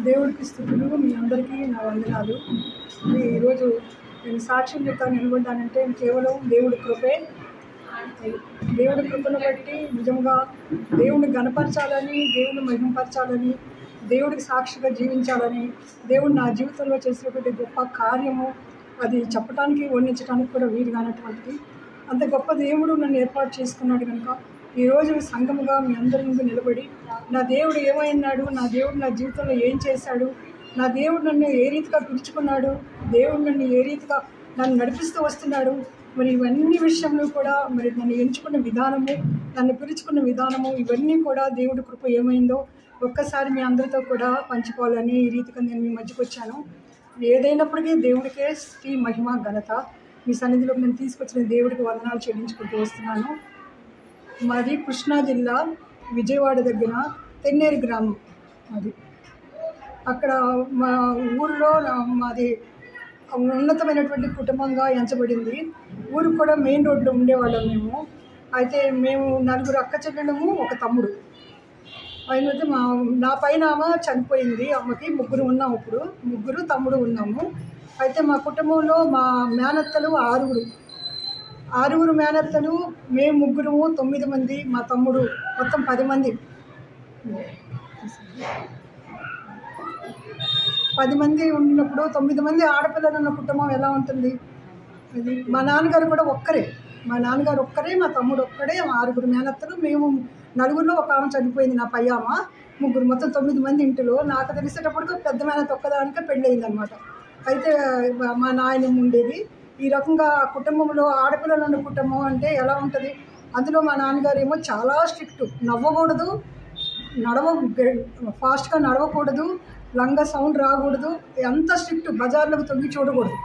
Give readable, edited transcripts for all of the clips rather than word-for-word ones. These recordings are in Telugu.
దేవుడికి స్తుతులు. మీ అందరికీ నా వందనాలు. ఈరోజు నేను సాక్ష్యం చెప్తాను నిలబడ్డానంటే కేవలం దేవుడి కృపే. దేవుడి కృపను బట్టి నిజంగా దేవుడిని గణపరచాలని, దేవుడిని మహిమపరచాలని, దేవుడికి సాక్షిగా జీవించాలని, దేవుడు నా జీవితంలో చేసినటువంటి గొప్ప కార్యము అది చెప్పడానికి వర్ణించడానికి కూడా వీలు కానటువంటిది. అంత గొప్ప దేవుడు నన్ను ఏర్పాటు చేసుకున్నాడు కనుక ఈరోజు సంఘముగా మీ అందరి ముందు నిలబడి నా దేవుడు ఏమైనాడు, నా దేవుడు నా జీవితంలో ఏం చేశాడు, నా దేవుడు నన్ను ఏ రీతిగా పిలుచుకున్నాడు, దేవుడు నన్ను ఏ రీతిగా నన్ను నడిపిస్తూ వస్తున్నాడు, మరి ఇవన్నీ విషయంలో కూడా మరి నన్ను ఎంచుకున్న విధానము, నన్ను పిలుచుకున్న విధానము, ఇవన్నీ కూడా దేవుడి కృప ఏమైందో ఒక్కసారి మీ అందరితో కూడా పంచుకోవాలని ఈ రీతిగా నేను మీ మధ్యకు వచ్చాను. ఏదైనప్పటికీ దేవుడికే స్థితి మహిమ ఘనత. మీ సన్నిధిలోకి నేను తీసుకొచ్చిన దేవుడికి వందనాలు చెల్లించుకుంటూ వస్తున్నాను. మాది కృష్ణా జిల్లా విజయవాడ దగ్గర తెన్నేరు గ్రామం. అది అక్కడ మా ఊరిలో మాది ఉన్నతమైనటువంటి కుటుంబంగా ఎంచబడింది. ఊరికి కూడా మెయిన్ రోడ్లో ఉండేవాళ్ళం మేము. అయితే మేము 4 అక్క చెల్లెళ్ళము, ఒక తమ్ముడు. అయినైతే నా పైన ఆమె చనిపోయింది. అమ్మకి 3 ఉన్నాము. ఇప్పుడు 3 తమ్ముడు ఉన్నాము. అయితే మా కుటుంబంలో మా మేనత్తలు 6 మేనత్తలు, మేము 3, 9 మంది, మా తమ్ముడు, మొత్తం 10 మంది. 10 మంది ఉన్నప్పుడు 9 మంది ఆడపిల్లలు ఉన్న కుటుంబం ఎలా ఉంటుంది? అది మా నాన్నగారు కూడా ఒక్కరే. మా తమ్ముడు ఒక్కడే, 6 మేనత్తలు, మేము 4లో ఒక ఆమె చనిపోయింది, నా పై ఆమె. 3, మొత్తం 9 మంది ఇంటిలో. నాకు తెలిసేటప్పటికి పెద్ద మేనత్త ఒక్కదానికే పెళ్ళయింది అనమాట. అయితే మా నాయనమ్మ ఉండేది. ఈ రకంగా కుటుంబంలో ఆడపిల్లలు ఉన్న కుటుంబం అంటే ఎలా ఉంటుంది? అందులో మా నాన్నగారు ఏమో చాలా స్ట్రిక్ట్. నవ్వకూడదు, ఫాస్ట్గా నడవకూడదు, లంగా సౌండ్ రాకూడదు, అంత స్ట్రిక్ట్. బజార్లోకి తొంగి చూడకూడదు,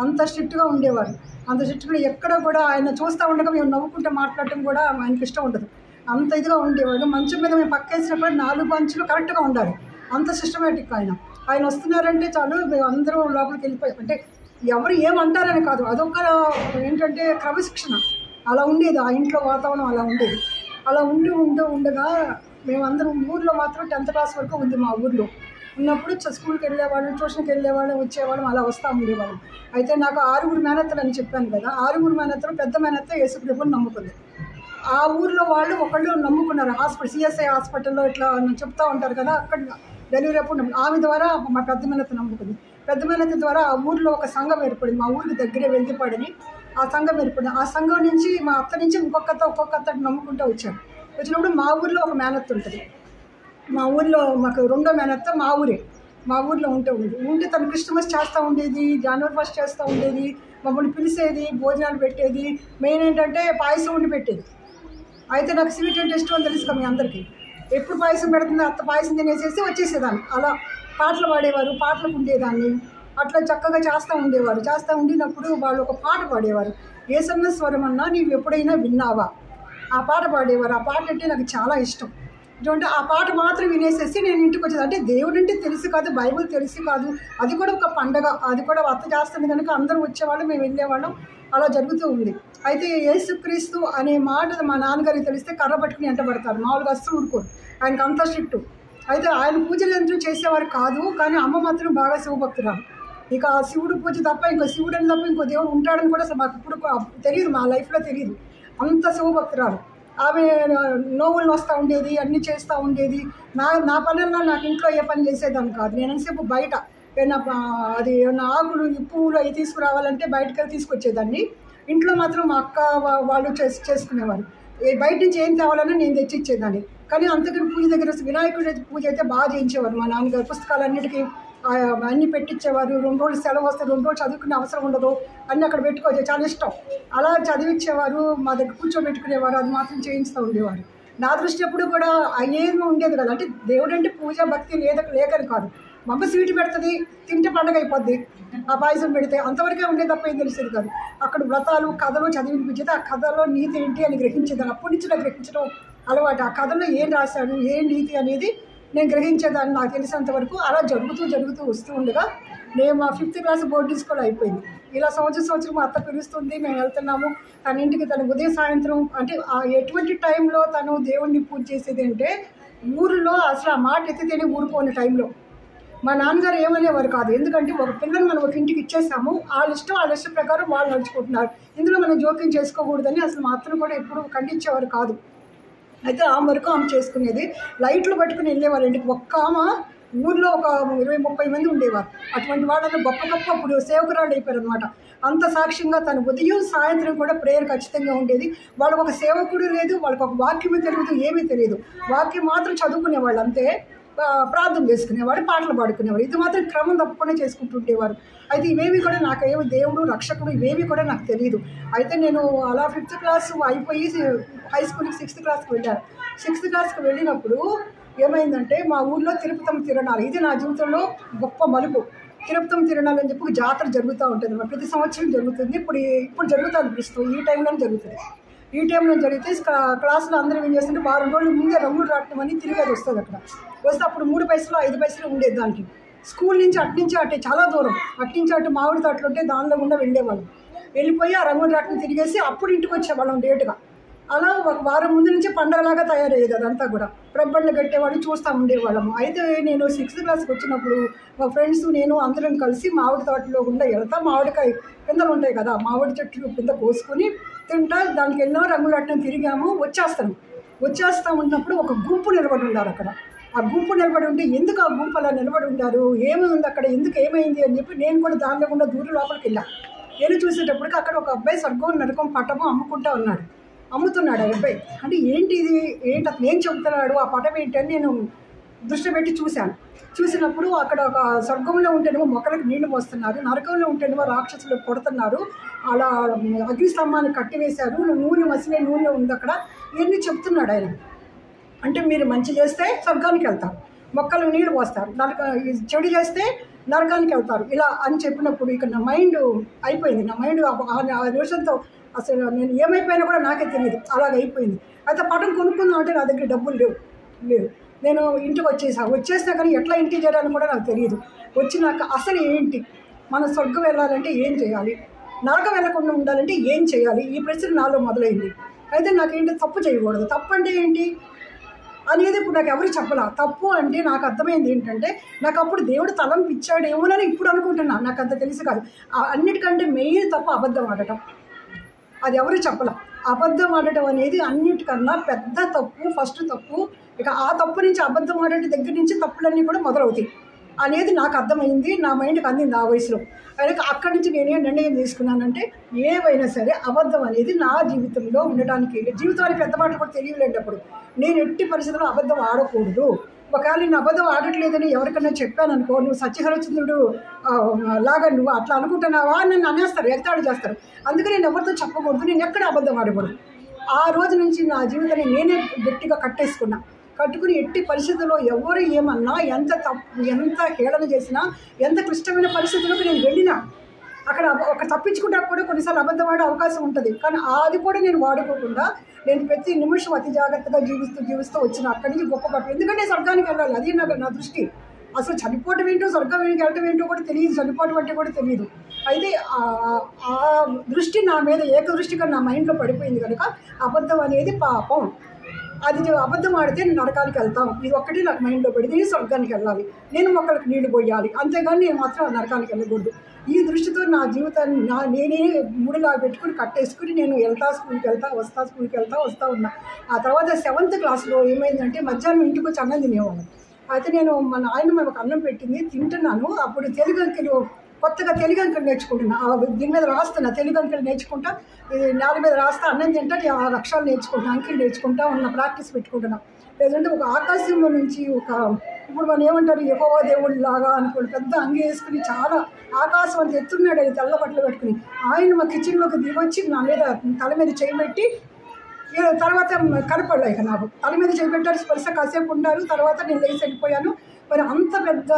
అంత స్ట్రిక్ట్గా ఉండేవారు. అంత స్ట్రిక్ట్గా ఎక్కడ కూడా ఆయన చూస్తూ ఉండగా మేము నవ్వుకుంటూ మాట్లాడటం కూడా ఆయనకి ఇష్టం ఉండదు. అంత ఇదిగా ఉండేవాడు. మంచం మీద మేము పక్క వేసినప్పుడు 4 బంచులు కరెక్ట్గా ఉండాలి, అంత సిస్టమేటిక్. ఆయన వస్తున్నారంటే చాలు మేము అందరూ లోపలికి వెళ్ళిపోయాం. అంటే ఎవరు ఏమంటారని కాదు, అదొక ఏంటంటే క్రమశిక్షణ అలా ఉండేది. ఆ ఇంట్లో వాతావరణం అలా ఉండేది. అలా ఉండగా మేమందరం ఊర్లో మాత్రం 10th క్లాస్ వరకు ఉంది. మా ఊర్లో ఉన్నప్పుడు స్కూల్కి వెళ్ళేవాళ్ళం, ట్యూషన్కి వెళ్ళేవాళ్ళం, వచ్చేవాళ్ళం, అలా వస్తూ ఉండేవాళ్ళం. అయితే నాకు 6 మేనత్తలు అని చెప్పాను కదా. 6 మేనత్తలు, పెద్ద మేనత్త యేసుప్రభుని నమ్ముకుంది. ఆ ఊర్లో వాళ్ళు ఒకళ్ళు నమ్ముకున్నారు. CSI హాస్పిటల్లో ఇట్లా చెప్తూ ఉంటారు కదా, అక్కడ డెలివరీ అప్పుడు ఆమె ద్వారా మా పెద్ద మేనత్త నమ్ముకుంది. పెద్ద మేనత్త ద్వారా ఆ ఊర్లో ఒక సంఘం ఏర్పడింది. మా ఊరికి దగ్గరే వెళ్తిపాడని ఆ సంఘం ఏర్పడింది. ఆ సంఘం నుంచి మా అత్త నుంచి ఒక్కొక్క అత్త నమ్ముకుంటూ వచ్చినప్పుడు మా ఊర్లో ఒక మేనత్త ఉంటుంది. మా ఊర్లో మాకు 2వ మేనత్త మా ఊర్లో ఉంటే తను క్రిస్మస్ చేస్తూ ఉండేది, జనవరి 1 చేస్తూ ఉండేది, మమ్మల్ని పిలిచేది, భోజనాలు పెట్టేది. మెయిన్ ఏంటంటే పాయసం వండి పెట్టేది. అయితే నాకు స్వీట్ అంటే ఇష్టం అని తెలుసు కదా మీ అందరికీ. ఎప్పుడు పాయసం పెడుతుందో అత్త పాయసం తినేసేసి వచ్చేసేదాన్ని. అలా పాటలు పాడేవారు, పాటలకు ఉండేదాన్ని. అట్లా చక్కగా చేస్తూ ఉండేవారు. చేస్తూ ఉండినప్పుడు వాళ్ళు ఒక పాట పాడేవారు, ఏసన్న స్వరమన్నా నీవు ఎప్పుడైనా విన్నావా. ఆ పాట పాడేవారు. ఆ పాట అంటే నాకు చాలా ఇష్టం. ఇటువంటి ఆ పాట మాత్రం వినేసేసి నేను ఇంటికి వచ్చేది. అంటే దేవుడు అంటే తెలుసు కాదు, బైబిల్ తెలుసు కాదు, అది కూడా ఒక పండగ, అది కూడా అత్త చేస్తుంది కనుక అందరూ వచ్చేవాళ్ళు, మేము వెళ్ళేవాళ్ళం. అలా జరుగుతూ ఉంది. అయితే యేసుక్రీస్తు అనే మాట మా నాన్నగారికి తెలిస్తే కర్ర పట్టుకుని ఎంటబడతారు. మామూలుగా అస్సలు ఊరుకోరు, ఆయనకు అంత స్ట్రిక్ట్. అయితే ఆయన పూజలు ఎందుకు చేసేవారు కాదు, కానీ అమ్మ మాత్రం బాగా శివభక్తురాలు. ఇక శివుడు పూజ తప్ప శివుడని తప్ప ఇంకో దేవుడు ఉంటాడని కూడా అసలు మాకు ఇప్పుడు తెలియదు, మా లైఫ్లో తెలియదు. అంత శివభక్తురాలు ఆమె. నోవులు వస్తూ ఉండేది, అన్నీ చేస్తూ ఉండేది. నా పనుల్లో నాకు ఇంట్లో ఏ పని చేసేదాన్ని కాదు. నేను ఎంతసేపు బయట ఏమన్నా ఆకులు, పువ్వులు అవి తీసుకురావాలంటే బయటకు తీసుకొచ్చేదాన్ని. ఇంట్లో మాత్రం మా అక్క వాళ్ళు చేసుకునేవారు. బయట నుంచి ఏం తేవాలన్నా నేను తెచ్చిచ్చేదాన్ని. కానీ అంతకని పూజ దగ్గర వినాయకుడి పూజ అయితే బాగా చేయించేవారు మా నాన్నగారు. పుస్తకాలన్నిటికీ అన్నీ పెట్టించేవారు. 2 రోజులు సెలవు వస్తే 2 రోజులు చదువుకునే అవసరం ఉండదు, అన్నీ అక్కడ పెట్టుకోవచ్చు, చాలా ఇష్టం. అలా చదివించేవారు, మా దగ్గర కూర్చోబెట్టుకునేవారు, అది మాత్రం చేయిస్తూ ఉండేవారు. నా దృష్టి ఎప్పుడు కూడా అయ్యేమీ ఉండేది కదా. అంటే దేవుడు అంటే పూజ భక్తి లేకని కాదు. మా అమ్మ స్వీట్ పెడుతుంది, తింటే పండగ అయిపోద్ది, ఆ పాయసం పెడితే అంతవరకే ఉండేది తప్ప ఏం తెలిసేది కాదు. అక్కడ వ్రతాలు, కథలు చదివినిపించేది. ఆ కథలో నీతి ఏంటి అని గ్రహించేదాన్ని. అప్పటి నుంచి నాకు గ్రహించడం అలవాటు. ఆ కథలో ఏం రాశాడు, ఏం నీతి అనేది నేను గ్రహించేదాన్ని నాకు తెలిసినంత వరకు. అలా జరుగుతూ వస్తూ ఉండగా నేను మా 5th క్లాస్ బోర్డింగ్ స్కూల్ అయిపోయింది. ఇలా సంవత్సరం మా అత్త పిలుస్తుంది, మేము వెళ్తున్నాము. తన ఇంటికి తను ఉదయం సాయంత్రం అంటే ఎటువంటి టైంలో తను దేవుణ్ణి పూజ చేసేది అంటే ఊరిలో అసలు ఆ మాట ఎత్తితేనే ఊరుకోని టైంలో. మా నాన్నగారు ఏమనేవారు కాదు. ఎందుకంటే ఒక పిల్లని మనం ఒక ఇంటికి ఇచ్చేసాము, వాళ్ళ ఇష్టం ప్రకారం వాళ్ళు నడుచుకుంటున్నారు, ఇందులో మనం జోక్యం చేసుకోకూడదని అసలు మా అత్తను కూడా ఎప్పుడు ఖండించేవారు కాదు. అయితే ఆమె వరకు ఆమె చేసుకునేది. లైట్లు పట్టుకుని వెళ్ళేవారు ఇంటికి. ఒక్క ఆమె ఊర్లో ఒక 20-30 మంది ఉండేవారు. అటువంటి వాళ్ళని గొప్ప అప్పుడు సేవకురాలు అయిపోయారు అనమాట. అంత సాక్ష్యంగా తను ఉదయం సాయంత్రం కూడా ప్రేయర్ ఖచ్చితంగా ఉండేది. వాళ్ళకు ఒక సేవకుడు లేదు, వాళ్ళకి ఒక వాక్యమే తెలియదు, ఏమీ తెలియదు. వాక్యం మాత్రం చదువుకునేవాళ్ళు అంతే. ప్రార్థన చేసుకునేవాడు, పాటలు పాడుకునేవాడు. ఇది మాత్రం క్రమం తప్పకుండా చేసుకుంటుండేవారు. అయితే ఇవేవి కూడా నాకేమో దేవుడు రక్షకుడు ఇవేవి కూడా నాకు తెలియదు. అయితే నేను అలా 5th క్లాస్ అయిపోయి హై స్కూల్కి 6th క్లాస్కి వెళ్ళాను. 6th క్లాస్కి వెళ్ళినప్పుడు ఏమైందంటే మా ఊళ్ళో తిరుపతమ్మ తిరణాలు, ఇది నా జీవితంలో గొప్ప మలుపు. తిరుపతమ్మ తిరణాలు అని చెప్పి జాతర జరుగుతూ ఉంటుంది. ప్రతి సంవత్సరం జరుగుతుంది. ఇప్పుడు జరుగుతుంది ప్రస్తుతం ఈ టైంలోనే జరుగుతుంది. ఈ టైంలో జరిగితే క్లాసులో అందరూ ఏం చేస్తుంటే వారం రోజుల ముందే రంగులు రావటం అని తిరిగేది వస్తుంది. అక్కడ వస్తే అప్పుడు 3 పైసలు 5 పైసలు ఉండేది దానికి. స్కూల్ నుంచి అటు చాలా దూరం, అట్నుంచి అటు మామిడి తోటలు ఉంటే దానిలో గుండా వెళ్ళేవాళ్ళం. వెళ్ళిపోయి ఆ రంగులు రావటం తిరిగేసి అప్పుడు ఇంటికి వచ్చేవాళ్ళం లేటుగా. అలా ఒక వారం ముందు నుంచి పండగలాగా తయారయ్యేది అదంతా కూడా. ప్రబ్బళ్ళు కట్టేవాళ్ళు చూస్తూ ఉండేవాళ్ళము. అయితే నేను 6th క్లాస్కి వచ్చినప్పుడు మా ఫ్రెండ్స్ నేను అందరం కలిసి మామిడి తోటలో గుండా వెళ్తా, మామిడికాయ పిందలు ఉంటాయి కదా, మామిడి చెట్లు పింద కోసుకొని తింటా, దానికి ఎన్నో రంగులు అట్టం తిరిగాము. వచ్చేస్తూ ఉన్నప్పుడు ఒక గుంపు నిలబడి ఉన్నారు అక్కడ. ఆ గుంపు నిలబడి ఉంటే ఎందుకు ఆ గుంపు అలా నిలబడి ఉంటారు, ఏమైంది అక్కడ, ఎందుకు ఏమైంది అని చెప్పి నేను కూడా దానిలో గుండా దూరం లోపలికి వెళ్ళి చూసేటప్పటికి అక్కడ ఒక అబ్బాయి సర్గం నరకం పటము అమ్ముతున్నాడు ఆ అబ్బాయి. అంటే ఏంటి అతను ఏం చెబుతున్నాడు, ఆ పటం ఏంటి అని నేను దృష్టి పెట్టి చూసినప్పుడు అక్కడ ఒక స్వర్గంలో ఉంటేనేమో మొక్కలకు నీళ్లు పోస్తున్నారు, నరకంలో ఉంటేనేమో రాక్షసులు కొడుతున్నారు, అలా అగ్నిస్తంభాన్ని కట్టివేశారు, మసిలే నూనె ఉంది అక్కడ, ఇవన్నీ చెప్తున్నాడు ఆయన. అంటే మీరు మంచి చేస్తే స్వర్గానికి వెళ్తారు, మొక్కలకు నీళ్లు పోస్తారు, చెడు చేస్తే నరకానికి వెళ్తారు, ఇలా అని చెప్పినప్పుడు ఇక నా మైండ్ అయిపోయింది. నా మైండ్ ఆ నిమిషంతో అసలు నేను ఏమైపోయినా కూడా నాకే తెలియదు, అలాగైపోయింది. అయితే పటం కొనుక్కుందాం అంటే నా దగ్గర డబ్బులు లేవు. నేను ఇంటికి వచ్చేసినా కానీ ఎట్లా ఇంటికి చేయాలని కూడా నాకు తెలియదు. వచ్చినాక అసలు ఏంటి, మన స్వర్గం వెళ్ళాలంటే ఏం చేయాలి, నరకం వెళ్ళకుండా ఉండాలంటే ఏం చేయాలి, ఈ ప్రశ్న నాలో మొదలైంది. అయితే నాకేంటి, తప్పు చేయకూడదు, తప్పు అంటే ఏంటి అనేది ఇప్పుడు నాకు ఎవరు చెప్పలా. తప్పు అంటే నాకు అర్థమైంది ఏంటంటే, నాకు అప్పుడు దేవుడు తలంపిచ్చాడేమోనని ఇప్పుడు అనుకుంటున్నాను, నాకు అంత తెలిసి కాదు. అన్నిటికంటే మెయిన్ తప్పు అబద్ధం ఆడటం, అది ఎవరు చెప్పలా. అబద్ధం ఆడటం అనేది అన్నిటికన్నా పెద్ద తప్పు, ఫస్ట్ తప్పు. ఇక ఆ తప్పు నుంచి అబద్ధం ఆడటం దగ్గర నుంచి తప్పులన్నీ కూడా మొదలవుతాయి అనేది నాకు అర్థమైంది, నా మైండ్కి అందింది ఆ వయసులో. అయితే అక్కడి నుంచి నేనేం నిర్ణయం తీసుకున్నానంటే, ఏవైనా సరే అబద్ధం అనేది నా జీవితంలో ఉండడానికి, జీవితానికి పెద్ద మాట కూడా తెలియలేండి అప్పుడు, నేను ఎట్టి పరిస్థితుల్లో అబద్ధం ఆడకూడదు. ఒకవేళ నేను అబద్ధం ఆడట్లేదని ఎవరికైనా చెప్పాను అనుకో, నువ్వు సత్యహరిచంద్రుడు లాగా నువ్వు అట్లా అనుకుంటున్నావా అని నన్ను అనేస్తారు, ఎగతాళి చేస్తారు. అందుకని నేను ఎవరితో చెప్పకూడదు, నేను ఎక్కడ అబద్ధం ఆడకూడదు. ఆ రోజు నుంచి నా జీవితాన్ని నేనే గట్టిగా కట్టుకుని ఎట్టి పరిస్థితుల్లో ఎవరు ఏమన్నా, ఎంత హేళన చేసినా, ఎంత క్లిష్టమైన పరిస్థితుల్లోకి నేను వెళ్ళినా, అక్కడ ఒక తప్పించుకుంటా కూడా కొన్నిసార్లు అబద్ధం ఆడే అవకాశం ఉంటుంది. కానీ అది కూడా నేను వాడుకోకుండా నేను ప్రతి నిమిషం అతి జాగ్రత్తగా జీవిస్తూ వచ్చిన అక్కడి నుంచి గొప్ప పట్టు. ఎందుకంటే స్వర్గానికి వెళ్ళాలి, అది నా దృష్టి. అసలు చనిపోవటం ఏంటో, స్వర్గానికి వెళ్ళటం ఏంటో కూడా తెలియదు, చనిపోవటం అంటే కూడా తెలియదు. అయితే ఆ దృష్టి నా మీద ఏకదృష్టిగా నా మైండ్లో పడిపోయింది కనుక అబద్ధం అనేది పాపం, అది అబద్ధం ఆడితే నేను నరకానికి వెళ్తాం, ఇది ఒక్కటి నాకు మైండ్లో పడింది. నేను స్వర్గానికి వెళ్ళాలి, నేను మొక్కలకు నీళ్లు పోయాలి, అంతేగాని నేను మాత్రం నరకానికి వెళ్ళకూడదు. ఈ దృష్టితో నా జీవితాన్ని నేనే ముడిలా పెట్టుకుని కట్టేసుకుని నేను స్కూల్కి వస్తా ఉన్నా. ఆ తర్వాత 7th క్లాస్లో ఏమైందంటే, మధ్యాహ్నం ఇంటికి వచ్చి అన్నం తినేవాళ్ళం. అయితే నేను మా నాయన మాకు అన్నం పెట్టింది తింటున్నాను. అప్పుడు కొత్తగా తెలుగు అంకెలు నేర్చుకుంటున్నా, దీని మీద రాస్తున్నా, తెలుగు అంకెలు నేర్చుకుంటా, నేల మీద రాస్తా, అన్నం తింటా, ఆ అక్షరాలు నేర్చుకుంటా, అంకెలు నేర్చుకుంటా ప్రాక్టీస్ పెట్టుకుంటున్నా. లేదంటే ఒక ఆకాశంలో నుంచి ఇప్పుడు మనం ఏమంటారు, యెహోవా దేవుడి లాగా అనుకోండి, పెద్ద అంగి వేసుకుని చాలా ఆకాశం అంత ఎత్తున్నాడు, అది తెల్ల బట్టలు కట్టుకుని ఆయన మా కిచెన్లోకి దిగొచ్చి నా మీద తల మీద చేయబెట్టి, తర్వాత కనపడలే ఇక నాకు తల మీద చేయబెట్టారు, స్పర్శ కాసేపు ఉన్నారు, తర్వాత నేను లేచి వెళ్ళిపోయాను. మరి అంత పెద్ద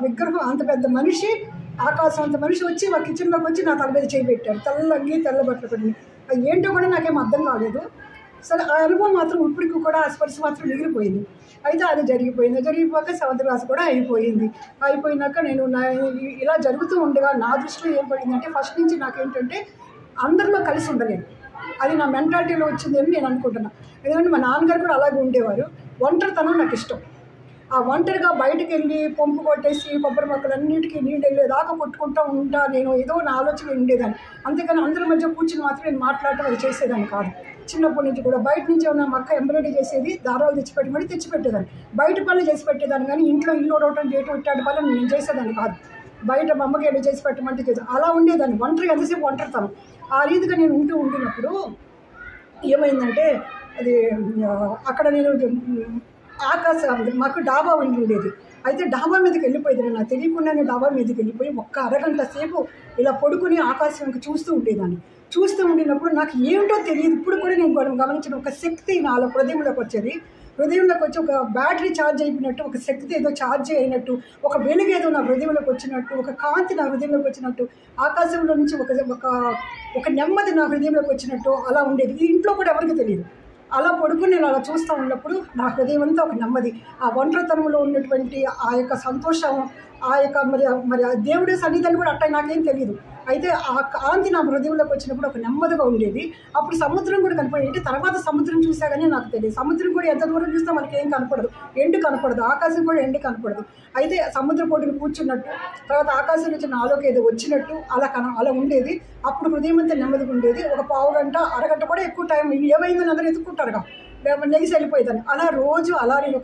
విగ్రహం, అంత పెద్ద మనిషి, ఆకాశం అంత మనిషి వచ్చి మా కిచెన్లోకి వచ్చి నా తల మీద చేయబెట్టారు, తెల్ల అంగి తెల్ల బట్టలు పడి. అది ఏంటో కూడా నాకేం అర్థం కాలేదు. సరే ఆ అనుభవం మాత్రం ఇప్పటికి కూడా ఆ స్పర్శ మాత్రం మిగిలిపోయింది. అయితే అది జరిగిపోయాక 7th క్లాస్ కూడా అయిపోయినాక నేను ఇలా జరుగుతూ ఉండగా నా దృష్టిలో ఏం పడిందంటే ఫస్ట్ నుంచి నాకేంటంటే అందరిలో కలిసి ఉండలేను. అది నా మెంటాలిటీలో వచ్చిందని నేను అనుకుంటున్నాను. ఎందుకంటే మా నాన్నగారు కూడా అలాగే ఉండేవారు. ఒంటరితనం నాకు ఇష్టం. ఆ ఒంటరిగా బయటకు వెళ్ళి పంపు కొట్టేసి కొబ్బరి మొక్కలన్నిటికీ నీళ్ళు వెళ్ళేదాకా కొట్టుకుంటూ ఉంటా నేను ఏదో నా ఆలోచన ఉండేదాన్ని. అంతేకాని అందరి మధ్య కూర్చుని మాత్రం నేను మాట్లాడటం అది చేసేదాన్ని కాదు. చిన్నప్పటి నుంచి కూడా బయట నుంచి ఏమన్నా మా అక్క ఎంబ్రాయిడరీ చేసేది, దారాలు తెచ్చిపెట్టేదాన్ని. బయట పనులు చేసి పెట్టేదాన్ని, కానీ ఇంట్లో ఇల్లు ఓడవటం చేయటం ఇట్లాంటి పనులు నేను చేసేదాన్ని కాదు. బయట మా అమ్మకి ఏదో చేసి పెట్టమంటే చేసేది. అలా ఉండేదాన్ని. ఎంతసేపు ఒంటరితనం. ఆ రీతిగా నేను ఉండినప్పుడు ఏమైందంటే అది అక్కడ నేను మాకు డాబా ఉండేది. అయితే డాబా మీదకి వెళ్ళిపోయేది. నాకు తెలియకుండానే డాబా మీదకి వెళ్ళిపోయి ఒక్క అరగంట సేపు ఇలా పడుకుని ఆకాశానికి చూస్తూ ఉండేదాన్ని. చూస్తూ ఉండినప్పుడు నాకు ఏమిటో తెలియదు. ఇప్పుడు కూడా నేను గమనించిన ఒక శక్తి నాలో హృదయంలోకి వచ్చేది. హృదయంలోకి వచ్చి ఒక బ్యాటరీ ఛార్జ్ అయిపోయినట్టు, ఒక శక్తి ఏదో ఛార్జ్ అయినట్టు, ఒక వెలుగు ఏదో నా హృదయంలోకి వచ్చినట్టు, ఒక కాంతి నా హృదయంలోకి వచ్చినట్టు, ఆకాశంలో నుంచి ఒక నెమ్మది నా హృదయంలోకి వచ్చినట్టు అలా ఉండేది. ఇది ఇంట్లో కూడా ఎవరికి తెలియదు. అలా పడుకుని నేను అలా చూస్తూ ఉన్నప్పుడు నా హృదయం అంతా ఒక నెమ్మది, ఆ ఒంటరితనంలో ఉన్నటువంటి ఆ యొక్క సంతోషం, ఆ యొక్క మరి ఆ దేవుడి సన్నిధిని కూడా అట్ట నాకేం తెలియదు. అయితే ఆ కాంతి నా హృదయంలోకి వచ్చినప్పుడు ఒక నెమ్మదిగా ఉండేది. అప్పుడు సముద్రం కూడా కనపడేది. తర్వాత సముద్రం చూసాగానే నాకు తెలియదు. సముద్రం కూడా ఎంత దూరం చూస్తే మనకి ఏం కనపడదు, ఎండు కనపడదు, ఆకాశం కూడా ఎండు కనపడదు. అయితే సముద్ర పొడిని కూర్చున్నట్టు, తర్వాత ఆకాశం నుంచి నాలోకి ఏదో వచ్చినట్టు అలా ఉండేది. అప్పుడు హృదయం అంతా నెమ్మదిగా ఉండేది. ఒక పావు గంట అరగంట కూడా ఎక్కువ టైం ఏమైందని అందరూ ఎత్తుకుంటారుగా, లెగిసి వెళ్ళిపోయేదాన్ని. అలా రోజు అలా నేను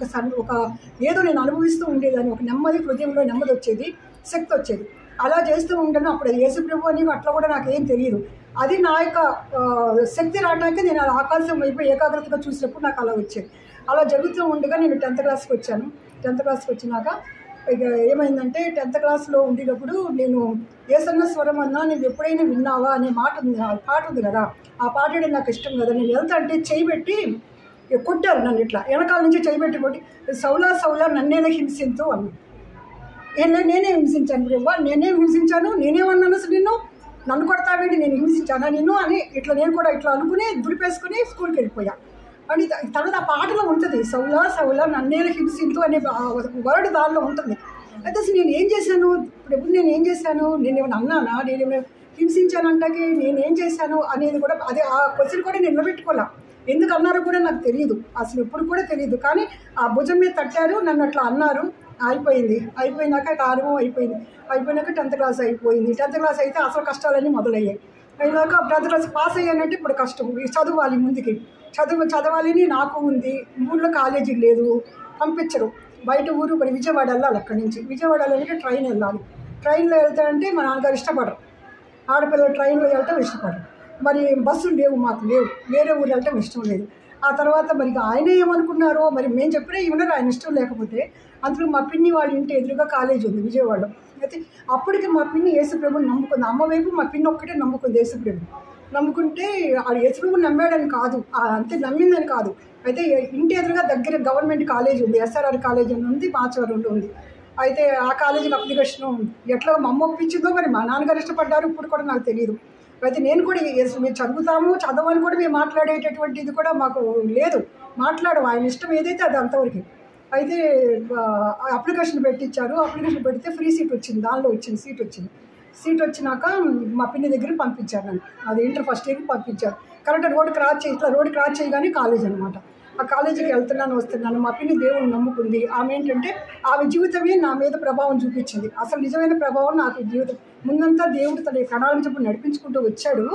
ఏదో నేను అనుభవిస్తూ ఉండేదాన్ని. ఒక నెమ్మది, హృదయంలో నెమ్మది వచ్చేది, శక్తి వచ్చేది. అలా చేస్తూ ఉంటాను. అప్పుడు యేసుప్రభు అని అట్లా కూడా నాకేం తెలియదు. అది నా యొక్క శక్తి రావడానికి నేను అలా ఆకాశం వైపు ఏకాగ్రతగా చూసినప్పుడు నాకు అలా వచ్చేది. అలా జరుగుతూ ఉండగా నేను 10th క్లాస్కి వచ్చాను. 10th క్లాస్కి వచ్చినాక ఇక ఏమైందంటే 10th క్లాస్లో ఉండినప్పుడు నేను ఏసన్న స్వరం అన్నా నువ్వు ఎప్పుడైనా విన్నావా అనే పాట ఉంది కదా, ఆ పాట నాకు ఇష్టం కదా. నేను వెళ్తా అంటే చేయి పెట్టి కొట్టారు నన్ను, ఇట్లా వెనకాల నుంచి చేయి పెట్టి కొట్టి సౌలా నన్నేనా హింసించు అన్నా. నేనే హింసించాను బ్రవ్వా, నేనేం హింసించాను, నేనేమన్నాను అసలు నన్ను కొడతావేంటి, నేను హింసించానా నిన్ను అని ఇట్లా నేను కూడా ఇట్లా అనుకుని దులిపేసుకుని స్కూల్కి వెళ్ళిపోయా. అని తర్వాత ఆ పాటలో ఉంటుంది, సౌలా నన్నేనా హింసించు అనే వర్డ్ దానిలో ఉంటుంది. అయితే అసలు నేను ఏం చేశాను, ఇప్పుడు నేను ఏం చేశాను, నేనేమైనా అన్నానా, నేనేమైనా హింసించానంటాకి నేనేం చేశాను అనేది కూడా అదే ఆ క్వశ్చన్ కూడా నేను నిలబెట్టుకోలే. ఎందుకు అన్నారో కూడా నాకు తెలియదు, అసలు ఎప్పుడు కూడా తెలియదు. కానీ ఆ భుజం మీద తట్టారు, నన్ను అట్లా అన్నారు. అయిపోయినాక అనుభవం అయిపోయినాక 10th క్లాస్ అయిపోయింది. 10th క్లాస్ అయితే అసలు కష్టాలన్నీ మొదలయ్యాయి. అయినాక 10th క్లాస్ పాస్ అయ్యానంటే ఇప్పుడు కష్టం, చదవాలి, ముందుకి చదవాలని నాకు ఉంది. ఊళ్ళో కాలేజీ లేదు, పంపించరు. బయట ఊరు మరి విజయవాడ వెళ్ళాలి. అక్కడి నుంచి విజయవాడ వెళ్ళాలంటే ట్రైన్ వెళ్ళాలి. ట్రైన్లో వెళ్తానంటే మా నాన్నగారు ఇష్టపడరు, ఆడపిల్లలు ట్రైన్లో వెళ్ళటం ఇష్టపడరు. మరి బస్సులు లేవు, మాకు లేవు, వేరే ఊరు వెళ్ళటం ఇష్టం లేదు. ఆ తర్వాత మరి ఆయన ఏమనుకున్నారో మరి మేము చెప్పినా ఏమన్నారు, ఆయన ఇష్టం లేకపోతే. అందులో మా పిన్ని వాళ్ళ ఇంటి ఎదురుగా కాలేజీ ఉంది విజయవాడలో. అయితే అప్పటికి మా పిన్ని యేసుప్రభుని నమ్ముకుంది. అమ్మ వైపు మా పిన్ని ఒక్కటే నమ్ముకుంది యేసుప్రభు. నమ్ముకుంటే ఆ యేసుప్రభుని నమ్మాడని కాదు, అంతే నమ్మిందని కాదు. అయితే ఇంటి ఎదురుగా దగ్గర గవర్నమెంట్ కాలేజీ ఉంది, SRR కాలేజీ అని ఉంది, మాచవరంలో ఉంది. అయితే ఆ కాలేజీకి అప్లికేషన్ ఎట్లా మా అమ్మ ఒప్పించిందో మరి మా నాన్నగారు ఇష్టపడ్డారు, ఇప్పుడు కూడా నాకు తెలియదు. అయితే నేను కూడా మేము చదవని కూడా మేము మాట్లాడేటటువంటి ఇది కూడా మాకు లేదు, మాట్లాడము. ఆయన ఇష్టం ఏదైతే అది అంతవరకు. అయితే అప్లికేషన్ పెట్టించారు. అప్లికేషన్ పెడితే ఫ్రీ సీట్ వచ్చింది, దానిలో వచ్చింది సీట్ వచ్చినాక మా పిన్ని దగ్గరికి పంపించారు నన్ను. అది ఇంటర్ ఫస్ట్ ఇయర్కి పంపించారు. కరెక్ట్ రోడ్ క్రాస్ చేయగానే కాలేజ్ అనమాట. ఆ కాలేజీకి వస్తున్నాను. మా పిన్ని దేవుని నమ్ముకుంది. ఆమె ఏంటంటే ఆమె జీవితమే నా మీద ప్రభావం చూపించింది. అసలు నిజమైన ప్రభావం నాకు జీవితం. ముందంతా దేవుడు తన ప్రణాళిక చెప్పి నడిపించుకుంటూ వచ్చాడు.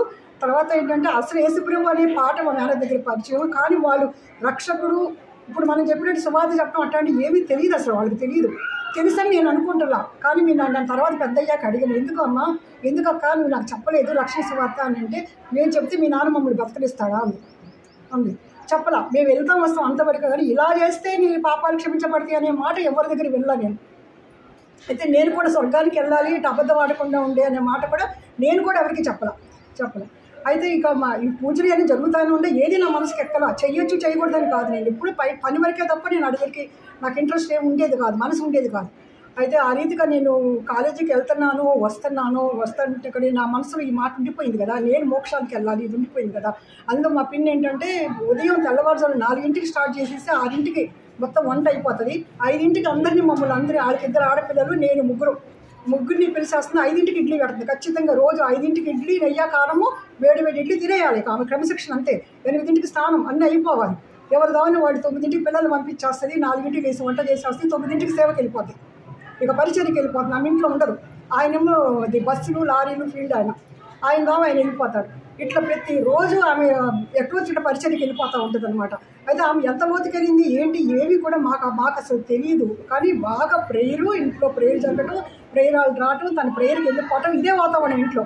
తర్వాత ఏంటంటే అసలు యేసుప్రభు అనే పాట మా నాన్న దగ్గర పరిచయం. కానీ వాళ్ళు రక్షకుడు, ఇప్పుడు మనం చెప్పినట్టు సువార్త చెప్పడం అట్లాంటి ఏమీ తెలియదు, అసలు వాళ్ళకి తెలియదు. తెలుసని నేను అనుకుంటున్నా. కానీ మీరు నన్ను తర్వాత పెద్ద అయ్యాక అడిగాను, ఎందుకక్క నువ్వు నాకు చెప్పలేదు రక్షణ సువార్త అని అంటే, నేను చెప్తే మీ నాన్న మమ్మల్ని బతకలిస్తాడా అంది. చెప్పలా. మేము వెళ్తాం వస్తాం అంతవరకు, కానీ ఇలా చేస్తే నీ పాపాలు క్షమించబడతాయి అనే మాట ఎవరి దగ్గర వెళ్ళా నేను. అయితే నేను కూడా స్వర్గానికి వెళ్ళాలి, ఇటు అబద్ధం ఆడకుండా ఉండే అనే మాట కూడా నేను కూడా ఎవరికి చెప్పలా. అయితే ఇక ఈ పూజలు అన్నీ జరుగుతూనే ఉండే, ఏది నా మనసుకి ఎక్కలా. చెయ్యొచ్చు చేయకూడదని కాదు, నేను ఎప్పుడు పని వరకే తప్ప నేను అడిగికి నాకు ఇంట్రెస్ట్ ఏమి ఉండేది కాదు, మనసు ఉండేది కాదు. అయితే ఆ రీతిగా నేను కాలేజీకి వస్తుంటే ఇక్కడ నా మనసులో ఈ మాట ఉండిపోయింది కదా, నేను మోక్షానికి వెళ్ళాలి, ఇది ఉండిపోయింది కదా. అందులో మా పిన్ ఏంటంటే ఉదయం తెల్లవారుజాము 4ంటికి స్టార్ట్ చేసేసి 6ంటికి మొత్తం వంట అయిపోతుంది. 5ంటికి మమ్మల్ని వాళ్ళకి 2 ఆడపిల్లలు, నేను ముగ్గురిని పిలిచేస్తుంది. 5ంటికి ఇడ్లీ పెడుతుంది ఖచ్చితంగా. రోజు 5ంటికి ఇడ్లీ, నెయ్యి, కారము, వేడి ఇడ్లీ తినేయాలి. ఆమె క్రమశిక్షణ అంతే. 8ంటికి స్నానం, అన్నీ అయిపోవాలి. ఎవరు దాని వాడు 9ంటికి పిల్లలు పంపించేస్తుంది. 4ంటికి వేసి వంట చేసేస్తుంది. 9ంటికి సేవకి వెళ్ళిపోతుంది, ఇక పరిచయకి వెళ్ళిపోతుంది. ఆమె ఇంట్లో ఉండరు. ఆయనేమో బస్సులు, లారీలు ఫీల్డ్ ఆయన వెళ్ళిపోతాడు. ఇట్లా ప్రతిరోజు ఆమె ఎక్కడో చిన్న పరిచయకి వెళ్ళిపోతూ ఉంటుంది అనమాట. అయితే ఆమె ఎంత లోతుకెళ్ళింది ఏంటి ఏవి కూడా మాకు అసలు తెలియదు. కానీ బాగా ప్రేయరు, ఇంట్లో ప్రేయర్ జరగటం, ప్రేయర్ రావటం, తన ప్రేయర్కి వెళ్ళిపోవటం, ఇదే వాతావరణం ఇంట్లో.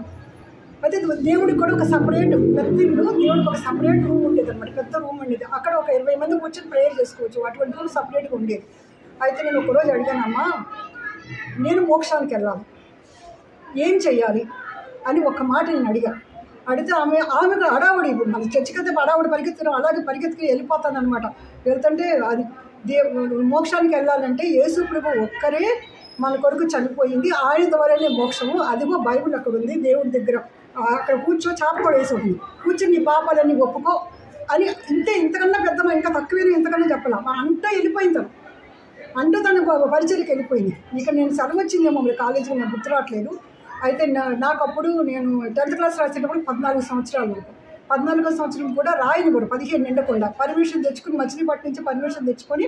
అయితే దేవుడికి కూడా ఒక సపరేట్ పెద్ద ఇల్లు, దేవుడికి ఒక సపరేట్ రూమ్ ఉండేది అనమాట. పెద్ద రూమ్ ఉండేది. అక్కడ ఒక 20 మంది కూర్చొని ప్రేయర్ చేసుకోవచ్చు. అటువంటి రూమ్ సపరేట్గా ఉండేది. అయితే నేను ఒకరోజు అడిగానమ్మా, నేను మోక్షానికి వెళ్ళాలి, ఏం చెయ్యాలి అని ఒక్క మాట నేను అడిగితే ఆమెకు హడావుడి, మన చర్చికి అయితే హడావుడి పరిగెత్తుకుని అలాగే పరిగెత్తుకుని వెళ్ళిపోతానమాట. వెళ్తుంటే అది మోక్షానికి వెళ్ళాలంటే యేసు ప్రభు ఒక్కరే మన కొరకు చనిపోయింది, ఆయన ద్వారానే మోక్షము. అదిగో బైబిల్ అక్కడ ఉంది దేవుడి దగ్గర. అక్కడ చాప కూడా వేసి ఉంటుంది. కూర్చొని నీ పాపాలన్నీ ఒప్పుకో అని. ఇంతకన్నా పెద్దమా, ఇంకా తక్కువేనా, ఇంతకన్నా చెప్పలేం. అంతా వెళ్ళిపోయింది తను పరిచయకి వెళ్ళిపోయింది. ఇక నేను సెలవు వచ్చిందేమో కాలేజీలో, నాకు గుర్తు రావట్లేదు. అయితే నాకు అప్పుడు నేను 10th క్లాస్ రాసేటప్పుడు 14 సంవత్సరాలు. 14వ సంవత్సరం కూడా రాయని కూడా 15 నిండకుండా పర్మిషన్ తెచ్చుకుని, మచిలీపట్నం నుంచి పర్మిషన్ తెచ్చుకొని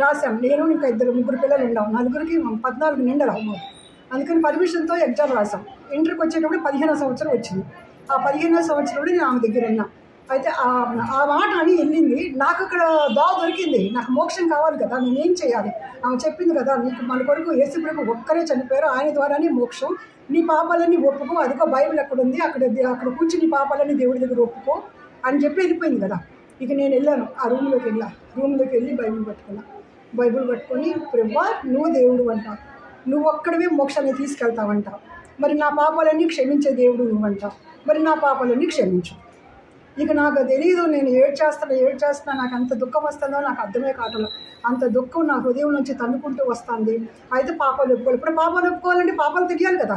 రాశాను. నేను ఇంకా 2-3 పిల్లలు ఉన్నాం, 4కి 14 నిండరాము. అందుకని పర్మిషన్తో ఎగ్జామ్ రాసాం. ఇంటర్కి వచ్చేటప్పుడు 15వ సంవత్సరం వచ్చింది. ఆ 15వ సంవత్సరంలో నేను ఆమె దగ్గర ఉన్నా. అయితే ఆ మాట అని వెళ్ళింది. నాకు అక్కడ దొరికింది. నాకు మోక్షం కావాలి కదా, నేనేం చేయాలి? ఆమె చెప్పింది కదా, నీకు మన కొరకు యేసు ప్రభు ఒక్కరే చనిపోయారు, ఆయన ద్వారానే మోక్షం. నీ పాపాలన్నీ ఒప్పుకో, అదిగో బైబిల్ అక్కడ ఉంది, అక్కడ కూర్చుని నీ పాపాలన్నీ దేవుడి దగ్గర ఒప్పుకో అని చెప్పి వెళ్ళిపోయింది కదా. ఇక నేను వెళ్ళాను, ఆ రూమ్లోకి వెళ్ళి బైబిల్ పట్టుకొని ప్రభువా నువ్వు దేవుడు అంట, నువ్వు ఒక్కడవే మోక్షాన్ని తీసుకెళ్తావంట, మరి నా పాపాలన్నీ క్షమించే దేవుడు నువ్వంట, మరి నా పాపాలన్నీ క్షమించు. ఇక నాకు తెలియదు, నేను ఏడ్చేస్తున్నా, నాకు అంత దుఃఖం వస్తుందో నాకు అర్థమే కావట్లేదు. అంత దుఃఖం నా హృదయం నుంచి తన్నుకుంటూ వస్తుంది. అయితే పాపాలు ఒప్పుకోవాలి. ఇప్పుడు పాపాలు ఒప్పుకోవాలంటే పాపాలు తెలియాలి కదా.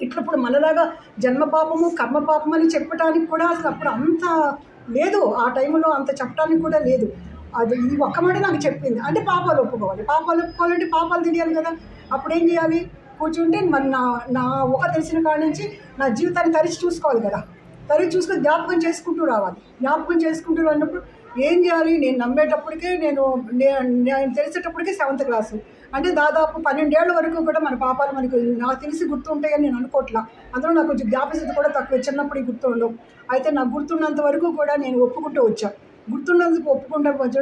ఇప్పుడు మనలాగా జన్మ పాపము, కర్మ పాపం అని చెప్పడానికి కూడా అసలు అప్పుడు అంత లేదు. ఆ టైంలో అంత చెప్పడానికి కూడా లేదు. అది ఈ ఒక్క మాట నాకు చెప్పింది. అంటే పాపాలు ఒప్పుకోవాలంటే పాపాలు తెలియాలి కదా. అప్పుడు ఏం చేయాలి? కూర్చుంటే మరి నా ఊహ తెలిసిన కాడి నుంచి నా జీవితాన్ని తరిచి చూసుకోవాలి కదా. చూసుకొని జ్ఞాపకం చేసుకుంటూ అన్నప్పుడు ఏం చేయాలి? నేను నమ్మేటప్పటికే నేను తెలిసేటప్పటికే 7th క్లాసు. అంటే దాదాపు 12 ఏళ్ల వరకు కూడా మన పాపాలు నాకు తెలిసి గుర్తుంటాయని నేను అనుకోవట్లా. అందులో నాకు కొంచెం జ్ఞాపకశక్తి కూడా తక్కువ, చిన్నప్పటికి గుర్తుండవు. అయితే నాకు గుర్తున్నంత వరకు కూడా నేను ఒప్పుకుంటూ వచ్చాను.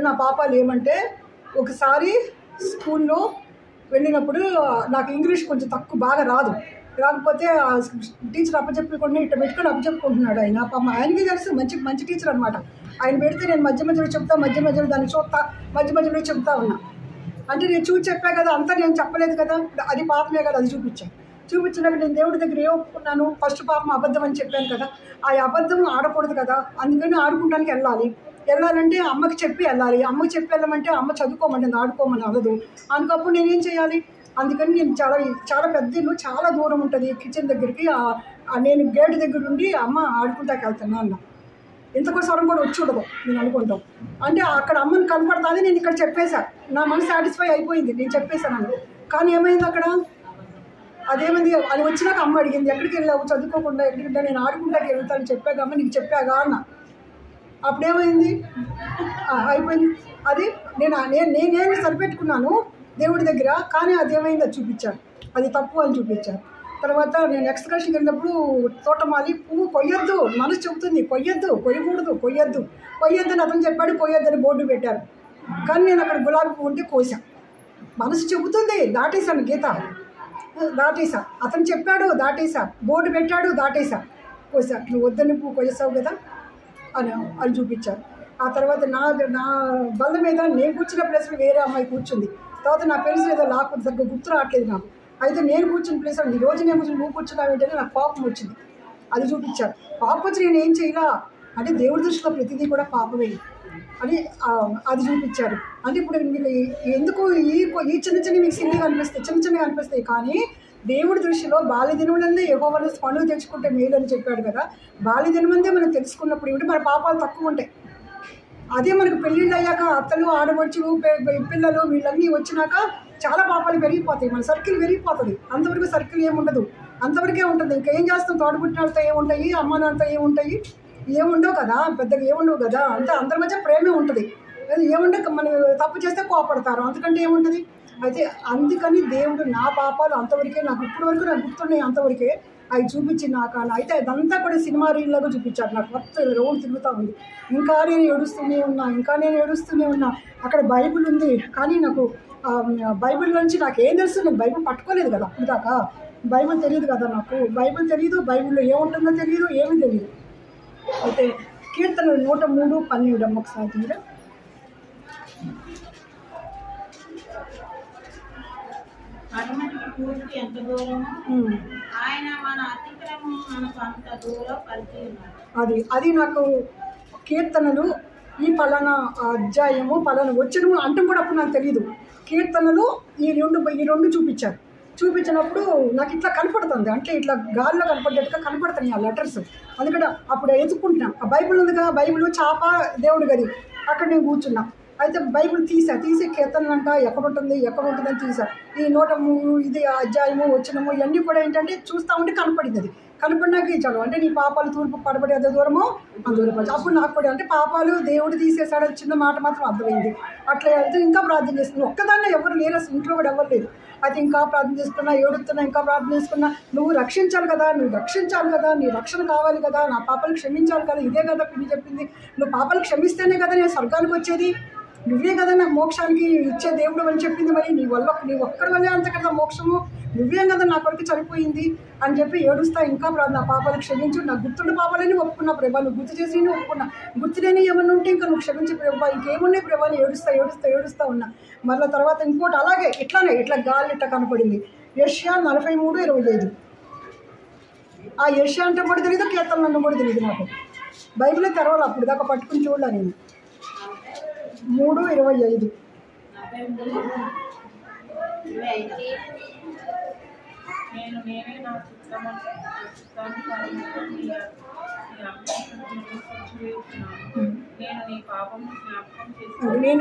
నా పాపాలు ఏమంటే, ఒకసారి స్కూల్లో వెళ్ళినప్పుడు నాకు ఇంగ్లీష్ కొంచెం బాగా రాకపోతే టీచర్ అప్పచెప్పకుండా ఇట్లా పెట్టుకొని అప్పచెప్పుకుంటున్నాడు ఆయన. ఆయనకి తెలుసు మంచి టీచర్ అనమాట. ఆయన పెడితే నేను మధ్యలో దాన్ని చెప్తా ఉన్నా. అంటే నేను చెప్పా కదా, అంతా నేను చెప్పలేదు కదా, అది పాపమే కదా, అది చూపించినాక నేను దేవుడి దగ్గర ఏ ఒప్పుకున్నాను? ఫస్ట్ పాపం అబద్ధం అని చెప్పాను కదా, ఆ అబద్ధం ఆడకూడదు కదా. అందుకని ఆడుకోవడానికి వెళ్ళాలంటే అమ్మకి చెప్పి వెళ్ళమంటే అమ్మ చదువుకోమంటుంది, ఆడుకోమని అవ్వదు. అందుకప్పుడు నేనేం చేయాలి? అందుకని నేను చాలా పెద్ద ఇల్లు, చాలా దూరం ఉంటుంది కిచెన్ దగ్గరికి. నేను గేట్ దగ్గర నుండి అమ్మ ఆడుకుంటాకి వెళ్తాను అన్న. ఇంతకో స్వరం కూడా వచ్చి ఉండదు నేను అనుకుంటాం. అంటే అక్కడ అమ్మని కనపడుతుంది, నేను ఇక్కడ చెప్పేశాను. నా మనసు సాటిస్ఫై అయిపోయింది, నేను చెప్పేశాను. కానీ ఏమైంది అక్కడ? అదేమైంది? అది వచ్చినాక అమ్మ అడిగింది, ఎక్కడికి వెళ్ళావు చదువుకోకుండా? ఎక్కడికి? నేను ఆడుకుంటాకి వెళ్తాను చెప్పాగా అమ్మ, నీకు చెప్పాగా అన్న. అప్పుడేమైంది? అయిపోయింది. అది నేను సరిపెట్టుకున్నాను దేవుడి దగ్గర. కానీ అదేమైంది? అది చూపించాను, అది తప్పు అని చూపించాను. తర్వాత నేను ఎక్స్కర్షన్కి వెళ్ళినప్పుడు తోటమాలి పువ్వు కొయ్యొద్దు, మనసు చెబుతుంది కొయ్యొద్దు అని అతను చెప్పాడు. కొయ్యొద్దని బోర్డు పెట్టారు. కానీ నేను అక్కడ గులాబీ పువ్వు ఉంటే కోసాను. మనసు చెబుతుంది, దాటేశాను, గీత దాటేసా. అతను చెప్పాడు, దాటేసా. బోర్డు పెట్టాడు, దాటేసా, కోసా. నువ్వు వద్దని పువ్వు కొయ్యేసావు కదా అని చూపించారు. ఆ తర్వాత నా బల్ల మీద నేను కూర్చున్న ప్లేస్లో వేరే అమ్మాయి కూర్చుంది. తర్వాత నా పెన్సిల్ ఏదో లాక్కుంది, సరిగ్గా గుర్తు రావట్లేదు నాకు. అయితే నేను కూర్చున్న ప్లేస్ ఈ రోజు నేను కూర్చొని నువ్వు కూర్చున్నావు ఏంటంటే నాకు పాపం వచ్చింది, అది చూపించారు. పాపం వచ్చి నేను ఏం చేయాలా అంటే దేవుడి దృష్టిలో ప్రతిదీ కూడా పాపమే. అని అది చూపించారు. అంటే ఇప్పుడు మీకు ఎందుకు ఈ చిన్న చిన్న మీకు సిల్లిగా అనిపిస్తాయి, చిన్న చిన్నగా అనిపిస్తాయి, కానీ దేవుడి దృష్టిలో బాల్యదినములందే యెహోవా పనులు తెచ్చుకుంటే మేలు అని చెప్పాడు కదా. బాల్యదినమందే మనం తెలుసుకున్నప్పుడు ఇప్పుడు మన పాపాలు తక్కువ ఉంటాయి. అదే మనకు పెళ్ళిళ్ళు అయ్యాక అత్తలు ఆడపడుచులు పిల్లలు వీళ్ళన్నీ వచ్చినాక చాలా పాపాలు పెరిగిపోతాయి, మన సర్కిల్ పెరిగిపోతుంది. అంతవరకు సర్కిల్ ఏముండదు, అంతవరకే ఉంటుంది. ఇంకేం చేస్తాం, తోడబుట్టినతో ఏముంటాయి, అమ్మ నాన్నతో ఏముంటాయి, ఏముండవు కదా, పెద్దగా ఏముండవు కదా. అంతే అందరి మధ్య ప్రేమే ఉంటుంది. ఏముంటే మనం తప్పు చేస్తే కోపడతారు, అంతకంటే ఏముంటుంది. అయితే అందుకని దేవుడు నా పాపాలు అంతవరకే, నాకు ఇప్పటి వరకు నాకు గుర్తున్నాయి అంతవరకే అవి చూపించి నాకు అయితే అదంతా కూడా సినిమా రీల్లాగా చూపించారు. నాకు మొత్తం రౌండ్ తిరుగుతూ ఉంది. ఇంకా నేను ఏడుస్తూనే ఉన్నా. అక్కడ బైబిల్ ఉంది, కానీ నాకు బైబిల్ నుంచి నాకు ఏం తెలుసు, నేను బైబిల్ పట్టుకోలేదు కదా ఇదాకా. బైబిల్ తెలియదు కదా నాకు, బైబిల్ తెలియదు, బైబిల్లో ఏముంటుందో తెలియదు, ఏమీ తెలియదు. అయితే కీర్తనలు 103:12 ఒకసారి తీరా. ఎంత దూరం ఆయన మన అతిక్రమం మనకు అంత దూరం అది నాకు కీర్తనలు ఈ పలానా అధ్యాయము పలానా వచ్చినము అంటం కూడా అప్పుడు నాకు తెలియదు. కీర్తనలు ఈ రెండు చూపించినప్పుడు నాకు ఇట్లా కనపడుతుంది, అంటే ఇట్లా గాల్లో కనపడేట్టుగా కనపడుతున్నాయి ఆ లెటర్స్. అందుకని అప్పుడు ఎత్తుకుంటున్నాను. ఆ బైబిల్ ఉందిగా, బైబిల్ చాప దేవుడి గది, అక్కడ నేను కూర్చున్నా. అయితే బైబిల్ తీసి కీర్తనలు అంట ఎక్కడ ఉంటుందని తీసా. ఈ 103 ఇది అధ్యాయము వచ్చినము ఇవన్నీ కూడా ఏంటంటే చూస్తూ ఉంటే కనపడింది. అది కనపడినాక ఇచ్చాడు, అంటే నీ పాపాలు తూర్పు పడబడి అదే దూరమో దూరపడి. అప్పుడు నాకు కూడా అంటే పాపాలు దేవుడు తీసేసాడు చిన్న మాట మాత్రం అర్థమైంది. అట్లా అయితే ఇంకా ప్రార్థన చేసుకున్నాను. ఒక్కదాన్నే ఎవరు లేరు, అసలు ఇంట్లో కూడా ఎవరు లేరు. అయితే ఇంకా ప్రార్థన చేసుకున్నా, ఏడుతున్నా, ఇంకా ప్రార్థన చేసుకున్నా. నువ్వు రక్షించాలి కదా, నీ రక్షణ కావాలి కదా, నా పాపాలు క్షమించాలి కదా, ఇదే కదా పిన్ని చెప్పింది. నువ్వు పాపాలు క్షమిస్తేనే కదా నేను స్వర్గానికి వచ్చేది, నువ్వే కదా నాకు మోక్షానికి ఇచ్చే దేవుడు అని చెప్పింది. మరి నీ ఒక్కడి వల్లే అంత కదా మోక్షము, నువ్వేం కదా నా కొరకు చనిపోయింది అని చెప్పి ఏడుస్తా. ఇంకా నా పాపాలు క్షమించు, నా గుర్తున్న పాపాలని ఒప్పుకున్నా ప్రభా, నువ్వు గుర్తు చేసి ఒప్పుకున్నా, గుర్తులేని ఏమన్నా ఉంటే ఇంకా నువ్వు క్షమించి ప్రభా, ఇంకేమున్నాయి ప్రభాని ఏడుస్తా ఉన్నా. మళ్ళీ తర్వాత ఇంకోటి అలాగే ఇట్లా గాలి ఇట్లా కనపడింది. యెషయా 43:25. ఆ యెషయా అంటే కూడా తెలియదు, కీర్తనలు కూడా తెలియదు నాకు. బైబిలే తెరవాలి, అప్పుడు దాకా పట్టుకుని చూడాలి నేను. 3:25.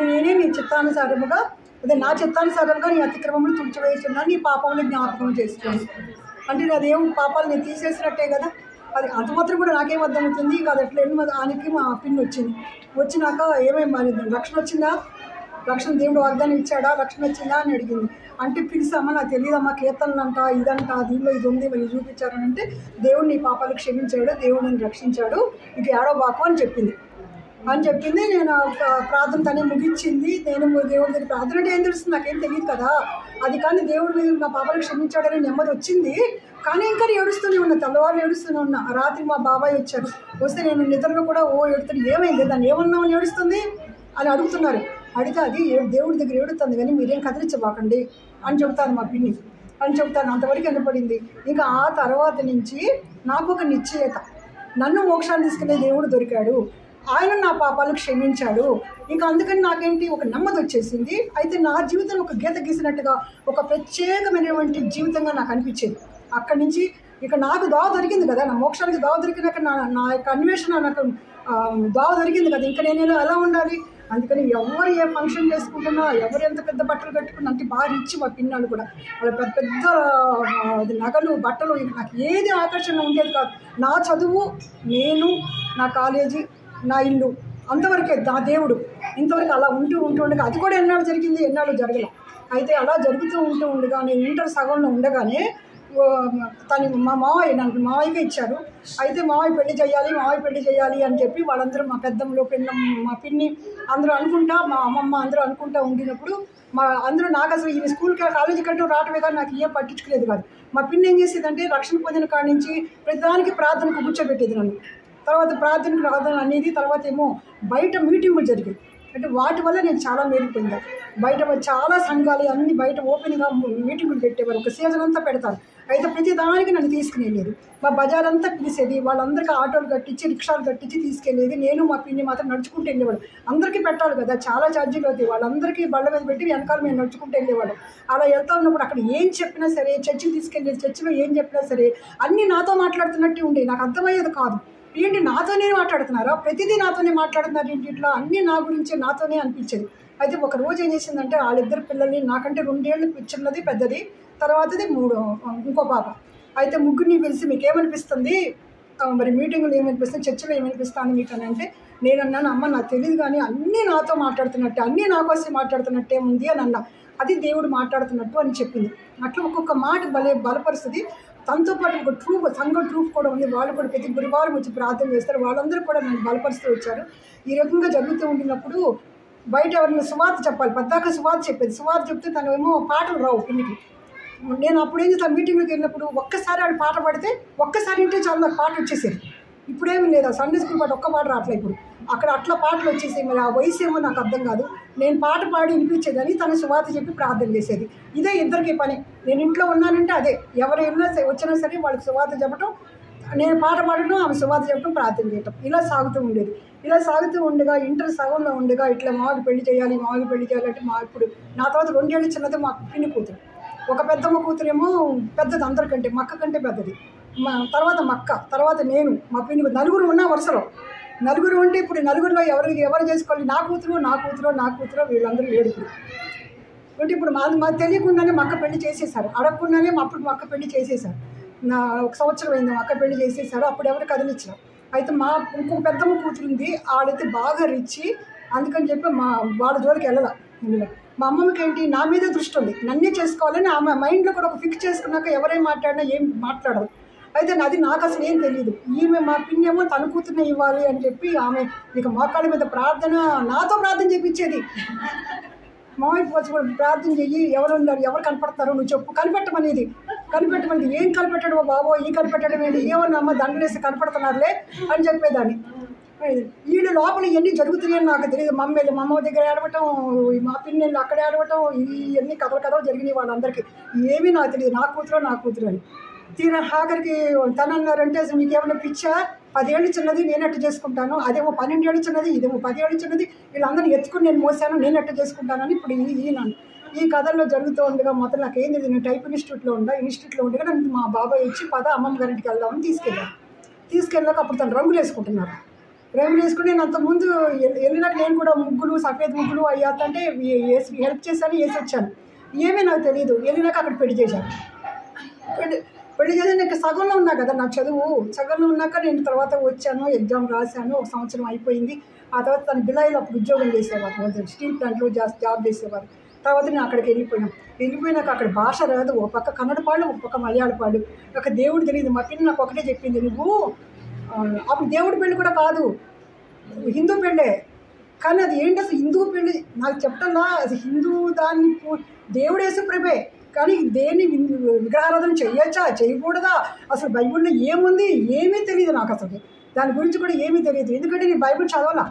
నేనే నీ చిత్తానుసారముగా, అదే నా చిత్తానుసారముగా నీ అతిక్రమములు తుడిచివేస్తున్నాను, నీ పాపములు జ్ఞాపకం చేసుకోండి. అంటే నాదేం పాపాలు నేను తీసేసినట్టే కదా. అది అంత మాత్రం కూడా నాకేం అర్థమవుతుంది. ఇక అది ఎట్లా ఆయనకి మా పిన్ వచ్చినాక ఏమేమి మరి రక్షణ వచ్చిందా, రక్షణ దేవుడు వాగ్దానం ఇచ్చాడా, రక్షణ వచ్చిందా అని అడిగింది. అంటే పిలిచామా, నాకు తెలియదమ్మా, కీర్తనలు అంట ఇదంట దీనిలో ఇది ఉంది మరి చూపించారని. అంటే దేవుడు నీ పాపాలు క్షమించాడు, దేవుడు నేను రక్షించాడు, ఇక ఏడవబాకు అని చెప్పింది. నేను ప్రార్థన తనే ముగించింది. నేను దేవుడి దగ్గర ప్రార్థన అంటే ఏం తెలుస్తుంది, నాకేం తెలియదు కదా. అది కానీ దేవుడు మీద నా పాపాలు క్షమించాడని నెమ్మది వచ్చింది. కానీ ఇంకా ఏడుస్తూనే ఉన్నా, తెల్లవారు ఏడుస్తూనే ఉన్నా. రాత్రి మా బాబాయ్ వచ్చారు, వస్తే నేను నిద్రలో కూడా ఏడుతుంది. ఏమైంది, దాన్ని ఏమన్నామని ఏడుస్తుంది అని అడుగుతున్నారు. అడిగితే అది దేవుడి దగ్గర ఏడుతుంది కానీ మీరేం కదిలించబాకండి అని చెబుతాను మా పిన్ని అని చెబుతాను. అంతవరకు వినపడింది. ఇంకా ఆ తర్వాత నుంచి నాకు ఒక నిశ్చయత, నన్ను మోక్షాన్ని తీసుకునే దేవుడు దొరికాడు, ఆయన నా పాపాలు క్షమించాడు. ఇంకా అందుకని నాకేంటి ఒక నెమ్మది వచ్చేసింది. అయితే నా జీవితంలో ఒక గీత గీసినట్టుగా ఒక ప్రత్యేకమైనటువంటి జీవితంగా నాకు అనిపించేది. అక్కడి నుంచి ఇక నాకు దావ దొరికింది కదా, నా మోక్షానికి దావ దొరికినాక నా యొక్క అన్వేషణ నాకు దావ దొరికింది కదా. ఇంకా నేను ఎలా ఉండాలి. అందుకని ఎవరు ఏ ఫంక్షన్ చేసుకుంటున్నా, ఎవరు ఎంత పెద్ద బట్టలు కట్టుకున్నా, అంటే బాగా ఇచ్చి మా పిన్నాళ్ళు కూడా వాళ్ళ పెద్ద నగలు బట్టలు నాకు ఏది ఆకర్షణ ఉండేది కాదు. నా చదువు, నేను, నా కాలేజీ, నా ఇల్లు అంతవరకే. నా దేవుడు ఇంతవరకు అలా ఉంటూ ఉండగా అది కూడా ఎన్నాళ్ళు జరిగింది, ఎన్నాళ్ళు జరగలే. అయితే అలా జరుగుతూ ఉండగా నేను ఇంటర్ సగంలో ఉండగానే మా మావయ్యకే ఇచ్చారు. అయితే మావయ్య పెళ్లి చేయాలి అని చెప్పి వాళ్ళందరూ మా పెద్దమ్మలు మా పిన్ని అందరూ అనుకుంటా, మా అమ్మమ్మ అందరూ అనుకుంటా ఉండినప్పుడు అందరూ నాకు అసలు ఈ స్కూల్కి కాలేజీకి కంటూ రావటమే కానీ నాకు ఏం పట్టించుకోలేదు కాదు. మా పిన్ని ఏం చేసేదంటే రక్షణ పొందిన కాడి నుంచి ప్రతిదానికి ప్రార్థనకు కూర్చోబెట్టేది నన్ను. తర్వాత ప్రార్థన అనేది తర్వాత ఏమో బయట మీటింగులు జరిగాయి. అంటే వాటి వల్ల నేను చాలా మేలుపోయింది. బయట చాలా సంఘాలు అన్ని బయట ఓపెన్గా మీటింగులు పెట్టేవారు, ఒక సీజన్ అంతా పెడతారు. అయితే ప్రతి దానికి నన్ను తీసుకుని వెళ్ళేది. మా బజార్ అంతా పిలిచేది, వాళ్ళందరికీ ఆటోలు కట్టించి రిక్షాలు కట్టించి తీసుకెళ్ళేది. నేను మా పిన్ని మాత్రం నడుచుకుంటూ వెళ్ళేవాడు. అందరికీ పెట్టాలి కదా, చాలా ఛార్జీలు అవుతాయి. వాళ్ళందరికీ బళ్ళ మీద పెట్టి వెనకాల మేము నడుచుకుంటూ వెళ్ళేవాళ్ళం. అలా వెళ్తా ఉన్నప్పుడు అక్కడ ఏం చెప్పినా సరే, చర్చికి తీసుకెళ్ళేది, చర్చిలో ఏం చెప్పినా సరే అన్నీ నాతో మాట్లాడుతున్నట్టు ఉండేవి. నాకు అర్థమయ్యేది కాదు, ఏంటి నాతోనే మాట్లాడుతున్నారా, ప్రతిదీ నాతోనే మాట్లాడుతున్నారు ఏంటి, ఇట్లా అన్నీ నా గురించే నాతోనే అనిపించేది. అయితే ఒక రోజు ఏం చేసిందంటే, వాళ్ళిద్దరు పిల్లల్ని, నాకంటే 2 ఏళ్ళు చిన్నది పెద్దది, తర్వాతది ఇంకో పాప. అయితే ముగ్గురిని పిలిచి మీకు ఏమనిపిస్తుంది, మరి మీటింగ్లో ఏమనిపిస్తుంది, చర్చిలో ఏమనిపిస్తుంది మీకు అని అంటే, నేను అన్నాను, అమ్మ నాకు తెలియదు కానీ అన్నీ నాతో మాట్లాడుతున్నట్టే, అన్నీ నా కోసం మాట్లాడుతున్నట్టే ఉంది అని అన్నా. అది దేవుడు మాట్లాడుతున్నట్టు అని చెప్పింది. అట్లా ఒక్కొక్క మాట బలపరుస్తుంది. తనతో పాటు ఒక సంఘ ట్రూప్ కూడా ఉంది. వాళ్ళు కూడా ప్రతి గురువారం వచ్చి ప్రార్థన చేస్తారు. వాళ్ళందరూ కూడా నన్ను బలపరుస్తూ వచ్చారు. ఈ రకంగా జరుగుతూ ఉండినప్పుడు బయట ఎవరైనా సువార్త చెప్పాలి, పద్దాక సువార్త చెప్పేది. సువార్త చెప్తే తను ఏమో పాటలు రావు పిన్నికి. నేను అప్పుడు ఏం చేస్తాను, మీటింగ్లోకి వెళ్ళినప్పుడు ఒక్కసారి ఆడు పాట పాడితే ఒక్కసారి ఇంటే చాలా నాకు పాట వచ్చేసేది. ఇప్పుడేమీ లేదు, సండే స్కూల్ పాట ఒక్క పాట రావట్లేదు ఇప్పుడు. అక్కడ అట్లా పాటలు వచ్చేసాయి. మరి ఆ వయసు ఏమో నాకు అర్థం కాదు. నేను పాట పాడి వినిపించేదని తను సువార్త చెప్పి ప్రార్థన చేసేది. ఇదే ఇద్దరికి పని. నేను ఇంట్లో ఉన్నానంటే అదే, ఎవరు వచ్చినా సరే వాళ్ళకి సువార్త చెప్పటం, నేను పాట పాడటం, ఆమె సువార్త చెప్పడం, ప్రార్థన చేయటం, ఇలా సాగుతూ ఉండేది. ఇలా సాగుతూ ఉండగా ఇంటర్ సగంలో ఉండగా ఇట్లా మాకు పెళ్లి చేయాలి అంటే ఇప్పుడు నా తర్వాత 2 ఏళ్ళు చిన్నది మా పిన్ని కూతురు. ఒక పెద్దమ్మ కూతురేమో పెద్దది, అందరికంటే మక్క కంటే పెద్దది. తర్వాత మక్క, తర్వాత నేను, మా పిన్ని. నలుగురు ఉన్న వరుసలో. నలుగురు ఉంటే ఇప్పుడు నలుగురిలో ఎవరు చేసుకోవాలి, నా కూతురు వీళ్ళందరూ 7 అంటే ఇప్పుడు మాకు తెలియకుండానే మక్క పెళ్లి చేసేసారు. అడగకుండానే అప్పుడు మక్క పెళ్లి చేసేసారు. 1 సంవత్సరం అయింది మక్క పెళ్లి చేసేసారు. అప్పుడు ఎవరు కదిలించారు. అయితే ఇంకొక పెద్దమ్మ కూతురుంది, ఆడైతే బాగా రిచ్చి, అందుకని చెప్పి వాళ్ళ జోలికి వెళ్ళాల. మా అమ్మమ్మకి ఏంటి, నా మీదే దృష్టి ఉంది, నన్నే చేసుకోవాలని ఆమె మైండ్లో కూడా ఒక ఫిక్స్ చేసుకున్నాక ఎవరేం మాట్లాడినా ఏం మాట్లాడదు. అయితే నాకు అసలు ఏం తెలియదు. ఈమె మా పిన్నేమో తన కూతుర్నే ఇవ్వాలి అని చెప్పి ఆమె ఇక మోకాళ్ళ మీద నాతో ప్రార్థన చేయించేది. మామయ్య వచ్చి కూడా ప్రార్థన చెయ్యి, ఎవరు ఉన్నారు, ఎవరు కనపడతారో నువ్వు చెప్పు, కనిపెట్టమనేది. ఏం కనిపెట్టడం బాబో, ఈ కనిపెట్టడం ఏంటి, ఏమన్నా దండలేసి కనపడుతున్నారులే అని చెప్పేదాన్ని. వీళ్ళు లోపల ఇవన్నీ జరుగుతున్నాయని నాకు తెలియదు. మా అమ్మ దగ్గర ఏడవటం, మా పిన్నెళ్ళు అక్కడ ఏడవటం, ఇవన్నీ కథలు జరిగినాయి వాళ్ళందరికీ. ఏమీ నాకు తెలియదు, నా కూతురు అని. తీరా ఆఖరికి తను అన్నారంటే, అసలు మీకు ఏమైనా పిచ్చా, 10 ఏళ్ళు చిన్నది నేను ఎట్ట చేసుకుంటాను, అదేమో 12 ఏళ్ళు చిన్నది, ఇదేమో 10 ఏళ్ళు చిన్నది, వీళ్ళందరినీ ఎత్తుకుని నేను మోసాను, నేను ఎట్ట చేసుకుంటానని ఇప్పుడు ఈయన ఈ కథల్లో జరుగుతూ ఉండగా మొత్తం నాకు ఏం తెలియదు. నేను టైప్ ఇన్స్టిట్యూట్లో ఉండగా నన్ను మా బాబాయ్ వచ్చి అమ్మమ్మ గారింటికి వెళ్దామని తీసుకెళ్ళాక అప్పుడు తను రంగులు వేసుకుంటున్నారు. రంగులు వేసుకుని నేను అంతకుముందు వెళ్ళినాక నేను కూడా ముగ్గులు, సఫేద్ ముగ్గులు అయ్యాతంటే హెల్ప్ చేశాను, వేసి వచ్చాను. ఏమీ నాకు తెలియదు. వెళ్ళినాక అక్కడ పెళ్లి చేశాను. పెళ్లి చేసి నేను సగంలో ఉన్నా కదా, నా చదువు సగంలో ఉన్నాక నేను తర్వాత వచ్చాను, ఎగ్జామ్ రాశాను, 1 సంవత్సరం అయిపోయింది. ఆ తర్వాత తను బిలాయిలో అప్పుడు ఉద్యోగం చేసేవారు, స్టీల్ ప్లాంట్లో జాబ్ చేసేవారు. తర్వాత నేను అక్కడికి వెళ్ళిపోయినాక అక్కడ భాష రాదు, ఒక పక్క కన్నడ పాడు, ఒక పక్క మలయాళ పాడు, నాకు దేవుడు తెలియదు. మా పిన్ని నాకు ఒకటే చెప్పింది, నువ్వు అప్పుడు దేవుడి పెళ్ళి కూడా కాదు, హిందూ పెళ్ళే. కానీ అది ఏంటి అసలు హిందూ పెళ్ళి నాకు చెప్పటంలా, అది హిందూ దాన్ని దేవుడు యేసుప్రభే, కానీ దేన్ని విగ్రహారాధన చేయొచ్చా చేయకూడదా, అసలు బైబిల్లో ఏముంది ఏమీ తెలియదు నాకు. అసలు దాని గురించి కూడా ఏమీ తెలియదు, ఎందుకంటే నేను బైబిల్ చదవలా.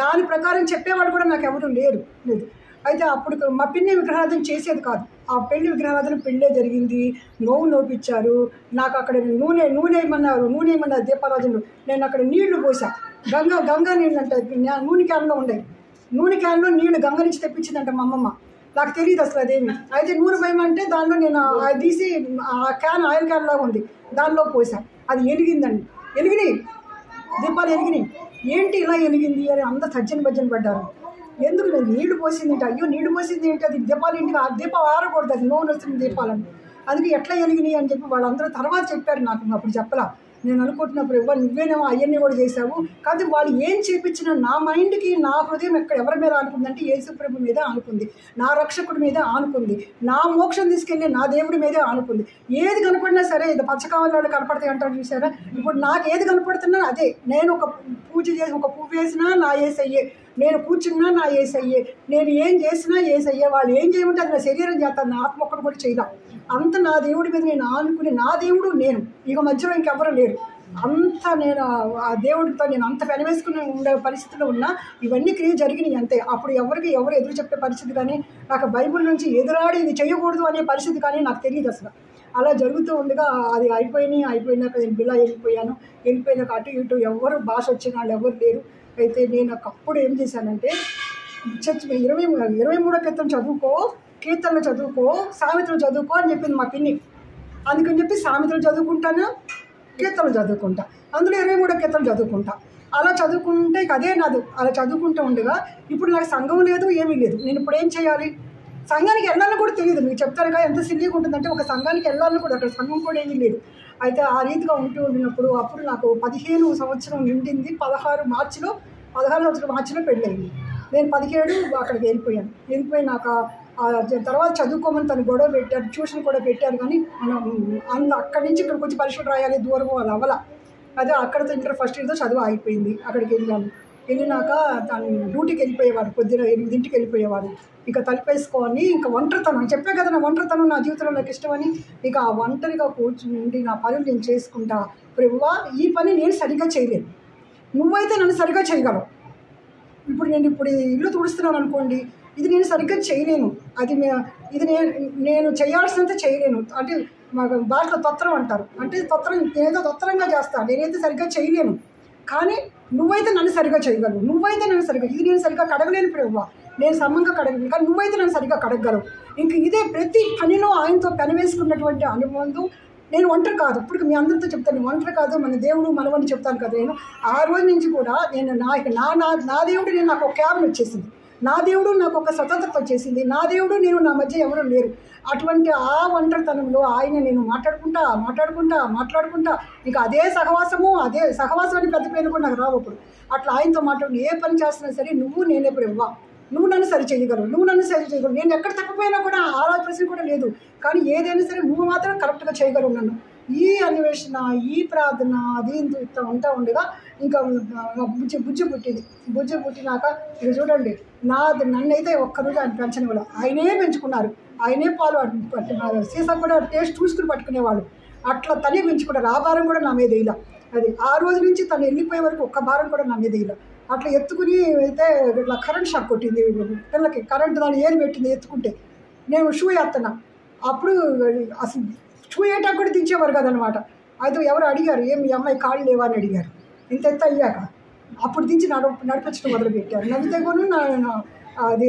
దాని ప్రకారం చెప్పేవాడు కూడా నాకు ఎవరు లేదు. అయితే అప్పుడు మా పిన్ని విగ్రహారాధన చేసేది కాదు. ఆ పెళ్లి విగ్రహారాధన పెళ్ళే జరిగింది, నోపించారు నాకు. అక్కడ నూనె ఏమన్నారు దీపారాజులు. నేను అక్కడ నీళ్లు పోసా, గంగా నీళ్ళు అంటే నూనె క్యాన్లో ఉండేవి. నూనె క్యాన్లో నీళ్లు గంగ నుంచి తెప్పించిందంట మా అమ్మమ్మ. నాకు తెలియదు అసలు అదేమి. అయితే నూనె భయమంటే దానిలో నేను తీసి ఆ క్యాన్ ఆయిల్ క్యాన్ లాగా ఉంది, దానిలో పోసాను. అది ఎలిగినాయి దీపాలు ఎలిగినాయి. ఏంటి ఇలా ఎలిగింది అని అందరూ భజ్జన పడ్డారు. ఎందుకు నేను నీళ్లు పోసింది ఏంటి, అయ్యో నీళ్లు పోసింది ఏంటి, అది దీపాలు ఇంటికి ఆ దీపం ఆరకూడదు, అది నూనె వస్తుంది దీపాలని, అందుకే ఎట్లా ఎలిగినాయి అని చెప్పి వాళ్ళందరూ తర్వాత చెప్పారు నాకు. అప్పుడు చెప్పలా. నేను అనుకుంటున్నప్పుడు నువ్వేనేమో అవన్నీ కూడా చేశావు. కానీ వాళ్ళు ఏం చేయించినా నా మైండ్కి, నా హృదయం ఎవరి మీద ఆనుకుందంటే యేసుప్రభు మీద ఆనుకుంది, నా రక్షకుడి మీద ఆనుకుంది, నా మోక్షం తీసుకెళ్ళి నా దేవుడి మీదే ఆనుకుంది. ఏది కనపడినా సరే, ఇది పచ్చకావలాలు కనపడతాయి అంటారు చూసారా, ఇప్పుడు నాకు ఏది కనపడుతున్నా అదే. నేను ఒక పూజ చేసి ఒక పువ్వు వేసినా నా యేసయ్యే, నేను కూర్చున్నా నా యేసయ్యే, నేను ఏం చేసినా యేసయ్యే. వాళ్ళు ఏం చేయమంటే అది నా శరీరం చేస్తాను, నా ఆత్మ ఒక్కడు కూడా చేయడం. అంత నా దేవుడి మీద నేను ఆనుకుని, నా దేవుడు నేను, ఇక మధ్యలో ఇంకెవరు లేరు. అంత నేను ఆ దేవుడితో నేను అంత పెనవేసుకుని ఉండే పరిస్థితిలో ఉన్నా ఇవన్నీ క్రియ జరిగినాయి అంతే. అప్పుడు ఎవరు ఎదురు చెప్పే పరిస్థితి కానీ, నాకు బైబిల్ నుంచి ఎదురాడి ఇది చేయకూడదు అనే పరిస్థితి కానీ నాకు తెలియదు అసలు. అలా జరుగుతూ ఉండగా అది అయిపోయినాక నేను బిల్లా వెళ్ళిపోయినాక అటు ఇటు ఎవరు భాష వచ్చిన వాళ్ళు ఎవరు లేరు. అయితే నేను అప్పుడు ఏం చేశానంటే చర్చ్ 23వ కీర్తన చదువుకో, కీర్తనలు చదువుకో, సామెతలు చదువుకో అని చెప్పింది మా పిన్ని. అందుకని చెప్పి సామెతలు చదువుకుంటాను, కీర్తనలు చదువుకుంటా, అందులో 23వ కీర్తనలు చదువుకుంటా. అలా చదువుకుంటే ఇక అదే నాదు. అలా చదువుకుంటూ ఉండగా ఇప్పుడు నాకు సంఘం లేదు, ఏమీ లేదు. నేను ఇప్పుడు ఏం చేయాలి? సంఘానికి వెళ్ళాలని కూడా తెలియదు. మీకు చెప్తారుగా ఎంత సిల్లీగా ఉంటుందంటే ఒక సంఘానికి వెళ్ళాలని కూడా, అక్కడ సంఘం కూడా ఏమీ లేదు. అయితే ఆ రీతిగా ఉండినప్పుడు అప్పుడు నాకు 15 సంవత్సరం నిండింది. 16 సంవత్సరం మార్చిలో పెళ్ళయింది. నేను 17 అక్కడికి వెళ్ళిపోయినాక తర్వాత చదువుకోమని తను గొడవ పెట్టారు, ట్యూషన్ కూడా పెట్టారు. కానీ మనం అక్కడి నుంచి ఇక్కడికి వచ్చి పరీక్షలు రాయాలి, దూరం అది అవ్వాల. అదే అక్కడితో ఇంటర్ ఫస్ట్ ఇయర్తో చదువు అయిపోయింది. అక్కడికి వెళ్ళినాక తను డ్యూటీకి వెళ్ళిపోయేవాడు, పొద్దున 8ంటికి వెళ్ళిపోయేవాడు. ఇక తలుపేసుకొని ఇంకా ఒంటరితనం చెప్పే కదా, నా ఒంటరితనం నా జీవితంలో నాకు ఇష్టమని. ఇక ఆ ఒంటరిగా కూర్చుండి నా పనులు నేను చేసుకుంటా. ప్రభువా, ఈ పని నేను సరిగ్గా చేయలేను, నువ్వైతే నన్ను సరిగ్గా చేయగలవు. ఇప్పుడు ఇల్లు తుడుస్తున్నాను అనుకోండి, ఇది నేను సరిగ్గా చేయలేను. ఇది నేను చేయాల్సినంత చేయలేను. అంటే మా భాషలో తొత్తరం అంటారు. అంటే నేనేదో తొత్తరంగా చేస్తాను, నేనైతే సరిగ్గా చేయలేను. కానీ నువ్వైతే నన్ను సరిగ్గా చేయగలవు, ఇది నేను సరిగ్గా కడగలేను ప్రభువా, నేను సమంగా కడగలేను, కానీ నువ్వైతే నన్ను సరిగ్గా కడగలవు. ఇంక ఇదే ప్రతి పనిలో ఆయనతో పెనవేసుకున్నటువంటి అనుభవం. నేను ఒంటరి కాదు, ఇప్పుడు మీ అందరితో చెప్తాను, ఒంటరి కాదు, మన దేవుడు మనవని చెప్తాను కదా. నేను ఆ రోజు నుంచి కూడా నేను నా దేవుడు నాకు ఒక క్యాబిన్ వచ్చేసింది, నా దేవుడు నాకు ఒక స్వతంత్రత వచ్చేసింది, నా దేవుడు నా మధ్య ఎవరు లేరు. అటువంటి ఆ ఒంటరితనంలో ఆయన నేను మాట్లాడుకుంటా ఇక అదే సహవాసం అని పెద్ద పేరు కూడా నాకు రావు. అప్పుడు అట్లా ఆయనతో మాట్లాడి ఏ పని చేస్తున్నా సరే నేనే ప్రభువా, నువ్వు నన్ను సరి చేయగలవు, నేను ఎక్కడ తప్పిపోయినా కూడా ఆలోచన కూడా లేదు, కానీ ఏదైనా సరే నువ్వు మాత్రం కరెక్ట్గా చేయగలవు నన్ను. ఈ అన్వేషణ, ఈ ప్రార్థన అది ఇట్లా ఉండగా ఇంకా బుజ్జి పుట్టినాక ఇక చూడండి, నన్నైతే ఒక్కరోజు ఆయన పెంచనివాళ్ళు, ఆయనే పెంచుకున్నారు, ఆయనే పాలు సీసా కూడా టేస్ట్ చూసుకుని పట్టుకునేవాళ్ళు. అట్లా తనే పెంచుకున్నారు. ఆ భారం కూడా నా మీద ఇలా. అది ఆ రోజు నుంచి తను వెళ్ళిపోయే వరకు ఒక్క భారం కూడా నా మీద ఇలా. అట్లా ఎత్తుకుని అయితే ఇట్లా కరెంట్ షాక్ కొట్టింది పిల్లలకి, కరెంట్ దాన్ని ఏరు పెట్టింది ఎత్తుకుంటే. నేను షూ వేస్తున్నా, అప్పుడు అసలు షూ వేయటానికి కూడా దించేవారు కదనమాట. అయితే ఎవరు అడిగారు, మీ అమ్మాయి కాళ్ళు లేవా అని అడిగారు. ఇంత ఎత్తు అయ్యాక అప్పుడు దించి నడిపించడం మొదలుపెట్టారు. నవ్వితే కొను అది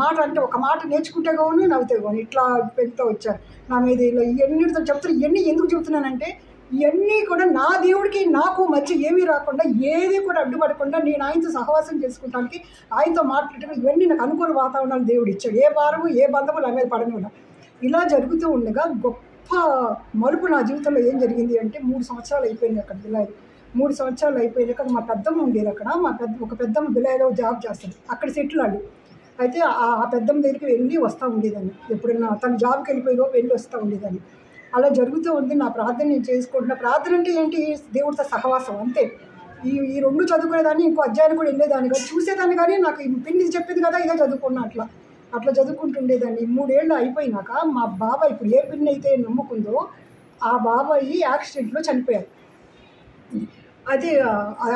మాట అంటే ఒక మాట నేర్చుకుంటే కొను నవ్వితే కొను ఇట్లా పెరుగుతూ వచ్చారు నా మీద. ఇలా ఇవన్నీతో చెప్తారు. ఇవన్నీ ఎందుకు చెబుతున్నానంటే, ఇవన్నీ కూడా నా దేవుడికి నాకు మధ్య ఏమీ రాకుండా, ఏది కూడా అడ్డుపడకుండా నేను ఆయనతో సహవాసం చేసుకుంటానికి, ఆయనతో మాట్లాడటం, ఇవన్నీ నాకు అనుకూల వాతావరణాలు దేవుడు ఇచ్చాడు. ఏ భారము ఏ బంధము నా మీద పడనివ్వడం. ఇలా జరుగుతూ ఉండగా గొప్ప మలుపు నా జీవితంలో ఏం జరిగింది అంటే, 3 సంవత్సరాలు అయిపోయింది అక్కడ బిలాయిలో. 3 సంవత్సరాలు అయిపోయినాక మా పెద్దమ్మ ఉండేది అక్కడ. ఒక పెద్దమ్మ బిలాయిలో జాబ్ చేస్తుంది, అక్కడ సెటిల్ అయ్యి. అయితే ఆ పెద్దమ్మ దగ్గరికి వెళ్ళి వస్తూ ఉండేదాన్ని, ఎప్పుడన్నా తను జాబ్కి వెళ్ళి వస్తూ ఉండేదాన్ని. అలా జరుగుతూ ఉంది. నా ప్రార్థన నేను చేసుకుంటున్నా. ప్రార్థన అంటే ఏంటి? దేవుడితో సహవాసం అంతే. ఈ 2 చదువుకునేదాన్ని, ఇంకో అధ్యాయాన్ని కూడా వెళ్ళేదాన్ని కాదు, చూసేదాన్ని. కానీ నాకు పిన్ని చెప్పింది కదా, ఇదే చదువుకున్నా. అట్లా చదువుకుంటుండేదాన్ని. 3 ఏళ్ళు అయిపోయినాక మా బాబాయ్, ఇప్పుడు ఏ పిన్ని అయితే నమ్ముకుందో ఆ బాబాయ్ యాక్సిడెంట్లో చనిపోయారు. అదే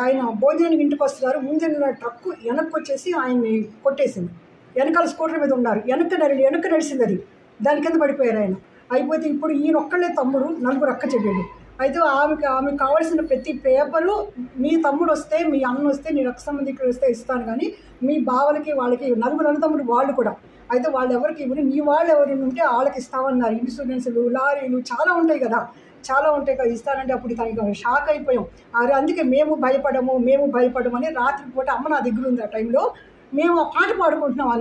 ఆయన భోజనానికి ఇంటికి వస్తున్నారు, ముందున్న ట్రక్కు వెనక్కి వచ్చేసి ఆయన్ని కొట్టేసింది. వెనకాల స్కూటర్ మీద ఉన్నారు, వెనక్కి నడిచింది, అది దాని కింద పడిపోయారు ఆయన. అయిపోతే ఇప్పుడు ఈయన ఒక్కళ్ళే తమ్ముడు, 4 అక్క చెల్లెళ్ళు. అయితే ఆమెకు కావాల్సిన ప్రతి పేపరు, మీ తమ్ముడు వస్తే, మీ అన్న వస్తే, నీ రక్త సంబంధికులు వస్తే ఇస్తాను, కానీ మీ బావలకి వాళ్ళకి 4 అన్నతమ్ముడు వాళ్ళు కూడా. అయితే వాళ్ళు ఎవరికి ఇవ్వరు, నీ వాళ్ళు ఎవరైనా ఉంటే వాళ్ళకి ఇస్తామన్నారు. ఇన్సూరెన్సులు, లారీలు చాలా ఉంటాయి కదా, ఇస్తానంటే అప్పుడు తనకి షాక్ అయిపోయాం. అందుకే మేము భయపడమని రాత్రిపూట అమ్మ నా దగ్గర ఉంది ఆ టైంలో. మేము ఆ పాట పాడుకుంటున్నాం, ఆ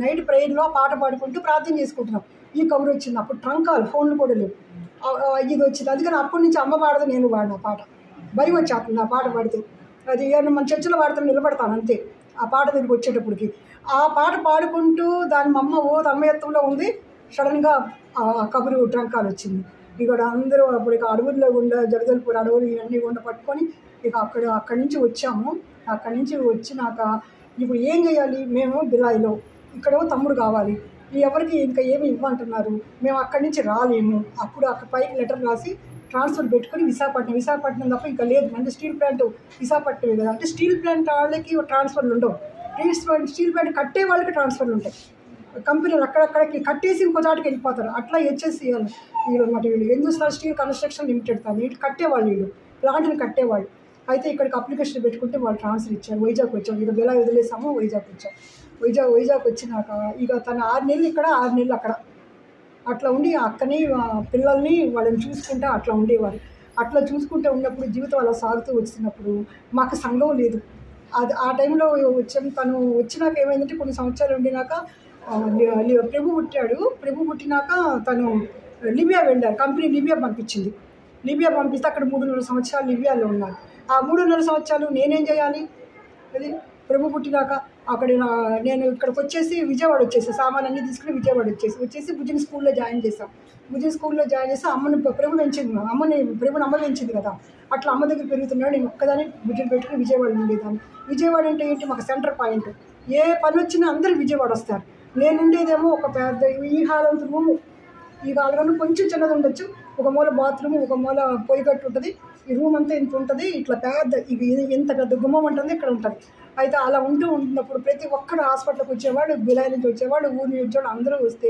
నైట్ ప్రేయర్లో పాట పాడుకుంటూ ప్రార్థన చేసుకుంటున్నాం. ఈ కబురు వచ్చింది. అప్పుడు ట్రంకాలు, ఫోన్లు కూడా లేవు. ఇది వచ్చింది. అందుకని అప్పటి నుంచి అమ్మ పాడదు, నేను పాడిన పాట. భయం వచ్చేస్తుంది ఆ పాట పాడితే. అది మన చర్చిలో పాడుతూ నిలబడతాను అంతే. ఆ పాట దగ్గరికి వచ్చేటప్పటికి ఆ పాట పాడుకుంటూ దాని మా అమ్మ తమ్మయత్వంలో ఉంది. సడన్గా ఆ కబురు ట్రంకాలు వచ్చింది. ఇక్కడ అందరూ అప్పుడు ఇక అడవుల్లో గుండా, జగదల్పూర్ అడవులు ఇవన్నీ గుండా పట్టుకొని ఇక అక్కడి నుంచి వచ్చాము. అక్కడి నుంచి వచ్చినాక ఇప్పుడు ఏం చేయాలి? మేము బిలాయిలో, ఇక్కడేమో తమ్ముడు కావాలి, ఎవరికి ఇంకా ఏమి ఇవ్వమంటున్నారు, మేము అక్కడి నుంచి రాలేము. అప్పుడు అక్కడ పైకి లెటర్ రాసి ట్రాన్స్ఫర్ పెట్టుకొని విశాఖపట్నం తప్ప ఇంకా లేదు. అంటే స్టీల్ ప్లాంట్ విశాఖపట్నమే కదా, అంటే స్టీల్ ప్లాంట్ వాళ్ళకి ట్రాన్స్ఫర్లు ఉండవు. స్టీల్ ప్లాంట్ కట్టే వాళ్ళకి ట్రాన్స్ఫర్లు ఉంటాయి. కంపెనీలు అక్కడక్కడికి కట్టేసి ఇంకో చాటుకి వెళ్ళిపోతారు. అట్లా హెచ్ఎస్సీఎల్ వీళ్ళు అన్నమాట. వీళ్ళు హిందుస్థాన్ స్టీల్ కన్స్ట్రక్షన్ లిమిటెడ్ తాను వీళ్ళు కట్టేవాళ్ళు, వీళ్ళు ప్లాంట్ని కట్టేవాళ్ళు. అయితే ఇక్కడికి అప్లికేషన్ పెట్టుకుంటే వాళ్ళు ట్రాన్స్ఫర్ ఇచ్చారు. వైజాగ్ వచ్చాం, ఇక ఇలా వదిలేసాము, వైజాగ్ వచ్చాం. వైజాగ్ వచ్చినాక ఇక తను 6 నెలలు ఇక్కడ 6 నెలలు అక్కడ అట్లా ఉండి అక్కని పిల్లల్ని వాళ్ళని చూసుకుంటా అట్లా ఉండేవారు. అట్లా చూసుకుంటూ ఉన్నప్పుడు జీవితం అలా సాగుతూ వచ్చినప్పుడు మాకు సంఘం లేదు. అది ఆ టైంలో వచ్చాము. తను వచ్చినాక ఏమైందంటే కొన్ని సంవత్సరాలు ఉండినాక ప్రభు పుట్టినాక తను లిబియా వెళ్ళారు. కంపెనీ లిబియా పంపించింది. లిబియా పంపిస్తే అక్కడ 3.5 సంవత్సరాలు లిబియాలో ఉన్నారు. ఆ 3.5 సంవత్సరాలు నేనేం చేయాలి? అది ప్రభు పుట్టినాక అక్కడ నేను ఇక్కడికి వచ్చేసి విజయవాడ వచ్చేసి సామాన్లన్నీ తీసుకుని విజయవాడ వచ్చేసి భుజన్ స్కూల్లో జాయిన్ చేశాం. భుజన్ స్కూల్లో జాయిన్ చేసి అమ్మని ప్రభు పెంచింది, ప్రభుని అమ్మ పెంచింది కదా, అట్లా అమ్మ దగ్గర పెరుగుతున్నాడు. నేను ఒక్కదాన్ని భుజన్ పెట్టుకుని విజయవాడ ఉండేదాన్ని. విజయవాడ అంటే ఏంటి? మాకు సెంటర్ పాయింట్. ఏ పని వచ్చినా అందరూ విజయవాడ వస్తారు. నేను ఉండేదేమో ఒక పెద్ద ఈ హాల్ అంత రూము, ఈ హాల్ కన్నా కొంచెం చిన్నది ఉండొచ్చు. ఒక మూల బాత్రూమ్, ఒక మూల పొయ్యి కట్టు ఉంటుంది. ఈ రూమ్ అంతా ఇంత ఉంటుంది. ఇట్లా పెద్ద ఇంత పెద్ద గుమ్మం ఉంటుంది ఇక్కడ ఉంటుంది. అయితే అలా ఉన్నప్పుడు ప్రతి ఒక్కడు హాస్పిటల్కి వచ్చేవాడు, బిలాయి నుంచి వచ్చేవాడు, ఊరి నుంచి వచ్చేవాడు. అందరూ వస్తే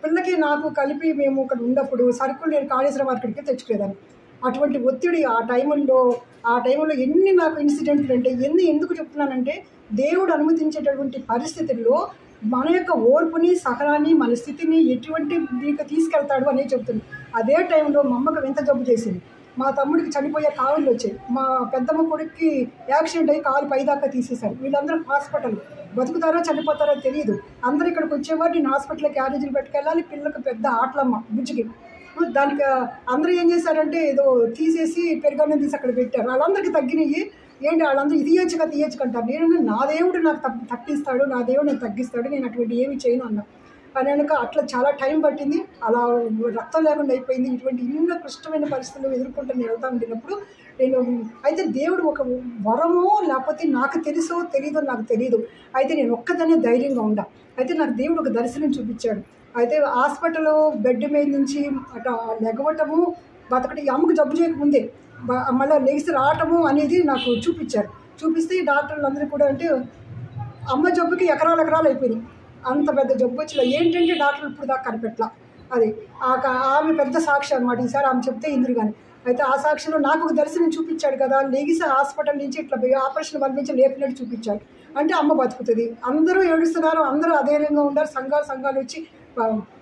పిల్లకి నాకు కలిపి మేము ఇక్కడ ఉన్నప్పుడు సరుకులు నేను కాళేశ్వరం మార్కెట్కి తెచ్చుకునేదాన్ని. అటువంటి ఒత్తిడి ఆ టైంలో ఎన్ని నాకు ఇన్సిడెంట్లు అంటే ఎందుకు చెప్తున్నానంటే దేవుడు అనుమతించేటటువంటి పరిస్థితుల్లో మన యొక్క ఓర్పుని, సహనాన్ని, మన స్థితిని ఎటువంటి దీనికి తీసుకెళ్తాడు అనేది చెప్తున్నాను. అదే టైంలో మా అమ్మకు వింత జబ్బు చేసింది. మా తమ్ముడికి చనిపోయే కావులు వచ్చాయి. మా పెద్దమ్మ కొడుక్కి యాక్సిడెంట్ అయ్యి కాలు పైదాకా తీసేశారు. వీళ్ళందరూ హాస్పిటల్ బతుకుతారో చనిపోతారో తెలియదు. అందరూ ఇక్కడికి వచ్చేవారు. నేను హాస్పిటల్లో క్యారేజీలు పెట్టుకెళ్ళాలి. పిల్లలకు పెద్ద ఆటలమ్మ బుజ్జికి. దానికి అందరూ ఏం చేశారంటే ఏదో తీసేసి పెరుగన్నం తీసి అక్కడ పెట్టారు. వాళ్ళందరికీ తగ్గినాయి. ఏంటి వాళ్ళందరూ తీయచ్చు అంటారు. నేను నా దేవుడు నాకు తగ్గిస్తాడు, నా దేవుడు నాకు తగ్గిస్తాడు, నేను అటువంటి ఏమి చేయను అన్నా. అని కనుక అట్లా చాలా టైం పట్టింది. అలా రక్తం లేకుండా అయిపోయింది. ఇటువంటి ఎన్నో క్లిష్టమైన పరిస్థితులు ఎదుర్కొంటూ నేను వెళ్తా ఉండినప్పుడు అయితే దేవుడు ఒక వరమో లేకపోతే నాకు తెలుసో తెలీదో నాకు తెలియదు. అయితే నేను ఒక్కదానే ధైర్యంగా ఉండా. అయితే నాకు దేవుడు ఒక దర్శనం చూపించాడు. అయితే హాస్పిటల్లో బెడ్ మీద నుంచి అట్లా లెగవటము, బతకటి అమ్మకు జబ్బు చేయకముందే మళ్ళీ లెగిసి రావటము అనేది నాకు చూపించారు. చూపిస్తే డాక్టర్లు అందరూ కూడా అంటే అమ్మ జబ్బుకి ఎకరాలు అయిపోయినాయి. అంత పెద్ద జబ్బు వచ్చిన ఏంటంటే డాక్టర్లు ఇప్పుడు దాకా కనిపెట్టలా. అది ఆమె పెద్ద సాక్షి అనమాట. ఈసారి ఆమె చెప్తే ఇందురు కానీ. అయితే ఆ సాక్షిలో నాకు ఒక దర్శనం చూపించాడు కదా. లెగిసి హాస్పిటల్ నుంచి ఇట్లా ఆపరేషన్ పంపించి లేపినట్టు చూపించాడు. అంటే అమ్మ బతుకుతుంది. అందరూ ఏడుస్తున్నారు, అందరూ అధైర్యంగా ఉన్నారు. సంఘాలు వచ్చి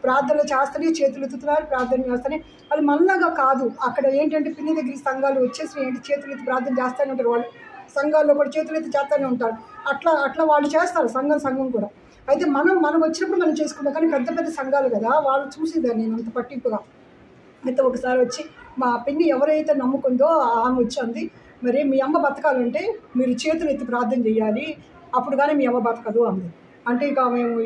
ప్రార్థనలు చేస్తూనే చేతులు ఎత్తుతున్నారు, ప్రార్థన చేస్తూనే. వాళ్ళు మనలాగా కాదు. అక్కడ ఏంటంటే పిన్ని దగ్గరికి సంఘాలు వచ్చేసి ఏంటి చేతులు ఎత్తి ప్రార్థన చేస్తూనే ఉంటారు. వాళ్ళు సంఘాల్లో కూడా చేతులు ఎత్తి చేస్తూనే ఉంటారు. అట్లా వాళ్ళు చేస్తారు సంఘం కూడా. అయితే మనం వచ్చినప్పుడు మనం చేసుకుంటాం. కానీ పెద్ద సంఘాలు కదా, వాళ్ళు చూసేదాన్ని నేను అంత పట్టింపుగా. అయితే ఒకసారి వచ్చి మా పిన్ని ఎవరైతే నమ్ముకుందో ఆమె వచ్చి అంది, మరి మీ అమ్మ బతకాలంటే మీరు చేతులు ఎత్తి ప్రార్థన చేయాలి, అప్పుడు కానీ మీ అమ్మ బతకదు అంది. అంటే ఇక మేము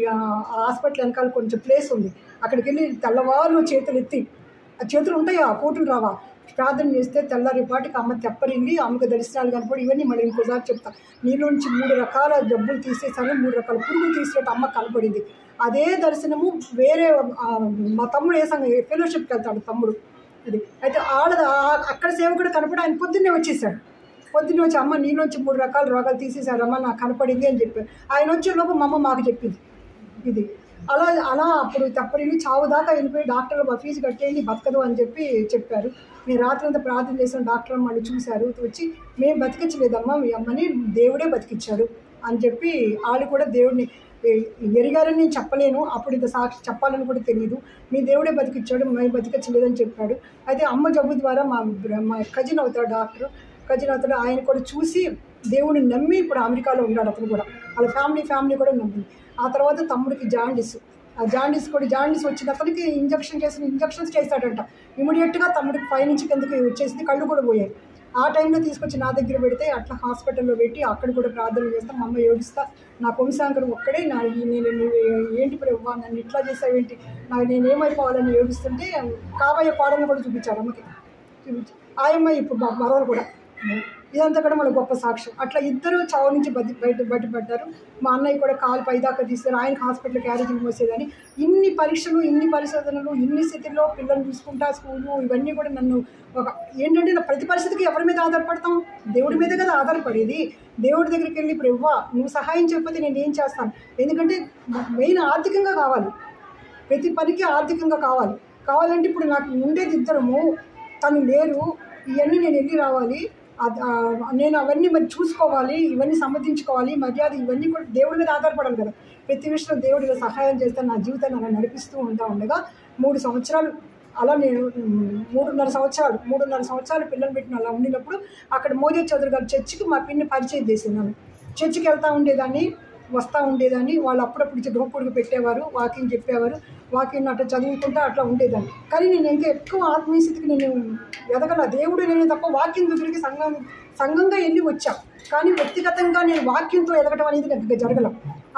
హాస్పిటల్ వెనకాల కొంచెం ప్లేస్ ఉంది, అక్కడికి వెళ్ళి తెల్లవారు చేతులు ఎత్తి, ఆ చేతులు ఉంటాయా కోటులు రావా, ప్రార్థన చేస్తే తెల్లారిపాటికి అమ్మ తెప్పరింది. అమ్మకు దర్శనాలు కనపడి ఇవన్నీ మళ్ళీ ఇంకోసారి చెప్తా. నీలో నుంచి 3 రకాల జబ్బులు తీసేసాను, 3 రకాల పురుగులు తీసేటట్టు అమ్మ కనపడింది. అదే దర్శనము వేరే మా తమ్ముడు ఫెలోషిప్కి వెళ్తాడు తమ్ముడు. అది అయితే అక్కడ సేవకుడు కనపడి ఆయన పొద్దున్నే వచ్చి అమ్మ నీలోంచి 3 రకాల రోగాలు తీసేశారమ్మ నాకు కనపడింది అని చెప్పారు. ఆయన వచ్చే లోపు మా అమ్మ మాకు చెప్పింది ఇది. అలా అప్పుడు తప్పరిల్లి చావు దాకా వెళ్ళిపోయి డాక్టర్లు మా ఫీజు కట్టేయండి బతకదు అని చెప్పారు. నేను రాత్రి అంతా ప్రార్థన చేసిన డాక్టర్ వాళ్ళు చూశారు. వచ్చి మేము బతికించలేదమ్మా, మీ అమ్మని దేవుడే బతికించాడు అని చెప్పి వాళ్ళు కూడా దేవుడిని ఎరిగారని నేను చెప్పలేను. అప్పుడు ఇంత సాక్షి చెప్పాలని కూడా తెలియదు. మీ దేవుడే బతికించాడు, మేము బతికించలేదని చెప్పాడు. అయితే అమ్మ జబ్బు ద్వారా మా కజిన్ అవుతాడు డాక్టర్, ఆయన కూడా చూసి దేవుడిని నమ్మి ఇప్పుడు అమెరికాలో ఉన్నాడు. అతను కూడా వాళ్ళ ఫ్యామిలీ కూడా నమ్మింది. ఆ తర్వాత తమ్ముడికి జాండీస్ వచ్చిన అతనికి ఇంజక్షన్స్ చేశాడంట. ఇమీడియట్గా తమ్ముడికి పైనుంచి కిందకి వచ్చేసింది, కళ్ళు కూడా పోయాయి. ఆ టైంలో తీసుకొచ్చి నా దగ్గర పెడితే అట్లా హాస్పిటల్లో పెట్టి అక్కడ కూడా ప్రార్థన చేస్తాం. మా అమ్మ ఏడుస్తా, నా వంశాంకరం ఒక్కడే నేను ఏంటి ప్రభు నన్ను ఇట్లా చేసావేంటి, నేనేమైపోవాలని ఏడుస్తుంటే కాబోయే కోడలను కూడా చూపించాడు అమ్మకి. ఆయమ్మ ఇప్పుడు మరొకరు కూడా. ఇదంతా కూడా మన గొప్ప సాక్ష్యం. అట్లా ఇద్దరు చావు నుంచి బయటపడ్డారు. మా అన్నయ్య కూడా కాలు పైదాకా తీస్తారు, ఆయనకు హాస్పిటల్ క్యారేజీలు మోసేదని. ఇన్ని పరీక్షలు, ఇన్ని పరిశోధనలు, ఇన్ని స్థితిలో పిల్లలు చూసుకుంటా స్కూలు ఇవన్నీ కూడా నన్ను ఏంటంటే నా ప్రతి పరిస్థితికి ఎవరి మీద ఆధారపడతాం? దేవుడి మీద కదా ఆధారపడేది. దేవుడి దగ్గరికి వెళ్ళి ఇప్పుడు నువ్వు సహాయం చెప్పితే నేను ఏం చేస్తాను? ఎందుకంటే మెయిన్ ఆర్థికంగా కావాలి, ప్రతి పనికి ఆర్థికంగా కావాలి. కావాలంటే ఇప్పుడు నాకు ఉండేది ఇద్దరము, తను లేరు, ఇవన్నీ నేను వెళ్ళి రావాలి, నేను అవన్నీ మరి చూసుకోవాలి, ఇవన్నీ సమ్మతించుకోవాలి, మర్యాద ఇవన్నీ కూడా దేవుడి మీద ఆధారపడాలి కదా. ప్రతి విషయంలో దేవుడిగా సహాయం చేస్తే నా జీవితాన్ని అలా నడిపిస్తూ ఉండగా 3 సంవత్సరాలు అలా నేను 3.5 సంవత్సరాలు పిల్లలు పెట్టిన అలా ఉండినప్పుడు అక్కడ మోదీ చౌదరి గారు చర్చికి మా పిన్ని పరిచయం చేసినాను. చర్చికి వెళ్తూ ఉండేదాన్ని, వస్తూ ఉండేదాన్ని. వాళ్ళు అప్పుడప్పుడు డోపుడికి పెట్టేవారు, వాకింగ్ చెప్పేవారు, వాకింగ్ అట్లా చదువుకుంటూ అట్లా ఉండేదాన్ని. కానీ నేను ఇంకా ఎక్కువ ఆత్మీయ స్థితికి నేను ఎదగల. దేవుడు నేను తప్ప వాకింగ్ దగ్గరికి సంఘంగా వెళ్ళి వచ్చా, కానీ వ్యక్తిగతంగా నేను వాక్యంతో ఎదగటం అనేది నాకు జరగల.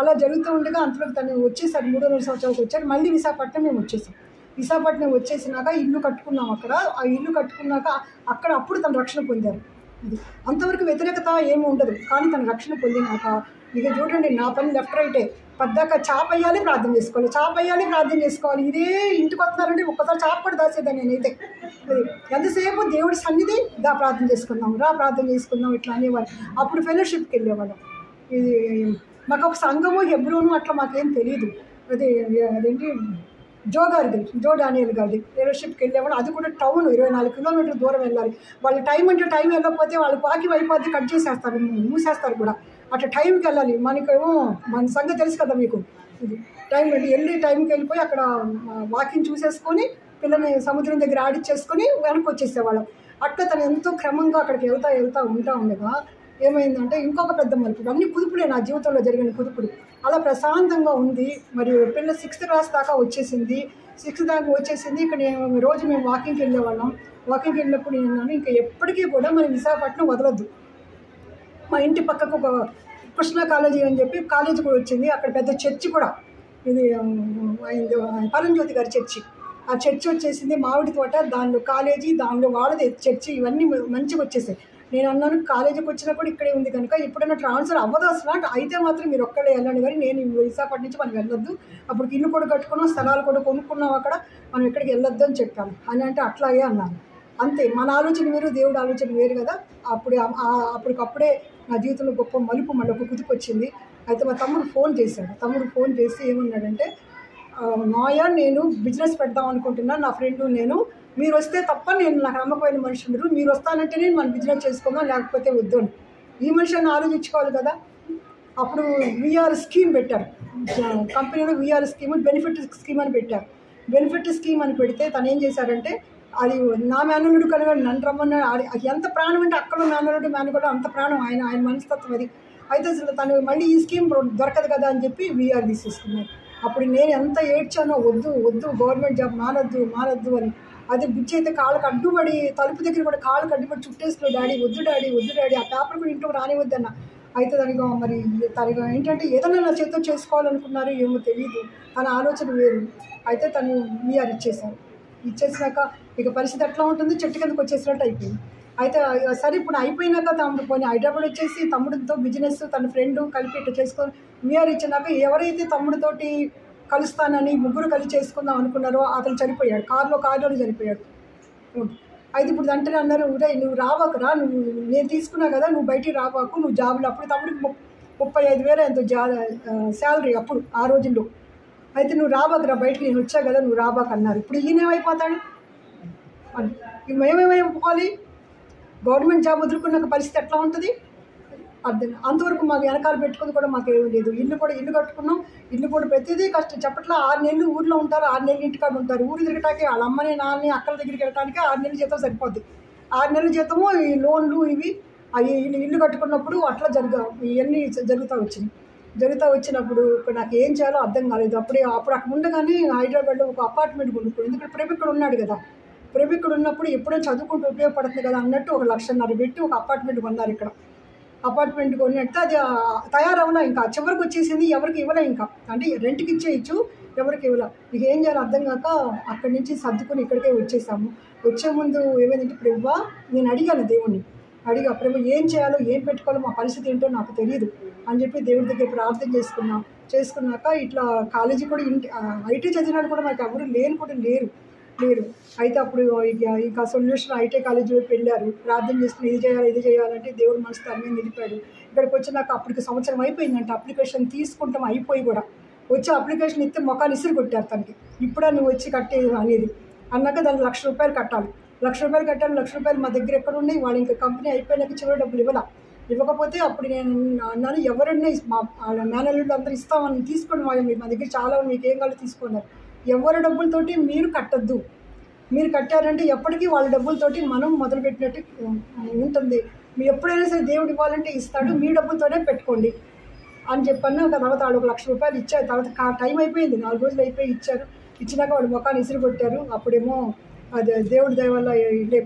అలా జరుగుతూ ఉండగా అంతలో తను వచ్చేసాడు, 3.5 సంవత్సరాలకు వచ్చాడు. మళ్ళీ విశాఖపట్నం మేము వచ్చేసాం. విశాఖపట్నం వచ్చేసినాక ఇల్లు కట్టుకున్నాం అక్కడ. ఆ ఇల్లు కట్టుకున్నాక అప్పుడు తను రక్షణ పొందారు. అది అంతవరకు వ్యతిరేకత ఏమి ఉండదు, కానీ తను రక్షణ పొందినాక ఇక చూడండి, నా పని లెఫ్ట్ రైటే, పద్దాక చాప్ అయ్యాలి, ప్రార్థన చేసుకోవాలి. ఇదే ఇంటికి వస్తున్నారంటే ఒక్కసారి చాప్ కూడా దాచేదాన్ని నేనైతే. అది ఎంతసేపు దేవుడి సన్నిధి ప్రార్థన చేసుకుందాం ఇట్లా అనేవాళ్ళు. అప్పుడు ఫెలోషిప్కి వెళ్ళేవాళ్ళం. ఇది మాకు ఒక సంఘము హెబ్రోను అట్లా మాకేం తెలియదు. అదేంటి జో డానియల్ గారిది ఫెలోషిప్కి వెళ్ళేవాళ్ళు. అది కూడా టౌన్ 24 కిలోమీటర్ల దూరం వెళ్ళాలి. వాళ్ళు టైం వెళ్ళకపోతే వాళ్ళు వాక్యం అయిపోతే కట్ చేసేస్తారు, మూసేస్తారు కూడా. అట్లా టైంకి వెళ్ళాలి. మనకేమో మన సంగతి తెలుసు కదా మీకు. ఇది వెళ్ళి టైంకి వెళ్ళిపోయి అక్కడ వాకింగ్ చూసేసుకొని పిల్లల్ని సముద్రం దగ్గర ఆడిచ్చేసుకొని వెనక్కి వచ్చేసేవాళ్ళం. అట్లా తను ఎంతో క్రమంగా అక్కడికి వెళ్తా ఉండగా ఏమైందంటే ఇంకొక పెద్ద మలుపు. అన్ని కుదుపులే నా జీవితంలో జరిగిన కుదుపులు. అలా ప్రశాంతంగా ఉంది. మరియు పిల్ల 6th క్లాస్ దాకా వచ్చేసింది. 6th దాకా వచ్చేసింది. ఇక్కడ రోజు మేము వాకింగ్కి వెళ్ళేవాళ్ళం. వాకింగ్కి వెళ్ళినప్పుడు నేను ఇంకా ఎప్పటికీ కూడా మనం విశాఖపట్నం వదలొద్దు. మా ఇంటి పక్కకు ఒక కృష్ణ కాలేజీ అని చెప్పి కాలేజీ కూడా వచ్చింది. అక్కడ పెద్ద చర్చి కూడా, ఇది పరంజ్యోతి గారి చర్చి. ఆ చర్చి వచ్చేసింది, మామిడి తోట, దానిలో కాలేజీ, దానిలో వాళ్ళది చర్చి, ఇవన్నీ మంచిగా వచ్చేసాయి. నేను అన్నాను, కాలేజీకి వచ్చినా కూడా ఇక్కడే ఉంది కనుక ఎప్పుడైనా ట్రాన్స్ఫర్ అవ్వదు అసలు, అయితే మాత్రం మీరు ఒక్కడే వెళ్ళండి, కానీ నేను విశాఖపట్నం నుంచి మనం వెళ్ళొద్దు, అప్పుడు ఇల్లు కూడా కట్టుకున్నాం, స్థలాలు కూడా కొనుక్కున్నాం, అక్కడ మనం ఎక్కడికి వెళ్ళొద్దు అని చెప్పాను. అని అంటే అట్లాగే అన్నాను. అంతే, మన ఆలోచన వేరు, దేవుడి ఆలోచన వేరు కదా. అప్పటికప్పుడే నా జీవితంలో గొప్ప మలుపు మళ్ళీ ఒక కుదుపు వచ్చింది. అయితే మా తమ్ముడు ఫోన్ చేసి ఏమన్నాడంటే, మాయా నేను బిజినెస్ పెడదాం అనుకుంటున్నాను, నా ఫ్రెండు నేను, మీరు వస్తే తప్ప నాకు నమ్మకమైన మనిషి ఉండరు, మీరు వస్తానంటేనే మనం బిజినెస్ చేసుకుందాం, లేకపోతే వద్దు అని. ఈ మనిషిని ఆలోచించుకోవాలి కదా. అప్పుడు విఆర్ స్కీమ్ పెట్టారు కంపెనీలో, విఆర్ స్కీమ్, బెనిఫిట్ స్కీమ్ అని పెట్టారు. బెనిఫిట్ స్కీమ్ అని పెడితే తను ఏం చేశారంటే, అది నా మేనల్లుడు కనుక నన్ను రమ్మన్నాడు. ఎంత ప్రాణం అంటే అక్కడ మేనల్లుడు అంత ప్రాణం, ఆయన మనస్తత్వం అది. అయితే అసలు తను మళ్ళీ ఈ స్కీమ్ దొరకదు కదా అని చెప్పి వీఆర్ తీసేసుకున్నారు. అప్పుడు నేను ఎంత ఏడ్చానో, వద్దు గవర్నమెంట్ జాబ్ మానద్దు అని. అది బుజ్జి అయితే కాళ్ళకు అడ్డుపడి, తలుపు దగ్గర కూడా కాళ్ళకు అడ్డుపడి చుట్టేసుకుని, డాడీ వద్దు డాడీ ఆ పేపర్ కూడా ఇంట్లో రానివద్దన్న. అయితే తనకు ఏంటంటే ఏదైనా నా చేతితో చేసుకోవాలనుకున్నారు, ఏమో తెలియదు, తన ఆలోచన వేరు. అయితే తను వీఆర్ ఇచ్చేసినాక ఇక పరిస్థితి ఎట్లా ఉంటుంది, చెట్టు కిందకు వచ్చేసినట్టు అయిపోయింది. అయితే సరే ఇప్పుడు అయిపోయినాక తమ్ముడు పోనీ హైదరాబాద్ వచ్చేసి తమ్ముడితో బిజినెస్ తన ఫ్రెండ్ కలిపి ఇట్లా చేసుకొని వీఆర్ ఇచ్చినాక ఎవరైతే తమ్ముడితోటి కలుస్తానని ముగ్గురు కలిసి చేసుకుందాం అనుకున్నారో అతను చనిపోయాడు, కారులో చనిపోయాడు. అయితే ఇప్పుడు అంటే అన్నారు, నువ్వు రావాకరా, నేను తీసుకున్నా కదా, నువ్వు బయటికి రావాకు, నువ్వు జాబులు. అప్పుడు తమ్ముడికి 35,000 ఎంతో శాలరీ అప్పుడు ఆ రోజుల్లో. అయితే నువ్వు రాబాకరా బయటికి, నేను వచ్చా కదా, నువ్వు రాబాక అన్నారు. ఇప్పుడు ఈయనేమైపోతాడు, మేమేమైపోవాలి, గవర్నమెంట్ జాబ్ వదులుకున్న పరిస్థితి ఎట్లా ఉంటుంది. అంతవరకు మాకు వెనకాల పెట్టుకుని కూడా మాకేమీ లేదు. ఇల్లు కట్టుకున్నాం, ఇల్లు కూడా ప్రతిదీ కష్టం. చెప్పట్లా 6 నెలలు ఊర్లో ఉంటారు, 6 నెలలు ఇంటికాడ ఉంటారు. ఊరు తిరగటానికి వాళ్ళ అమ్మని నాన్నని అక్కల దగ్గరికి వెళ్ళడానికి 6 నెలల జీతం సరిపోద్ది. 6 నెలల జీతము ఈ లోన్లు ఇవి ఇల్లు కట్టుకున్నప్పుడు అట్లా ఇవన్నీ జరుగుతూ వచ్చినప్పుడు నాకు ఏం చేయాలో అర్థం కాలేదు. అప్పుడు అక్కడ ఉండగానే హైదరాబాద్లో ఒక అపార్ట్మెంట్ కొనుక్కోండి, ఎందుకంటే ప్రేమికుడు ఉన్నాడు కదా. ప్రేమికుడు ఉన్నప్పుడు ఎప్పుడైనా చదువుకుంటూ ఉపయోగపడుతుంది కదా అన్నట్టు 1,50,000 పెట్టి ఒక అపార్ట్మెంట్ కొన్నారు. ఇక్కడ అపార్ట్మెంట్ కొన్నట్టు అది తయారవలా, ఇంకా చివరికి వచ్చేసింది, ఎవరికి ఇవ్వలే. ఇంకా అంటే రెంట్కి ఇచ్చేయచ్చు, ఎవరికి ఇవ్వలే. ఇక ఏం చేయాలో అర్థం కాక అక్కడి నుంచి సర్దుకొని ఇక్కడికే వచ్చేసాము. వచ్చే ముందు ఏమైందంటే, ప్రభువా నేను అడిగాను దేవుణ్ణి, ప్రభు ఏం చేయాలో ఏం పెట్టుకోవాలో మా పరిస్థితి ఏంటో నాకు తెలియదు అని చెప్పి దేవుడి దగ్గర ప్రార్థన చేసుకున్నాక ఇట్లా కాలేజీ కూడా ఐటీ చదివినాడు కూడా మాకు ఎవరు లేరు. అయితే అప్పుడు ఇక సొల్యూషన్ ఐటీ కాలేజీ వైపు వెళ్ళారు, ప్రార్థన చేసుకుని ఇది చేయాలంటే దేవుడు మనసు తరమే నిలిపాడు. ఇక్కడికి వచ్చినాక అప్పటికి సంవత్సరం అయిపోయిందంటే అప్లికేషన్ తీసుకుంటాం అయిపోయి కూడా వచ్చి అప్లికేషన్ ఇస్తే మొఖాలు ఇసురు కొట్టారు తనకి, ఇప్పుడా నువ్వు వచ్చి కట్టేది అనేది. అన్నాక దానికి ₹1,00,000 కట్టాలి. ₹1,00,000 కట్టాలి. ₹1,00,000 మా దగ్గర ఎక్కడ ఉన్నాయి, వాళ్ళు ఇంకా కంపెనీ అయిపోయినాక చివరి డబ్బులు ఇవ్వకపోతే అప్పుడు నేను అన్నాను, ఎవరన్నా మా మేనల్లుళ్ళు అందరూ ఇస్తామని తీసుకోండి, మా దగ్గర చాలా మీకు ఏం కావాలో తీసుకున్నారు. ఎవరి డబ్బులతోటి మీరు కట్టద్దు, మీరు కట్టారంటే ఎప్పటికీ వాళ్ళ డబ్బులతోటి మనం మొదలుపెట్టినట్టు ఉంటుంది. మీరు ఎప్పుడైనా సరే దేవుడు ఇవ్వాలంటే ఇస్తాడు, మీ డబ్బులతోనే పెట్టుకోండి అని చెప్పాను. తర్వాత వాళ్ళు ₹1,00,000 ఇచ్చారు. తర్వాత టైం అయిపోయింది, 4 రోజులు అయిపోయి ఇచ్చారు. ఇచ్చినాక వాళ్ళు ముఖాన్ని ఇసురు కొట్టారు. అప్పుడేమో అది దేవుడి దయ వల్ల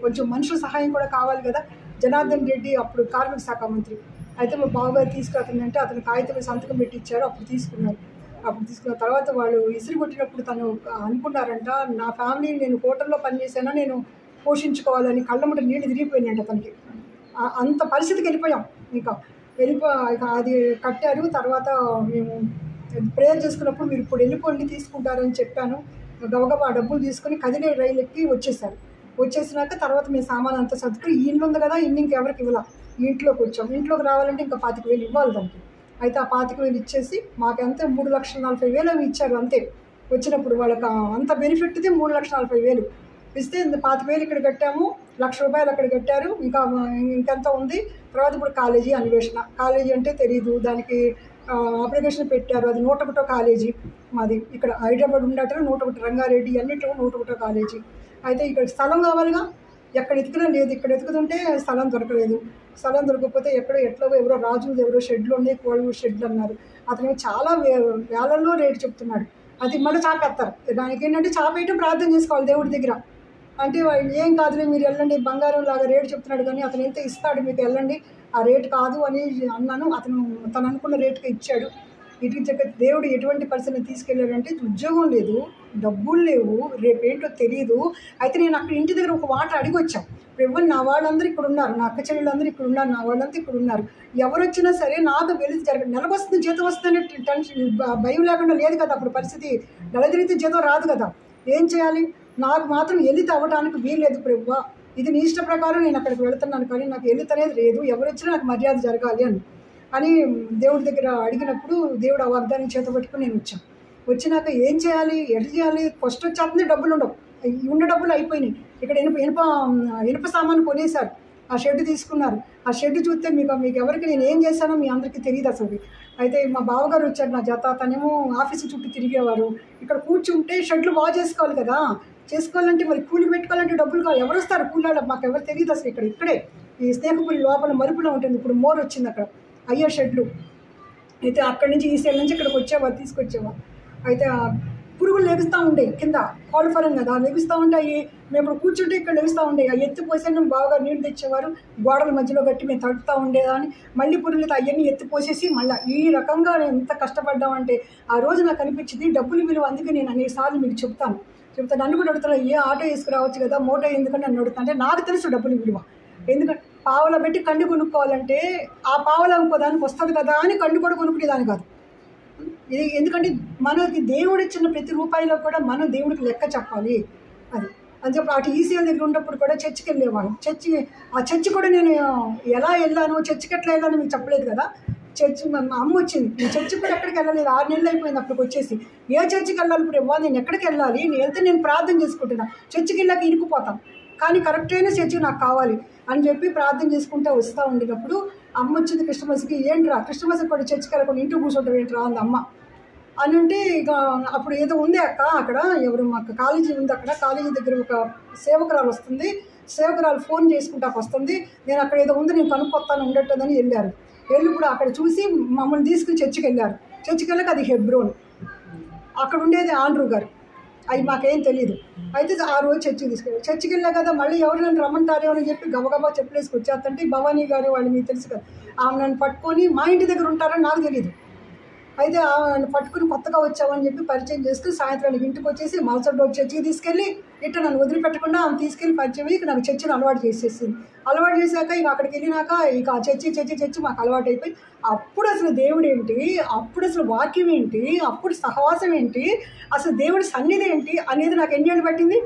కొంచెం మనుషుల సహాయం కూడా కావాలి కదా. జనార్దన్ రెడ్డి అప్పుడు కార్మిక శాఖ మంత్రి అయితే మా బావగారు తీసుకురాతుందంటే అతను కాగితం సంతకం పెట్టి ఇచ్చారు. అప్పుడు తీసుకున్న తర్వాత వాళ్ళు ఇసురు కొట్టినప్పుడు తను అనుకున్నారంట, నా ఫ్యామిలీని నేను హోటల్లో పనిచేసానా, నేను పోషించుకోవాలని కళ్ళమ్మట నీళ్ళు తిరిగిపోయినాయంట తనకి. అంత పరిస్థితికి వెళ్ళిపోయాం. ఇక అది కట్టారు. తర్వాత మేము ప్రేయర్ చేసుకున్నప్పుడు మీరు ఇప్పుడు వెళ్ళిపోండి తీసుకుంటారని చెప్పాను. గబగబా డబ్బులు తీసుకొని కదిలే రైలు ఎక్కి వచ్చేసినాక తర్వాత మేము సామాన్ అంతా సర్దుకుని ఈ ఇల్లు ఉంది కదా, ఇల్లు ఇంకెవరికి ఇవ్వాల, ఈ ఇంట్లోకి వచ్చాం. ఇంట్లోకి రావాలంటే ఇంకా 25,000 ఇవ్వాలి దానికి. అయితే ఆ 25,000 ఇచ్చేసి మాకంతే 3,40,000 ఇచ్చారు అంతే. వచ్చినప్పుడు వాళ్ళకి అంత బెనిఫిట్ది 3,40,000 ఇస్తే 25,000 ఇక్కడ కట్టాము, ₹1,00,000 అక్కడ కట్టారు. ఇంకెంత ఉంది. తర్వాత ఇప్పుడు కాలేజీ అంటే తెలీదు, దానికి అప్లికేషన్ పెట్టారు. అది 101 కాలేజీ మాది. ఇక్కడ హైదరాబాద్ ఉండేట 101 రంగారెడ్డి అన్నింటిలో 101 కాలేజీ. అయితే ఇక్కడ స్థలం కావాలిగా, ఎక్కడ ఎత్తుకున్నా లేదు. ఇక్కడ ఎత్తుకుతుంటే స్థలం దొరకలేదు. స్థలం దొరకకపోతే ఎవరో రాజులు ఎవరో షెడ్లు ఉన్నాయి, కోళ్ళు షెడ్లు అన్నారు. అతను చాలా వేలల్లో రేటు చెప్తున్నాడు. అది మళ్ళీ చాపేస్తారు. దానికి ఏంటంటే చాపేయటం ప్రార్థన చేసుకోవాలి దేవుడి దగ్గర. అంటే ఏం కాదులే మీరు వెళ్ళండి, బంగారం లాగా రేటు చెప్తున్నాడు కానీ అతను ఎంత ఇస్తాడు మీకు, వెళ్ళండి, ఆ రేటు కాదు అని అన్నాను. తను అనుకున్న రేటుకి ఇచ్చాడు. ఇటుకి చెప్పి దేవుడు ఎటువంటి పరిస్థితిని తీసుకెళ్ళాడంటే, ఉద్యోగం లేదు, డబ్బులు లేవు, రేపేంటో తెలియదు. అయితే నేను అక్కడ ఇంటి దగ్గర ఒక మాట అడిగి వచ్చాను. ఇప్పుడు నా వాళ్ళందరూ ఇక్కడ ఉన్నారు, నా అక్క చెల్లెళ్ళందరూ ఇక్కడ ఉన్నారు, నా వాళ్ళంతా ఇక్కడ ఉన్నారు. ఎవరు వచ్చినా సరే నాకు వెలిసి జరగదు. నెలకు వస్తుంది జీతం వస్తుందనే టెన్షన్ భయం లేకుండా లేదు కదా. అప్పుడు పరిస్థితి నెల తిరిగితే జీతం రాదు కదా. ఏం చేయాలి? నాకు మాత్రం ఎలిత అవ్వడానికి వీల్లేదు ప్రభువా, ఇది నీ ఇష్ట ప్రకారం నేను అక్కడికి వెళుతున్నాను, కానీ నాకు ఎలిత అనేది లేదు, ఎవరు వచ్చినా నాకు మర్యాద జరగాలి అని దేవుడి దగ్గర అడిగినప్పుడు దేవుడు ఆ వాగ్దానం చేత పట్టుకుని నేను వచ్చినాక ఏం చేయాలి, ఎట్లా చేయాలి? ఫస్ట్ వచ్చేస్తుంది, డబ్బులు ఉండవు, ఉన్న డబ్బులు అయిపోయినాయి. ఇక్కడ ఇనుప సామాను కొనేశారు, ఆ షెడ్ తీసుకున్నారు. ఆ షెడ్ చూస్తే మీకు ఎవరికి నేను ఏం చేశానో మీ అందరికీ తెలియదు అసలు. అయితే మా బావగారు వచ్చారు నా జత, తనేమో ఆఫీసు చుట్టూ తిరిగేవారు. ఇక్కడ కూర్చుంటే షెడ్లు బాగా చేసుకోవాలి కదా, చేసుకోవాలంటే మరి కూలి పెట్టుకోవాలంటే డబ్బులు కావాలి. ఎవరు వస్తారు కూలి? మాకు ఎవరు తెలియదు అసలు. ఇక్కడే ఈ స్నేహపురి లోపల మరుపులో ఉంటుంది. ఇప్పుడు మోర్ వచ్చింది అక్కడ అయ్యే షెడ్లు. అయితే అక్కడి నుంచి ఈ సైడ్ నుంచి ఇక్కడికి తీసుకొచ్చేవా. అయితే పురుగులు లెగుస్తూ ఉండేవి కింద, కోళ్ళఫరం కదా, లెగుస్తూ ఉంటాయి. మేము ఇప్పుడు కూర్చుంటే ఇక్కడ లెగుస్తూ ఉండేవి. ఆ ఎత్తిపోసేసి బాగా నీళ్ళు తెచ్చేవారు, గోడల మధ్యలో కట్టి మేము తడుపుతూ ఉండేదాన్ని. మళ్ళీ పురుగులతో అవన్నీ ఎత్తిపోసేసి మళ్ళీ ఈ రకంగా ఎంత కష్టపడ్డామంటే ఆ రోజు నాకు అనిపించింది డబ్బులు విలువ. అందుకే నేను అనేకసార్లు మీకు చెప్తాను. నన్ను కూడా అడుగుతాను, ఏ ఆటో వేసుకురావచ్చు కదా, మోటో ఎందుకంటే నన్ను అడుగుతాను. అంటే నాకు తెలుసు డబ్బులు విలువ. ఎందుకంటే పావలా పెట్టి కండు కొనుక్కోవాలంటే ఆ పావలా ఇంకోదానికి వస్తుంది కదా అని కండు కూడా కొనుక్కునేదాన్ని కాదు. ఇది ఎందుకంటే మనకి దేవుడు ఇచ్చిన ప్రతి రూపాయిలో కూడా మనం దేవుడికి లెక్క చెప్పాలి. అది అని చెప్పి అటు ఈసీఎల్ దగ్గర ఉన్నప్పుడు కూడా చర్చికి వెళ్ళేవాళ్ళం. చర్చి కూడా నేను ఎలా వెళ్ళాను, చర్చికి ఎట్లా వెళ్ళాను మీకు చెప్పలేదు కదా. మా అమ్మ వచ్చింది, నేను చర్చికి కూడా ఎక్కడికి వెళ్ళలేదు, 6 నెలలు అయిపోయింది అప్పటికి వచ్చేసి. ఏ చర్చికి వెళ్ళాలి ఇప్పుడు ఇవ్వాలి, నేను ఎక్కడికి వెళ్ళాలి, నేను వెళ్తే నేను ప్రార్థన చేసుకుంటున్నా, చర్చికి వెళ్ళాక ఇరుక్కుపోతాం, కానీ కరెక్ట్ అయిన చర్చి నాకు కావాలి అని చెప్పి ప్రార్థన చేసుకుంటూ వస్తూ ఉండినప్పుడు అమ్మ వచ్చింది క్రిస్టమస్కి. ఏంట్రా క్రిస్టమస్కి కూడా చర్చికి వెళ్ళకుండా ఇంటికి కూర్చోవటం ఏంట్రా అంది అమ్మ అని. అంటే ఇక అప్పుడు ఏదో ఉంది అక్క, అక్కడ ఎవరు మాకు కాలేజీ ఉంది, అక్కడ కాలేజీ దగ్గర ఒక సేవకురాలు వస్తుంది, సేవకురాలు ఫోన్ చేసుకుంటాకు వస్తుంది, నేను అక్కడ ఏదో ఉంది నేను కనుక్కొస్తాను ఉండేటదని వెళ్ళారు. వెళ్ళిప్పుడు అక్కడ చూసి మమ్మల్ని తీసుకుని చర్చికి వెళ్ళారు. చర్చికి వెళ్ళాక అది హెబ్రోన్, అక్కడ ఉండేది ఆండ్రూ గారు, అవి మాకేం తెలియదు. అయితే ఆ రోజు చర్చికి వెళ్ళా కదా, మళ్ళీ ఎవరు నన్ను రమ్మంటారేమో అని చెప్పి గబగబా చెప్పలేసుకు వచ్చేస్తుంటే భవానీ గారు వాళ్ళు మీకు తెలుసు కదా, ఆమె నన్ను పట్టుకొని మా ఇంటి దగ్గర ఉంటారని నాకు తెలియదు. అయితే ఆమె పట్టుకుని కొత్తగా వచ్చామని చెప్పి పరిచయం చేసుకుని సాయంత్రానికి ఇంటికి వచ్చేసి మరుసటి రోజు చర్చికి తీసుకెళ్ళి ఇట్లా నన్ను వదిలిపెట్టకుండా ఆమె తీసుకెళ్ళి పరిచయం ఇక నాకు చర్చిని అలవాటు చేసేసింది. అలవాటు చేశాక ఇక అక్కడికి వెళ్ళినాక ఇక ఆ చర్చి మాకు అలవాటు అయిపోయి అప్పుడు అసలు దేవుడు ఏంటి, అప్పుడు అసలు వాక్యం ఏంటి, అప్పుడు సహవాసం ఏంటి, అసలు దేవుడి సన్నిధి ఏంటి అనేది నాకు ఎన్ని ఏళ్ళు పట్టింది,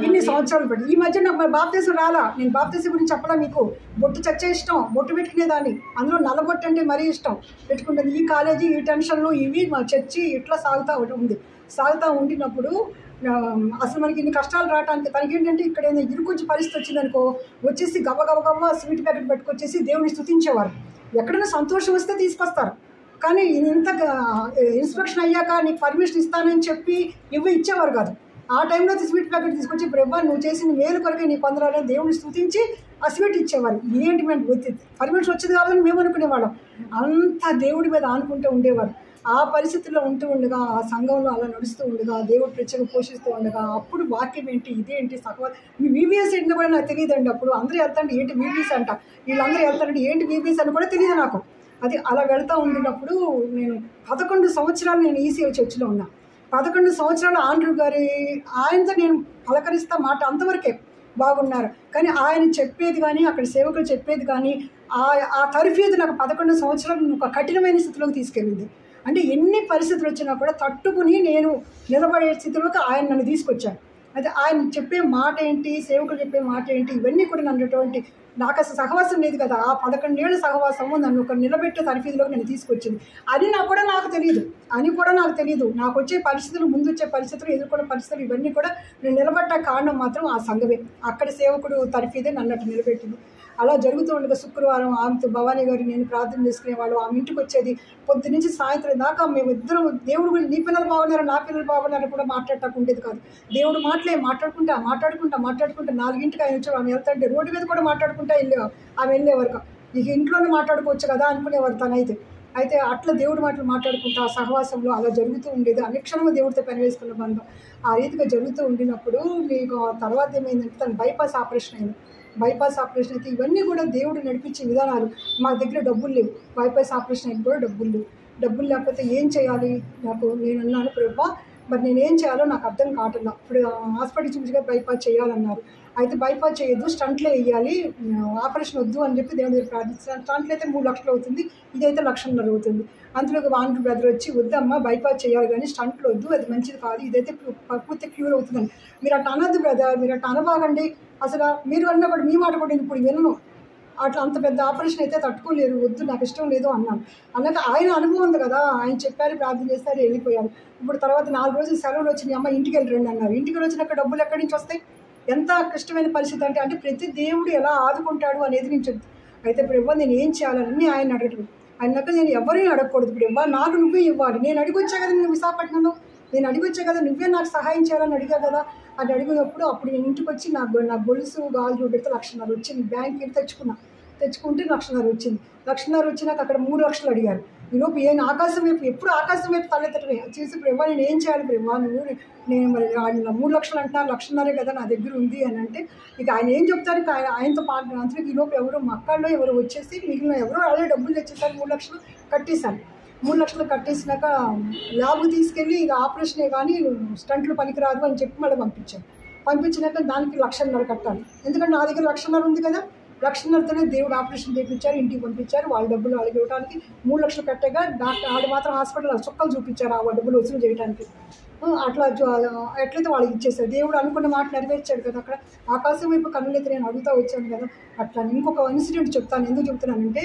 ఇన్ని సంవత్సరాలు పట్టి. ఈ మధ్య నాకు బాప్తీసం రాలా. నేను బాప్తీసం గురించి చెప్పలా మీకు. బొట్టు చచ్చే ఇష్టం, బొట్టు పెట్టుకునేదాన్ని, అందులో నల్లబొట్టు అంటే మరీ ఇష్టం పెట్టుకుంటుంది. ఈ కాలేజీ, ఈ టెన్షన్లు, ఇవి మా చర్చి ఇట్లా సాగుతూ ఉండినప్పుడు అసలు మనకి ఇన్ని కష్టాలు రావడానికి తనకి ఏంటంటే ఇక్కడ ఏదైనా ఇరుకొచ్చి పరిస్థితి వచ్చిందనుకో వచ్చేసి గబగబ స్వీట్ ప్యాకెట్ పెట్టుకొచ్చేసి దేవుడిని స్తుతించేవారు. ఎక్కడైనా సంతోషం వస్తే తీసుకొస్తారు, కానీ ఇంత ఇన్స్పెక్షన్ అయ్యాక నీకు పర్మిషన్ ఇస్తానని చెప్పి ఇచ్చేవారు కాదు. ఆ టైంలో స్వీట్ ప్యాకెట్ తీసుకొచ్చి బ్రహ్మ నువ్వు చేసిన మేలు కొరకే నీ పొందరాలని దేవుడిని స్తుతించి ఆ స్వీట్ ఇచ్చేవారు. ఇదేంటి మేము పర్మిషన్ వచ్చింది కాబట్టి మేము అనుకునేవాళ్ళం. అంత దేవుడి మీద ఆనుకుంటూ ఉండేవారు. ఆ పరిస్థితుల్లో ఉంటూ ఉండగా, ఆ సంఘంలో అలా నడుస్తూ ఉండగా, దేవుడు ప్రత్యేక పోషిస్తూ ఉండగా, అప్పుడు వాక్యం ఏంటి ఇదేంటి మీ వీబీఎస్ ఏంటో కూడా నాకు తెలియదండి. అప్పుడు అందరూ వెళ్తాండి ఏంటి వీబీఎస్ అంట, వీళ్ళందరూ వెళ్తారంటే ఏంటి వీబీఎస్ అని కూడా తెలియదు నాకు. అది అలా వెళ్తూ ఉండినప్పుడు నేను 11 సంవత్సరాలు నేను ఈసీఐ చర్చిలో ఉన్నా. 11 సంవత్సరాలు ఆండ్రూ గారి ఆయనతో నేను పలకరిస్తా మాట అంతవరకే బాగున్నారు. కానీ ఆయన చెప్పేది కానీ అక్కడ సేవకులు చెప్పేది కానీ ఆ తర్ఫీదు నాకు 11 సంవత్సరాలు ఒక కఠినమైన స్థితిలోకి తీసుకెళ్ళింది. అంటే ఎన్ని పరిస్థితులు వచ్చినా కూడా తట్టుకుని నేను నిలబడే స్థితిలోకి ఆయన నన్ను తీసుకొచ్చాను. అయితే ఆయన చెప్పే మాట ఏంటి, సేవకులు చెప్పే మాట ఏంటి, ఇవన్నీ కూడా నన్నటువంటి నాకు అసలు సహవాసం లేదు కదా. ఆ 11 ఏళ్ళ సహవాసము నన్ను ఒక నిలబెట్టే తరఫీదులోకి నన్ను తీసుకొచ్చింది. అది నాకు తెలియదు. నాకు వచ్చే పరిస్థితులు, ముందు వచ్చే పరిస్థితులు, ఎదుర్కొన్న పరిస్థితులు ఇవన్నీ కూడా నేను నిలబడ్డ కారణం మాత్రం ఆ సంఘమే. అక్కడ సేవకుడు తరఫీదే నన్ను నిలబెట్టింది. అలా జరుగుతూ ఉండగా శుక్రవారం ఆమెతో భవానీ గారు నేను ప్రార్థన చేసుకునేవాళ్ళు. ఆమె ఇంటికి వచ్చేది పొద్దు నుంచి సాయంత్రం దాకా. మేము ఇద్దరం దేవుడు గురించి నీ పిల్లలు బాగున్నారు, నా పిల్లలు బాగున్నారు కూడా మాట్లాడటానికి ఉండేది కాదు. దేవుడు మాటలే మాట్లాడుకుంటా 4ంటికి ఆయన వచ్చి ఆమె వెళ్తాంటే రోడ్డు మీద కూడా మాట్లాడుకుంటా ఆమె వెళ్ళే వరకు. ఇక ఇంట్లోనే మాట్లాడుకోవచ్చు కదా అనుకునేవారు తనైతే. అయితే అట్లా దేవుడి మాటలు మాట్లాడుకుంటా ఆ సహవాసంలో అలా జరుగుతూ ఉండేది. అనుక్షణంగా దేవుడితో పని వేసుకున్న బంధం ఆ రీతిగా జరుగుతూ ఉండినప్పుడు మీకు తర్వాత ఏమైందంటే తను బైపాస్ ఆపరేషన్ అయింది. బైపాస్ ఆపరేషన్ అయితే ఇవన్నీ కూడా దేవుడు నడిపించే విధానాలు. మా దగ్గర డబ్బులు లేవు, బైపాస్ ఆపరేషన్ అయితే కూడా డబ్బులు లేకపోతే ఏం చేయాలి? నేను అన్నాను ప్రభా మరి నేనేం చేయాలో నాకు అర్థం కావట్లేదు. ఇప్పుడు హాస్పిటల్ చూపించగా బైపాస్ చేయాలన్నారు. అయితే బైపాస్ చేయొద్దు, స్టంట్లే వేయాలి, ఆపరేషన్ వద్దు అని చెప్పి దేవుడి దగ్గర ప్రార్థిస్తాను. స్టంట్లు అయితే 3 లక్షలు అవుతుంది, ఇదైతే 1.5 లక్షలు అవుతుంది. అందులో ఆండ్రూ బ్రదర్ వచ్చి వద్దమ్మా బైపాస్ చేయాలి కానీ స్టంట్లు వద్దు, అది మంచిది కాదు, ఇదైతే పూర్తి క్యూర్ అవుతుందని. మీరు అట్లా అనద్దు బ్రదర్, మీరు అట్లా అనబాగండి, అసలు మీరు అన్నా కూడా మీ మాట కూడా ఇప్పుడు వినను, అట్లా అంత పెద్ద ఆపరేషన్ అయితే తట్టుకోలేరు, వద్దు నాకు ఇష్టం లేదు అన్నాను. అన్నాక ఆయన అనుభవం ఉంది కదా, ఆయన చెప్పారు, ప్రార్థన చేస్తారు, వెళ్ళిపోయారు. ఇప్పుడు తర్వాత 4 రోజులు సెలవులు వచ్చినాయి, అమ్మ ఇంటికి వెళ్ళండి అన్నారు. ఇంటికి వచ్చినాక డబ్బులు ఎక్కడి నుంచి వస్తాయి? ఎంత క్లిష్టమైన పరిస్థితి అంటే ప్రతి దేవుడు ఎలా ఆదుకుంటాడు అనేది నేను చెప్తాను. అయితే ఇప్పుడు ఇవ్వ నేను ఏం చేయాలని ఆయన అడగటం. అన్నాక నేను ఎవరిని అడగకూడదు, ఇప్పుడు ఇవ్వ నాకు నువ్వే ఇవ్వాలి. నేను అడిగొచ్చా కదా నేను విశాఖపట్నంలో, నేను అడిగొచ్చా కదా, నువ్వే నాకు సహాయం చేయాలని అడిగా కదా. అది అడిగినప్పుడు అప్పుడు నేను ఇంటికి వచ్చి నా గొలుసు గాజు పెడితే 1.5 లక్షలు వచ్చింది. బ్యాంక్కి తెచ్చుకుంటే 1.5 లక్షలు వచ్చింది. 1.5 లక్షలు వచ్చినాక అక్కడ 3 లక్షలు అడిగారు. ఈలోపు ఏం ఆకాశం వైపు ఎప్పుడు ఆకాశం వైపు తలెత్తటమే చూసి ఇప్పుడు నేను ఏం చేయాలి బ్రహ్మా నేను మరి 3 లక్షలు అంటున్నారు, 1.5 లక్షన్నరే కదా నా దగ్గర ఉంది అని అంటే ఇక ఆయన ఏం చెప్తారు. ఇక ఆయనతో పాటు అంతలో ఈలోపు ఎవరో మక్కల్లో ఎవరు వచ్చేసి మిగిలిన ఎవరో అదే డబ్బులు తెచ్చేసారు. 3 లక్షలు కట్టేశాను. 3 లక్షలు కట్టేసినాక ల్యాబ్కి తీసుకెళ్ళి ఇది ఆపరేషనే కానీ స్టంట్లు పనికిరాదు అని చెప్పి మళ్ళీ పంపించినాక దానికి 1.5 లక్షలు కట్టాలి. ఎందుకంటే నా దగ్గర 1.5 లక్షలు ఉంది కదా. 1.5 లక్షలతోనే దేవుడు ఆపరేషన్ చేయించారు, ఇంటికి పంపించారు. వాళ్ళ డబ్బులు వాళ్ళకి ఇవ్వడానికి 3 లక్షలు కట్టగా డాక్టర్ ఆడు మాత్రం హాస్పిటల్ చుక్కలు చూపించారు ఆ డబ్బులు వసూలు చేయడానికి. అట్లా ఎట్లయితే వాళ్ళకి ఇచ్చేసారు. దేవుడు అనుకున్న మాట నెరవేర్చాడు కదా. అక్కడ ఆకాశం వైపు కన్నులైతే నేను అడుగుతూ వచ్చాను కదా. అట్లా ఇంకొక ఇన్సిడెంట్ చెప్తాను. ఎందుకు చెప్తున్నానంటే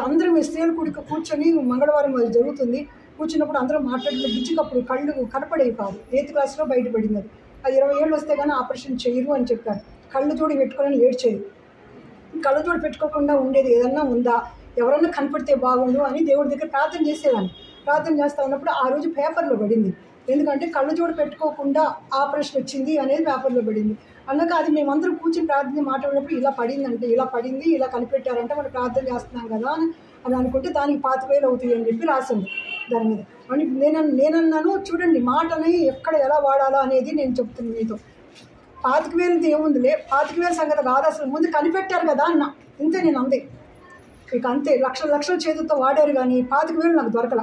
అందరం స్త్రీలు కూర్చొని మంగళవారం అది జరుగుతుంది. కూర్చున్నప్పుడు అందరం మాట్లాడుతూ బిచ్చికప్పుడు కళ్ళు కనపడేవి కాదు. 8th క్లాస్లో బయటపడింది. అది 20 ఏళ్ళు వస్తే కానీ ఆపరేషన్ చేయరు అని చెప్పారు. కళ్ళు తోడి పెట్టుకోవాలని ఏడ్చేది. కళ్ళజోడు పెట్టుకోకుండా ఉండేది ఏదన్నా ఉందా, ఎవరన్నా కనపడితే బాగుండు అని దేవుడి దగ్గర ప్రార్థన చేసేదాన్ని. ప్రార్థన చేస్తూ ఉన్నప్పుడు ఆ రోజు పేపర్లో పడింది. ఎందుకంటే కళ్ళజోడు పెట్టుకోకుండా ఆపరేషన్ వచ్చింది అనేది పేపర్లో పడింది. అన్నాక అది మేమందరం కూర్చొని ప్రార్థన మాట్లాడినప్పుడు ఇలా పడిందంటే ఇలా కనిపెట్టారంటే మనం ప్రార్థన చేస్తున్నాం కదా అని అనుకుంటే దానికి 25,000 అవుతాయి అని చెప్పి రాసింది దాని మీద. అని నేనన్నాను చూడండి మాటని ఎక్కడ ఎలా వాడాలా అనేది నేను చెప్తున్నాను మీతో. 25,000 ఏముందిలే, 25,000 సంగతి కాదు అసలు, ముందు కనిపెట్టారు కదా అన్న. ఇంతే నేను అందే. ఇక అంతే లక్షల చేతులతో వాడారు కానీ 25,000 నాకు దొరకల.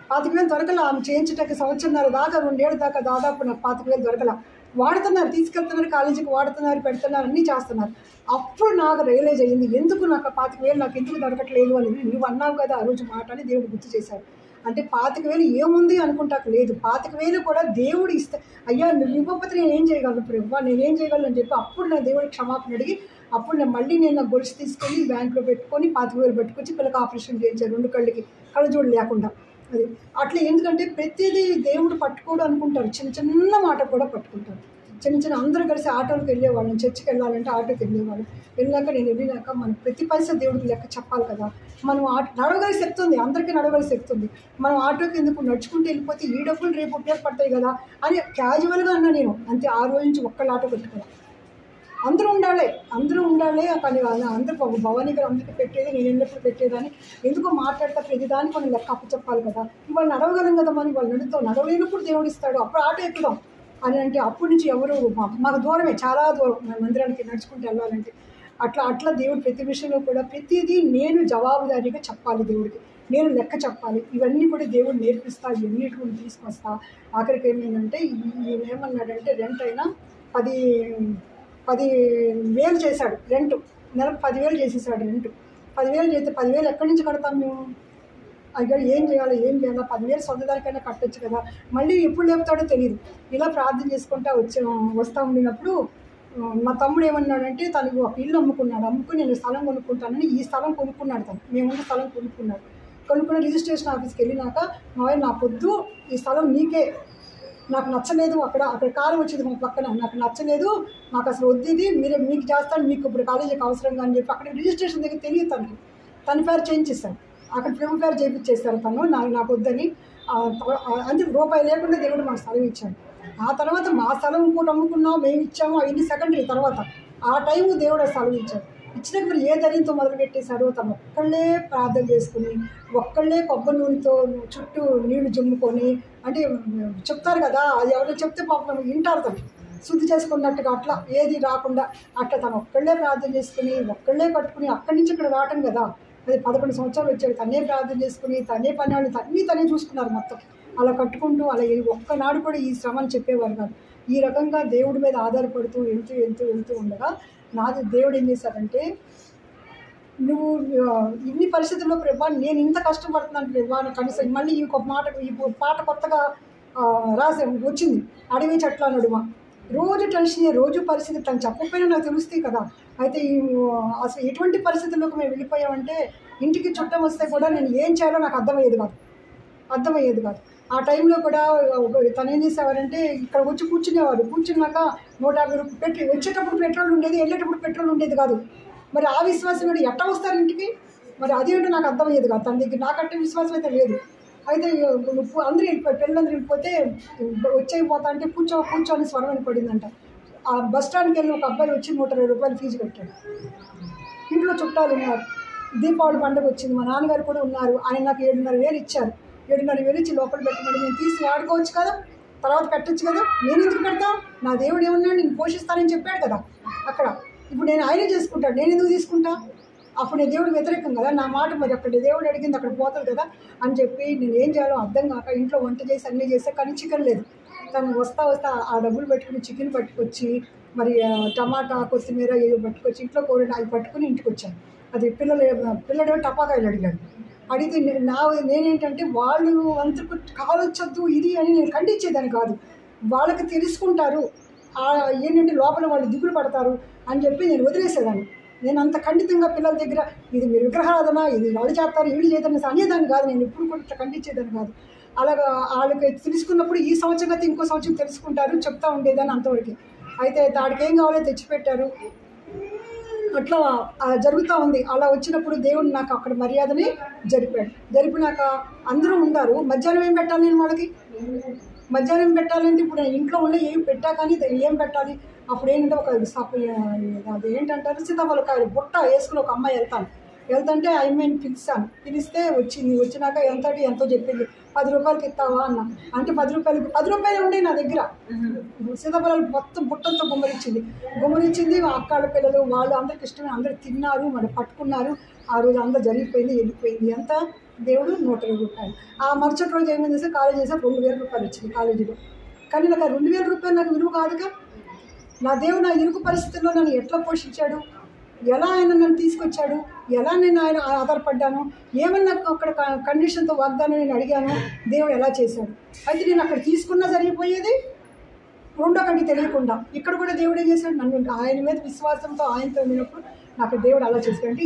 25,000 దొరకల. ఆమె చేయించడానికి 1.5 సంవత్సరం దాకా 2 ఏళ్ళ దాకా దాదాపు నాకు 25,000 దొరకల. వాడుతున్నారు, తీసుకెళ్తున్నారు, కాలేజీకి వాడుతున్నారు, పెడుతున్నారు, అన్నీ చేస్తున్నారు. అప్పుడు నాకు రియలైజ్ అయ్యింది ఎందుకు నాకు 25,000 నాకు ఎందుకు దొరకట్లేదు అని. నువ్వు అన్నావు కదా ఆ రోజు మాట అని దేవుడు గుర్తు చేశాడు. అంటే 25,000 ఏముంది అనుకుంటాకు లేదు. 25,000 కూడా దేవుడు ఇస్తే అయ్యా నువ్వు ఇవ్వకపోతే నేనేం చేయగలను, ఇప్పుడు నేనేం చేయగలను అని చెప్పి అప్పుడు నా దేవుడికి క్షమాపణ అడిగి అప్పుడు నేను నా గొలుసు తీసుకెళ్ళి బ్యాంకులో పెట్టుకొని 25,000 పెట్టుకొచ్చి పిల్లకి ఆపరేషన్ చేయించారు 2 కళ్ళకి, కళ్ళజోడు లేకుండా. అది అట్లా. ఎందుకంటే ప్రతిదీ దేవుడు పట్టుకోడు అనుకుంటారు, చిన్న చిన్న మాట కూడా పట్టుకుంటారు. చిన్న చిన్న అందరూ కలిసి ఆటోకి వెళ్ళేవాళ్ళం, చర్చికి వెళ్ళాలంటే ఆటోకి వెళ్ళేవాళ్ళం. వెళ్ళాక నేను వెళ్ళినాక మనం ప్రతి పరిస్థితి దేవుడికి లెక్క చెప్పాలి కదా. మనం నడవగలిగే శక్తి ఉంది, అందరికీ నడవగలిగే శక్తి ఉంది. మనం ఆటోకి ఎందుకు నడుచుకుంటూ వెళ్ళిపోతే ఈ డబ్బులు రేపు ఉపయోగపడతాయి కదా అని క్యాజువల్గా అన్నా నేను. అంతే, ఆ రోజు నుంచి ఒక్కళ్ళ ఆటో పెట్టుకోవాలి. అందరూ ఉండాలి. కానీ అందరూ భవానీ గారు అందరికీ పెట్టేది, నేను ఎన్నప్పుడు పెట్టేదాన్ని. ఎందుకో మాట్లాడతా ప్రతిదానికి మనం లెక్క అప్పు చెప్పాలి కదా. ఇవాళ నడవగలం కదా, మనం వాళ్ళు నడవలేనప్పుడు దేవుడు ఇస్తాడు, అప్పుడు ఆటో ఎక్కుదాం అని అంటే అప్పటి నుంచి ఎవరు మాకు దూరమే, చాలా దూరం మందిరానికి నడుచుకుంటూ వెళ్ళాలంటే. అట్లా దేవుడు ప్రతి విషయంలో కూడా ప్రతిదీ నేను జవాబుదారీగా చెప్పాలి, దేవుడికి నేను లెక్క చెప్పాలి. ఇవన్నీ కూడా దేవుడు నేర్పిస్తా, ఇవన్నిటి కూడా తీసుకొస్తా. ఆఖరికి ఏమైందంటే ఈయన ఏమన్నాడంటే రెంట్ అయినా 10,000 చేశాడు రెంట్, నెలకు 10,000 చేసేసాడు రెంట్. 10,000 చేస్తే 10,000 ఎక్కడి నుంచి కడతాం మేము? అయ్యో ఏం చేయాలి 10,000 సొంతదానికైనా కట్టచ్చు కదా. మళ్ళీ ఎప్పుడు లేపుతాడో తెలియదు. ఇలా ప్రార్థన చేసుకుంటా వస్తూ ఉండినప్పుడు మా తమ్ముడు ఏమన్నాడంటే తనకు ఒక ఇల్లు అమ్ముకుని నేను స్థలం కొనుక్కుంటానని ఈ స్థలం కొనుక్కున్నాడు. మేమున్న స్థలం కొనుక్కుని రిజిస్ట్రేషన్ ఆఫీస్కి వెళ్ళినాక నాకొద్దు, ఈ స్థలం నీకే, నాకు నచ్చలేదు, అక్కడ కాలం వచ్చింది మా పక్కన, నాకు నచ్చలేదు, నాకు అసలు వద్దు, ఇది మీకు చేస్తాను, మీకు ఇప్పుడు కాలేజీకి అవసరంగా అని చెప్పి అక్కడ రిజిస్ట్రేషన్ దగ్గర తెలియదు తన పేరు చేంజ్ చేశాను. అక్కడ ప్రభు పేరు చేయించేస్తారు నాకు వద్దని. అంటే రూపాయి లేకుండా దేవుడు మాకు స్థలం ఇచ్చాడు. ఆ తర్వాత మా స్థలం ఇంకోటి అమ్ముకున్నాం, మేము ఇచ్చాము, అవన్నీ సెకండరీ. తర్వాత ఆ టైము దేవుడు స్థలం ఇచ్చాడు. ఇచ్చినప్పుడు ఏ ధైర్యంతో మొదలుపెట్టేశారో తను ఒక్కళ్ళే ప్రార్థన చేసుకుని, ఒక్కళ్ళే కొబ్బరి నూనెతో చుట్టూ నీళ్లు జమ్ముకొని, అంటే చెప్తారు కదా, అది ఎవరో చెప్తే పాపం వింటారు, తను శుద్ధి చేసుకున్నట్టుగా అట్లా ఏది రాకుండా అట్లా తను ఒక్కళ్ళే ప్రార్థన చేసుకుని, ఒక్కళ్ళే కట్టుకుని అక్కడి నుంచి ఇక్కడ రావటం కదా. అది 11 సంవత్సరాలు వచ్చాడు. తనే ప్రార్థన చేసుకుని, తనే పని వాళ్ళు తనే చూసుకున్నారు మొత్తం. అలా కట్టుకుంటూ అలా ఒక్కనాడు కూడా ఈ శ్రమని చెప్పేవారు కాదు. ఈ రకంగా దేవుడి మీద ఆధారపడుతూ వెళ్తూ ఉండగా దేవుడు ఏం చేశాడంటే, నువ్వు ఇన్ని పరిస్థితుల్లో ప్రభా నేను ఇంత కష్టపడుతున్నాను ప్రభా, కనీసం మళ్ళీ ఈ పాట కొత్తగా వచ్చింది, అడవి చెట్ల నడుమ. రోజు టెన్షన్, రోజు పరిస్థితి తను చెప్పకపోయినా నాకు తెలుస్తాయి కదా. అయితే అసలు ఎటువంటి పరిస్థితుల్లోకి మేము వెళ్ళిపోయామంటే ఇంటికి చుట్టం వస్తే కూడా నేను ఏం చేయాలో నాకు అర్థమయ్యేది కాదు. ఆ టైంలో కూడా తను ఏం చేసేవారంటే ఇక్కడ వచ్చి కూర్చున్నాక 150 రూపాయలు వచ్చేటప్పుడు పెట్రోల్ ఉండేది, వెళ్ళేటప్పుడు పెట్రోల్ ఉండేది కాదు. మరి ఆ విశ్వాసం కూడా ఎట్లా వస్తారు ఇంటికి, మరి అదేంటో నాకు అర్థమయ్యేది కాదు. తన దగ్గర నాకంటే విశ్వాసం అయితే లేదు. అయితే అందరూ పిల్లలందరూ వెళ్ళిపోతే వచ్చేయిపోతా అంటే కూర్చో అని స్వరం అని పడిందంట. ఆ బస్ స్టాండ్కి వెళ్ళి ఒక అబ్బాయి వచ్చి 120 రూపాయలు ఫీజు కట్టాడు. ఇంట్లో చుట్టాలు ఉన్నారు, దీపావళి పండుగ వచ్చింది, మా నాన్నగారు కూడా ఉన్నారు. ఆయన నాకు 7,500 ఇచ్చారు. 7,500 ఇచ్చి లోపల పెట్టమని నేను తీసి వాడుకోవచ్చు కదా, తర్వాత పెట్టచ్చు కదా, నేను ఎందుకు పెడతా? నా దేవుడు ఏమన్నాడు, నేను పోషిస్తానని చెప్పాడు కదా అక్కడ. ఇప్పుడు నేను ఆయనే చేసుకుంటాడు, నేను ఎందుకు తీసుకుంటా? అప్పుడు నేను దేవుడు వ్యతిరేకం కదా, నా మాట మరి అక్కడ దేవుడు అడిగింది అక్కడ పోతుంది కదా అని చెప్పి నేను ఏం చేయాలో అర్థం కాక ఇంట్లో వంట చేసి అన్నీ చేస్తే కానీ చికెన్ లేదు. తను వస్తా ఆ డబ్బులు పెట్టుకుని చికెన్ పట్టుకొచ్చి, మరి టమాటా కొత్తిమీర ఏదో పట్టుకొచ్చి ఇంట్లో కూరలు అవి పట్టుకుని ఇంటికి వచ్చాను. అది పిల్లడు టపాకాయలు అడిగాడు. అడిగితే నేనేంటంటే వాళ్ళు అంతకు కావచ్చొద్దు ఇది అని నేను ఖండించేదాన్ని కాదు. వాళ్ళకి తెలుసుకుంటారు ఏంటంటే లోపల వాళ్ళు దిగులు పడతారు అని చెప్పి నేను వదిలేసేదాన్ని. నేను అంత ఖండితంగా పిల్లల దగ్గర ఇది మీరు విగ్రహారాధన, ఇది వాళ్ళు చేస్తారు, వీళ్ళు చేస్తారు అనేదాన్ని కాదు. నేను ఎప్పుడు కూడా ఇట్లా ఖండించేదాన్ని కాదు. అలాగా వాళ్ళకి తెలుసుకున్నప్పుడు ఈ సంవత్సరం అయితే ఇంకో సంవత్సరం తెలుసుకుంటారు, చెప్తా ఉండేదాన్ని అంతవరకు. అయితే దాడికి ఏం కావాలో తెచ్చిపెట్టారు. అట్లా జరుగుతూ ఉంది. అలా వచ్చినప్పుడు దేవుడు నాకు అక్కడ మర్యాదని జరిపినాక అందరూ ఉన్నారు. మధ్యాహ్నం ఏం పెట్టాలి నేను వాళ్ళకి? మధ్యాహ్నం పెట్టాలంటే ఇప్పుడు నేను ఇంట్లో ఉండే ఏం పెట్టా కానీ ఏం పెట్టాలి? అప్పుడు ఏంటంటే అది ఏంటంటారు సీతాఫలకాయలు బుట్ట వేసుకుని ఒక అమ్మాయి వెళ్తుంటే పిలిస్తే వచ్చినాక ఎంతో చెప్పింది. 10 రూపాయలకి ఇస్తావా అన్న. అంటే 10 రూపాయలు ఉండే నా దగ్గర. సీతాఫలాలు మొత్తం బుట్టంతో గుమ్మరిచ్చింది. అక్కాళ్ళ పిల్లలు వాళ్ళు అందరికి ఇష్టమే, అందరు తిన్నారు, మరి పట్టుకున్నారు. ఆ రోజు అందరూ జరిగిపోయింది, వెళ్ళిపోయింది. ఎంత దేవుడు 120 రూపాయలు. ఆ మరుసటి రోజు ఏమైంది చేస్తే కాలేజ్ చేస్తే 2,000 రూపాయలు వచ్చింది కాలేజీలో. కానీ నాకు 2,000 రూపాయలు నాకు విలువ కాదుగా. నా దేవుడు నా ఇరుకు పరిస్థితుల్లో నన్ను ఎట్లా పోషించాడు, ఎలా ఆయన నన్ను తీసుకొచ్చాడు, ఎలా నేను ఆయన ఆధారపడ్డాను, ఏమన్నా అక్కడ కండిషన్తో వాగ్దానం నేను అడిగాను, దేవుడు ఎలా చేశాడు. అయితే నేను అక్కడ తీసుకున్నా జరిగిపోయేది, రెండో కంటి తెలియకుండా. ఇక్కడ కూడా దేవుడు ఏం చేశాడు, నన్ను ఆయన మీద విశ్వాసంతో ఆయనతో ఉన్నప్పుడు నాకు దేవుడు అలా చేస్తాడు. అంటే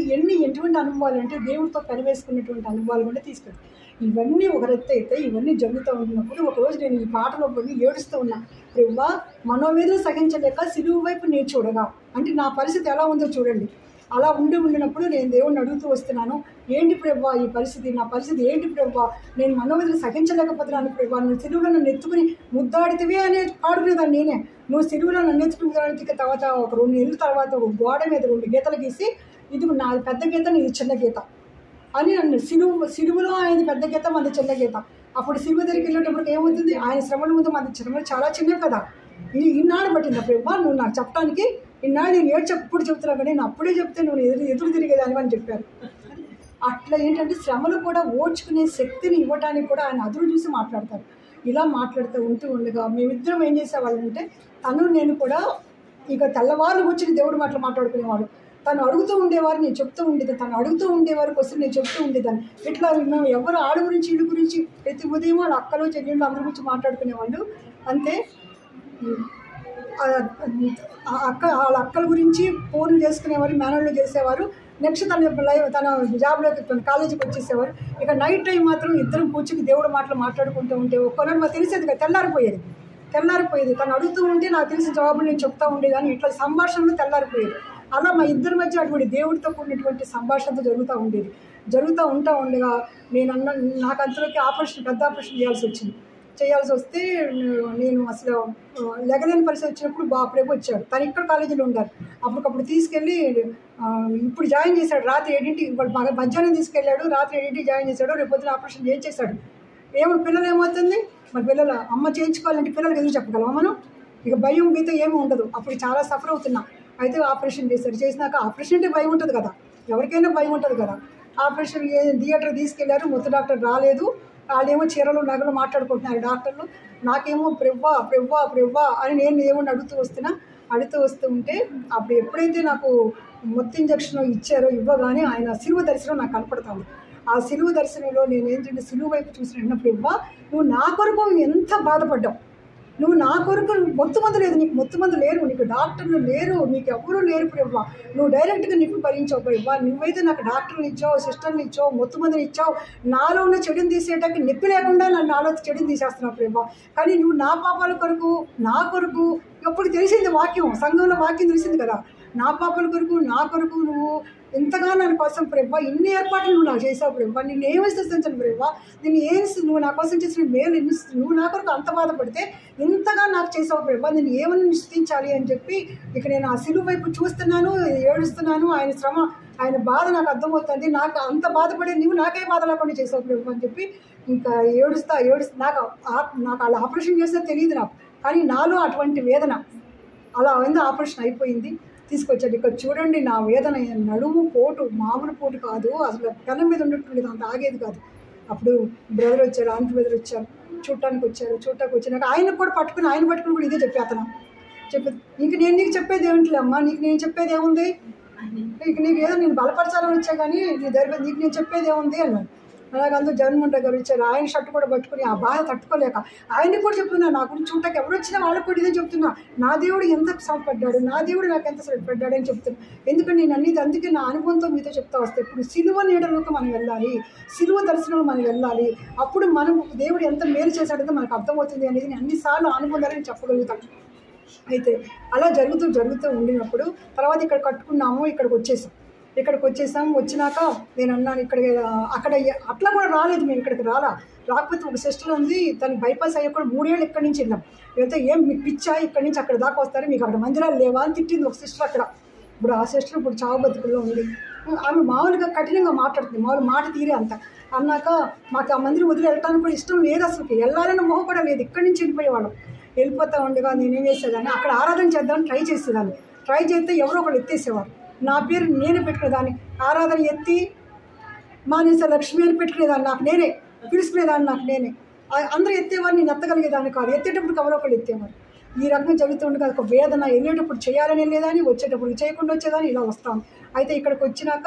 ఎటువంటి అనుభవాలు అంటే దేవుడితో కనివేసుకున్నటువంటి అనుభవాలు కూడా తీసుకెళ్తాయి. ఇవన్నీ ఒక రెత్త అయితే ఇవన్నీ జరుగుతూ ఉన్నప్పుడు ఒకరోజు నేను ఈ పాటలో పడి ఏడుస్తూ ఉన్నా, ప్రభువా మనోవేదన సహించలేక సిలువు వైపు నేను చూడగా, అంటే నా పరిస్థితి ఎలా ఉందో చూడండి. అలా ఉండినప్పుడు నేను దేవుడిని అడుగుతూ వస్తున్నాను, ఏంటి ప్రభువా ఈ పరిస్థితి, నా పరిస్థితి ఏంటి ప్రభువా, నేను మనోవేదన సహించలేకపోతున్నాను ప్రభువా, నువ్వు సిలువులో నన్ను ఎత్తుకుని ముద్దాడితివే అని పాడుకునేదాన్ని నేనే. నువ్వు సిలువులో నన్ను ఎత్తుకుని ముద్దాడితే తర్వాత ఒక 2 నెలల తర్వాత ఒక గోడ మీద 2 గీతలు గీసి, ఇది నా పెద్ద గీత ఇది చిన్న గీత అని నన్ను సిలువులో ఆయన పెద్ద గీత మనది చిన్న గీత. అప్పుడు సిలువ దగ్గరికి వెళ్ళేటప్పుడు ఏమవుతుంది, ఆయన శ్రమల ముందు మన శ్రమలు చాలా చిన్నవి కదా. ఇన్నాళ్ళు పట్టింది ప్రభువా నువ్వు నాకు చెప్పడానికి, ఇన్నాళ్ళు నేను ఎప్పుడు చెప్తున్నావు కానీ నేను అప్పుడే చెప్తే నువ్వు ఎదురు తిరిగేదాన్ని అని చెప్పారు. అట్లా ఏంటంటే శ్రమలు కూడా ఓర్చుకునే శక్తిని ఇవ్వడానికి కూడా ఆయన అదురు చూసి మాట్లాడతారు. ఇలా మాట్లాడుతూ ఉండగా మేమిద్దరం ఏం చేసేవాళ్ళంటే, నేను కూడా ఇక తెల్లవాళ్ళు వచ్చి దేవుడు మాట్లాడుకునేవాడు. తను అడుగుతూ ఉండేవారు, నేను చెప్తూ ఉండేదాన్ని, తను అడుగుతూ ఉండేవారు క్వశ్చన్ నేను చెప్తూ ఉండేదాన్ని. ఇట్లా మేము ఎవరు ఆడ గురించి ఇల్లు గురించి ప్రతి ఉదయం వాళ్ళ అక్కలు చెల్లెళ్ళు అందరి గురించి మాట్లాడుకునేవాళ్ళు. అంతే వాళ్ళ అక్కల గురించి ఫోన్లు చేసుకునేవారు, మేనర్లు చేసేవారు. నెక్స్ట్ తన జాబ్లోకి తన కాలేజీకి వచ్చేసేవారు. ఇక నైట్ టైం మాత్రం ఇద్దరం కూర్చుని దేవుడు మాట్లాడుకుంటూ ఉంటే ఒక్కనాడు మాకు తెలిసేది కదా, తెల్లారిపోయేది. తను అడుగుతూ ఉంటే నాకు తెలిసిన జవాబులు నేను చెప్తూ ఉండేదాన్ని. ఇట్లా సంభాషణలు తెల్లారిపోయేది. అలా మా ఇద్దరి మధ్య అటువంటి దేవుడితో కూడినటువంటి సంభాషణతో జరుగుతూ ఉండగా నాకు అంతలోకి పెద్ద ఆపరేషన్ చేయాల్సి వస్తే నేను అసలు లెగలేని పరిస్థితి వచ్చినప్పుడు బాప్రేపు వచ్చాడు. తను ఇక్కడ కాలేజీలో ఉండాలి. అప్పటికప్పుడు తీసుకెళ్ళి ఇప్పుడు జాయిన్ చేశాడు. రాత్రి 7ంటికి మధ్యాహ్నం తీసుకెళ్ళాడు, రాత్రి 7ంటికి జాయిన్ చేశాడు. రేపు పొద్దున ఆపరేషన్ చేయించేశాడు. పిల్లలు ఏమవుతుంది, మరి పిల్లల అమ్మ చేయించుకోవాలంటే పిల్లలకి ఎందుకు చెప్పగలమా మనం? ఇక భయం గీత ఏమీ ఉండదు. అప్పుడు చాలా సఫర్ అవుతున్నా. అయితే ఆపరేషన్ చేసినాక ఆపరేషన్ అంటే భయం ఉంటుంది కదా, ఎవరికైనా భయం ఉంటుంది కదా. ఆపరేషన్ థియేటర్ తీసుకెళ్లారు, ముత్తు డాక్టర్ రాలేదు. వాళ్ళేమో చీరలు నగలు మాట్లాడుకుంటున్నారు డాక్టర్లు. నాకేమో ప్రెవ్వా అని నేను దేవుడిని అడుగుతూ వస్తూ ఉంటే అప్పుడు ఎప్పుడైతే నాకు మొత్తం ఇంజక్షన్ ఇవ్వగానే ఆయన సిలువ దర్శనం నాకు కనపడుతుంది. ఆ సిలువ దర్శనంలో నేను ఏంటంటే సిలువ వైపు చూసినప్పుడు ప్రెవ్వా నువ్వు నా కొరకు ఎంత బాధపడ్డావు, నువ్వు నా కొరకు మొత్తుమంది లేదు, నీకు మొత్తుమంది లేరు, నీకు డాక్టర్లు లేరు, నీకు ఎవరూ లేరు ప్రెవ్వా, నువ్వు డైరెక్ట్గా నీకు భరించావు ప్రెవ్వా. నువ్వైతే నాకు డాక్టర్ని ఇచ్చావు, సిస్టర్ని ఇచ్చావు, మొత్తుమందిని ఇచ్చావు. నాలో ఉన్న చెడుని తీసేయడానికి నొప్పి లేకుండా నాలో చెడుని తీసేస్తున్నావు ప్రెవ్వా. కానీ నువ్వు నా పాపాల కొరకు నా కొరకు ఎప్పుడు తెలిసింది వాక్యం, సంఘంలో వాక్యం తెలిసింది కదా, నా పాపాల కొరకు నా కొరకు నువ్వు ఎంతగా నా కోసం ప్రెవ్వా ఇన్ని ఏర్పాట్లు నువ్వు నాకు చేసావు ప్రెవ్వా. నిన్ను ఏమి స్థుతించను ప్రెవ్వా, నువ్వు నా కోసం చేసిన మేలు నువ్వు నా కొరకు అంత బాధపడితే ఇంతగా నాకు చేసావు ప్రెవ్వా, నేను ఏమని స్థుతించాలి అని చెప్పి ఇక నేను ఆ సిలువ వైపు చూస్తున్నాను, ఏడుస్తున్నాను. ఆయన శ్రమ ఆయన బాధ నాకు అర్థమవుతుంది. నాకు అంత బాధపడే నువ్వు నాకే బాధ లేకుండా చేసావు ప్రెవ్వా అని చెప్పి ఇంకా ఏడుస్తా నాకు వాళ్ళ ఆపరేషన్ చేస్తే తెలియదు నాకు, కానీ నాలో అటువంటి వేదన అలా అయింది. ఆపరేషన్ అయిపోయింది, తీసుకొచ్చాడు. ఇక్కడ చూడండి నా వేదన, నడుము పోటు మామూలు పోటు కాదు, అసలు పెనం మీద ఉన్నట్టుండేది, అంత ఆగేది కాదు. అప్పుడు బ్రదర్ వచ్చారు, ఆంటీ బ్రదర్ వచ్చారు, చూడటానికి వచ్చినాక ఆయన పట్టుకుని కూడా ఇదే చెప్పి ఇంక నేను నీకు చెప్పేది ఏమిటి అమ్మా, నేను చెప్పేది ఏముంది, నీకు ఏదో నేను బలపరచాలని వచ్చా కానీ నీకు నేను చెప్పేది ఏముంది అన్నాడు. అలాగే అందరూ జగన్మోహన్ రెడ్డి గారు వచ్చారు. ఆయన షర్ట్ కూడా పట్టుకుని ఆ బాధ తట్టుకోలేక ఆయన్ని కూడా చెప్తున్నా, నా గురించి చూడటానికి ఎవరు వచ్చినా వాళ్ళకి కూడా ఇదే చెప్తున్నా, నా దేవుడు ఎంత శ్రమపడ్డాడు, నా దేవుడు నాకు ఎంత శ్రమపడ్డాడు అని చెప్తున్నా. ఎందుకంటే నేను అందుకే నా అనుభవంతో మీతో చెప్తా వస్తే ఇప్పుడు సిలువ నీడలోకి మనం వెళ్ళాలి, సిలువ దర్శనంలో మనం వెళ్ళాలి. అప్పుడు మనం దేవుడు ఎంత మేలు చేశాడంటే మనకు అర్థమవుతుంది అనేది నేను అన్నిసార్లు అనుభవాలని చెప్పగలుగుతాను. అయితే అలా జరుగుతూ ఉండినప్పుడు తర్వాత ఇక్కడ కట్టుకున్నాము, ఇక్కడికి వచ్చేసాం. వచ్చినాక నేను అన్నాను అక్కడ అట్లా కూడా రాలేదు, మేము ఇక్కడికి రాకపోతే ఒక సిస్టర్ ఉంది, తనకి బైపాస్ అయ్యే కూడా 3 ఏళ్ళు ఇక్కడి నుంచి వెళ్ళాం. అయితే ఏం మీకు పిచ్చా ఇక్కడి నుంచి అక్కడ దాకా వస్తారు, మీకు అక్కడ మందిరాలు లేవా అని తిట్టింది ఒక సిస్టర్ అక్కడ. ఇప్పుడు ఆ సిస్టర్ ఇప్పుడు చావు బతుకుల్లో ఉంది. ఆమె మామూలుగా కఠినంగా మాట్లాడుతుంది, మామూలు మాట తీరే అంత అన్నాక మాకు ఆ మందిరం వదిలి వెళ్ళడానికి కూడా ఇష్టం లేదు, అసలు వెళ్ళాలని మొహం కూడా లేదు. ఇక్కడి నుంచి వెళ్ళిపోతూ ఉండగా నేనేం చేసేదాన్ని, అక్కడ ఆరాధన చేద్దామని ట్రై చేస్తే ఎవరో ఒకళ్ళు ఎత్తేసేవారు. నా పేరు నేనే పెట్టుకునేదాన్ని, ఆరాధన ఎత్తి మానేస లక్ష్మి అని పెట్టుకునేదాన్ని, నాకు నేనే పిలుచుకునేదాన్ని, అందరూ ఎత్తేవారు, నేను ఎత్తగలిగేదాన్ని కాదు. ఎత్తేటప్పుడు ఎవరో ఒకళ్ళు ఎత్తేవారు. ఈ రకంగా జరుగుతుండగా ఒక వేదన, వెళ్ళేటప్పుడు చేయాలని వెళ్ళేదాన్ని, వచ్చేటప్పుడు చేయకుండా వచ్చేదాన్ని, ఇలా వస్తాను. అయితే ఇక్కడికి వచ్చినాక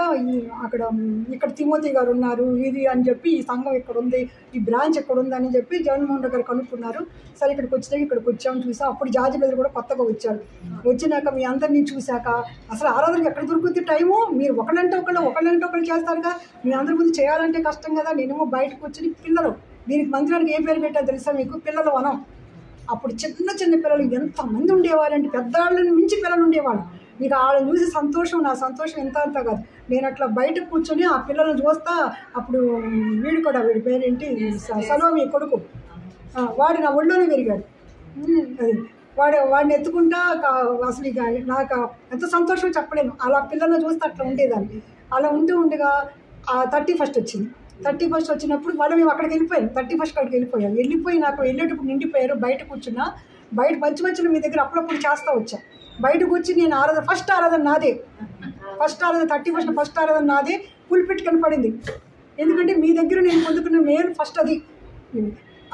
ఇక్కడ తిమోతి గారు ఉన్నారు ఇది అని చెప్పి, ఈ సంఘం ఇక్కడ ఉంది, ఈ బ్రాంచ్ ఎక్కడ ఉంది అని చెప్పి జగన్మోహన్ రెడ్డి గారు కనుక్కున్నారు. సరే ఇక్కడికి వచ్చినాక ఇక్కడికి వచ్చాము, చూసాం. అప్పుడు జార్జి బ్రదర్ కూడా కొత్తగా వచ్చారు. వచ్చినాక మీ అందరినీ చూశాక అసలు ఆరాధనకి ఎక్కడ దొరుకుతుంది టైము? మీరు ఒకళ్ళంటే ఒకళ్ళు చేస్తారుగా, మీ అందరి ముందు చేయాలంటే కష్టం కదా. నేనేమో బయటకు వచ్చి పిల్లలు, దీనికి మందిరానికి ఏం పేరు పెట్టారు తెలుసా మీకు? పిల్లలు వనం. అప్పుడు చిన్న చిన్న పిల్లలు ఎంతమంది ఉండేవాళ్ళంటే, పెద్దవాళ్ళని మించి పిల్లలు ఉండేవాళ్ళు. మీకు వాళ్ళని చూసి సంతోషం, నా సంతోషం ఎంత కాదు. నేను అట్లా బయటకు కూర్చొని ఆ పిల్లల్ని చూస్తా. అప్పుడు వీడి పేరేంటి, సలోమి కొడుకు, వాడు నా ఒళ్ళోనే పెరిగాడు. వాడిని ఎత్తుకుంటా అసలు ఇక నాకు ఎంత సంతోషం చెప్పలేను. అలా పిల్లల్ని చూస్తే అట్లా ఉండేదాన్ని. అలా ఉండగా 31st వచ్చింది. 31st వచ్చినప్పుడు వాళ్ళు మేము అక్కడికి వెళ్ళిపోయాం. 31st కాడికి వెళ్ళిపోయి నాకు వెళ్ళేటప్పుడు నిండిపోయారు. బయట కూర్చున్నా. బయట మంచి మీ దగ్గర అప్పుడప్పుడు చేస్తూ వచ్చా. బయటకు వచ్చి నేను ఫస్ట్ ఆరాధన నాదే. 31st ఫస్ట్ ఆరాధన నాదే. పుల్పిట్ కనపడింది. ఎందుకంటే మీ దగ్గర నేను పొందుకున్న మేలు ఫస్ట్ అది.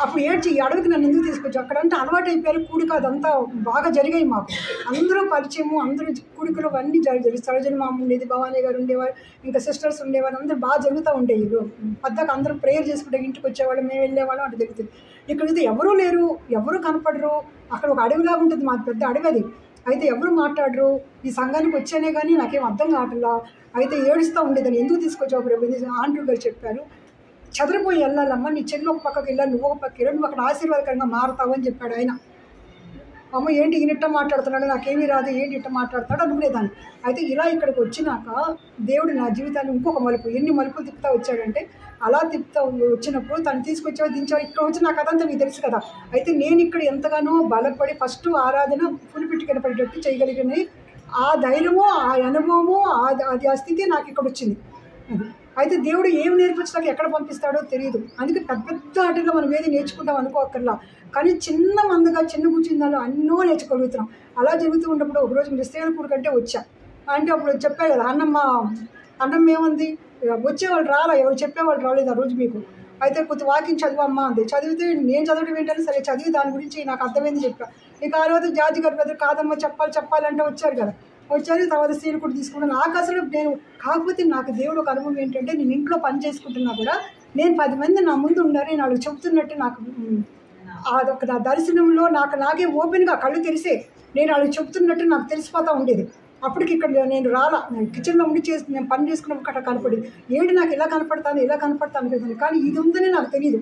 అప్పుడు ఏడ్చి ఈ అడవికి నన్ను ఎందుకు తీసుకొచ్చి, అక్కడంటే అలవాటు అయిపోయారు. కూడిక అదంతా బాగా జరిగాయి మాకు. అందరూ పరిచయము, అందరూ కూడికలు అన్నీ జరిగాయి. సరోజని మామ ఉండేది, భవానీ గారు ఉండేవారు, ఇంకా సిస్టర్స్ ఉండేవారు. అందరూ బాగా జరుగుతూ ఉండేవి. పద్దాక అందరూ ప్రేయర్ చేసుకుంటే ఇంటికి వచ్చేవాళ్ళు, మేము వెళ్ళేవాళ్ళం. అంటే జరుగుతుంది. ఇక్కడైతే ఎవరూ లేరు, ఎవరు కనపడరు. అక్కడ ఒక అడవిలాగా ఉంటుంది, మాది పెద్ద అడవి అది. అయితే ఎవరు మాట్లాడరు. ఈ సంఘానికి వచ్చానే కానీ నాకేం అర్థం కావట్లా. అయితే ఏడుస్తూ ఉండేదాన్ని, ఎందుకు తీసుకొచ్చావు ప్రభు? ఆంటీ గారు చెప్పారు, చదిరిపోయి వెళ్ళాలమ్మా, నీ చెల్లి ఒక పక్కకి వెళ్ళాలి, నువ్వు ఒక పక్కకి వెళ్ళాలి, నువ్వు అక్కడ ఆశీర్వాదకరంగా మారుతావు అని చెప్పాడు ఆయన. అమ్మ ఏంటి ఈయన ఇట్ట మాట్లాడుతున్నాడు, నాకేమీ రాదు, ఏంటి ఇట్ట మాట్లాడతాడు అనుకునేదాన్ని. అయితే ఇలా ఇక్కడికి వచ్చినాక దేవుడు నా జీవితాన్ని ఇంకొక మలుపు, ఎన్ని మలుపులు తిప్పుతా వచ్చాడంటే, అలా తిప్పుతా వచ్చినప్పుడు తను తీసుకొచ్చావు దించావు. ఇక్కడ వచ్చి నాకు అదంతా మీకు తెలుసు కదా. అయితే నేను ఇక్కడ ఎంతగానో బలపడి ఫస్ట్ ఆరాధన పులిపిట్టి కనపడేటట్టు చేయగలిగినవి. ఆ ధైర్యము, ఆ అనుభవము, అది ఆ స్థితి నాకు ఇక్కడ వచ్చింది. అయితే దేవుడు ఏం నేర్పించడానికి ఎక్కడ పంపిస్తాడో తెలియదు. అందుకే పెద్ద ఆటలో మనం ఏది నేర్చుకుంటాం అనుకోకర్లా. కానీ చిన్న మందుగా చిన్న కూర్చుందాలో అన్నో నేర్చుకోగలుగుతున్నాం. అలా జరుగుతూ ఉన్నప్పుడు ఒకరోజు క్రిస్టియన్ కూడికంటే వచ్చా. అంటే అప్పుడు చెప్పారు కదా, అన్నం ఏముంది, వచ్చేవాళ్ళు రాలా, ఎవరు చెప్పేవాళ్ళు రాలేదు ఆ రోజు మీకు. అయితే కొద్ది వాకింగ్ చదివమ్మా అంది. చదివితే నేను చదవడం ఏంటంటే సరే చదివి దాని గురించి నాకు అర్థమైంది చెప్పా. ఇక ఆ రోజు జార్జి గారి పెద్ద కాదమ్మా చెప్పాలంటే వచ్చారు కదా. వచ్చారు. తర్వాత సీలు కూడా తీసుకున్నాను. నాకు అసలు కాకపోతే నాకు దేవుడు ఒక అనుభవం ఏంటంటే, నేను ఇంట్లో పని చేసుకుంటున్నా కూడా నేను 10 మంది నా ముందు ఉన్నారు, నేను వాళ్ళు చెబుతున్నట్టు నాకు అదొక నా దర్శనంలో నాకే ఓపెన్గా కళ్ళు తెరిసే నేను వాళ్ళు చెబుతున్నట్టు నాకు తెలిసిపోతూ ఉండేది. అప్పటికి ఇక్కడ నేను నేను కిచెన్లో ఉండి నేను పని చేసుకున్నప్పుడు అక్కడ కనపడేది. ఏంటి నాకు ఇలా కనపడతాను కదా, కానీ ఇది ఉందని నాకు తెలియదు.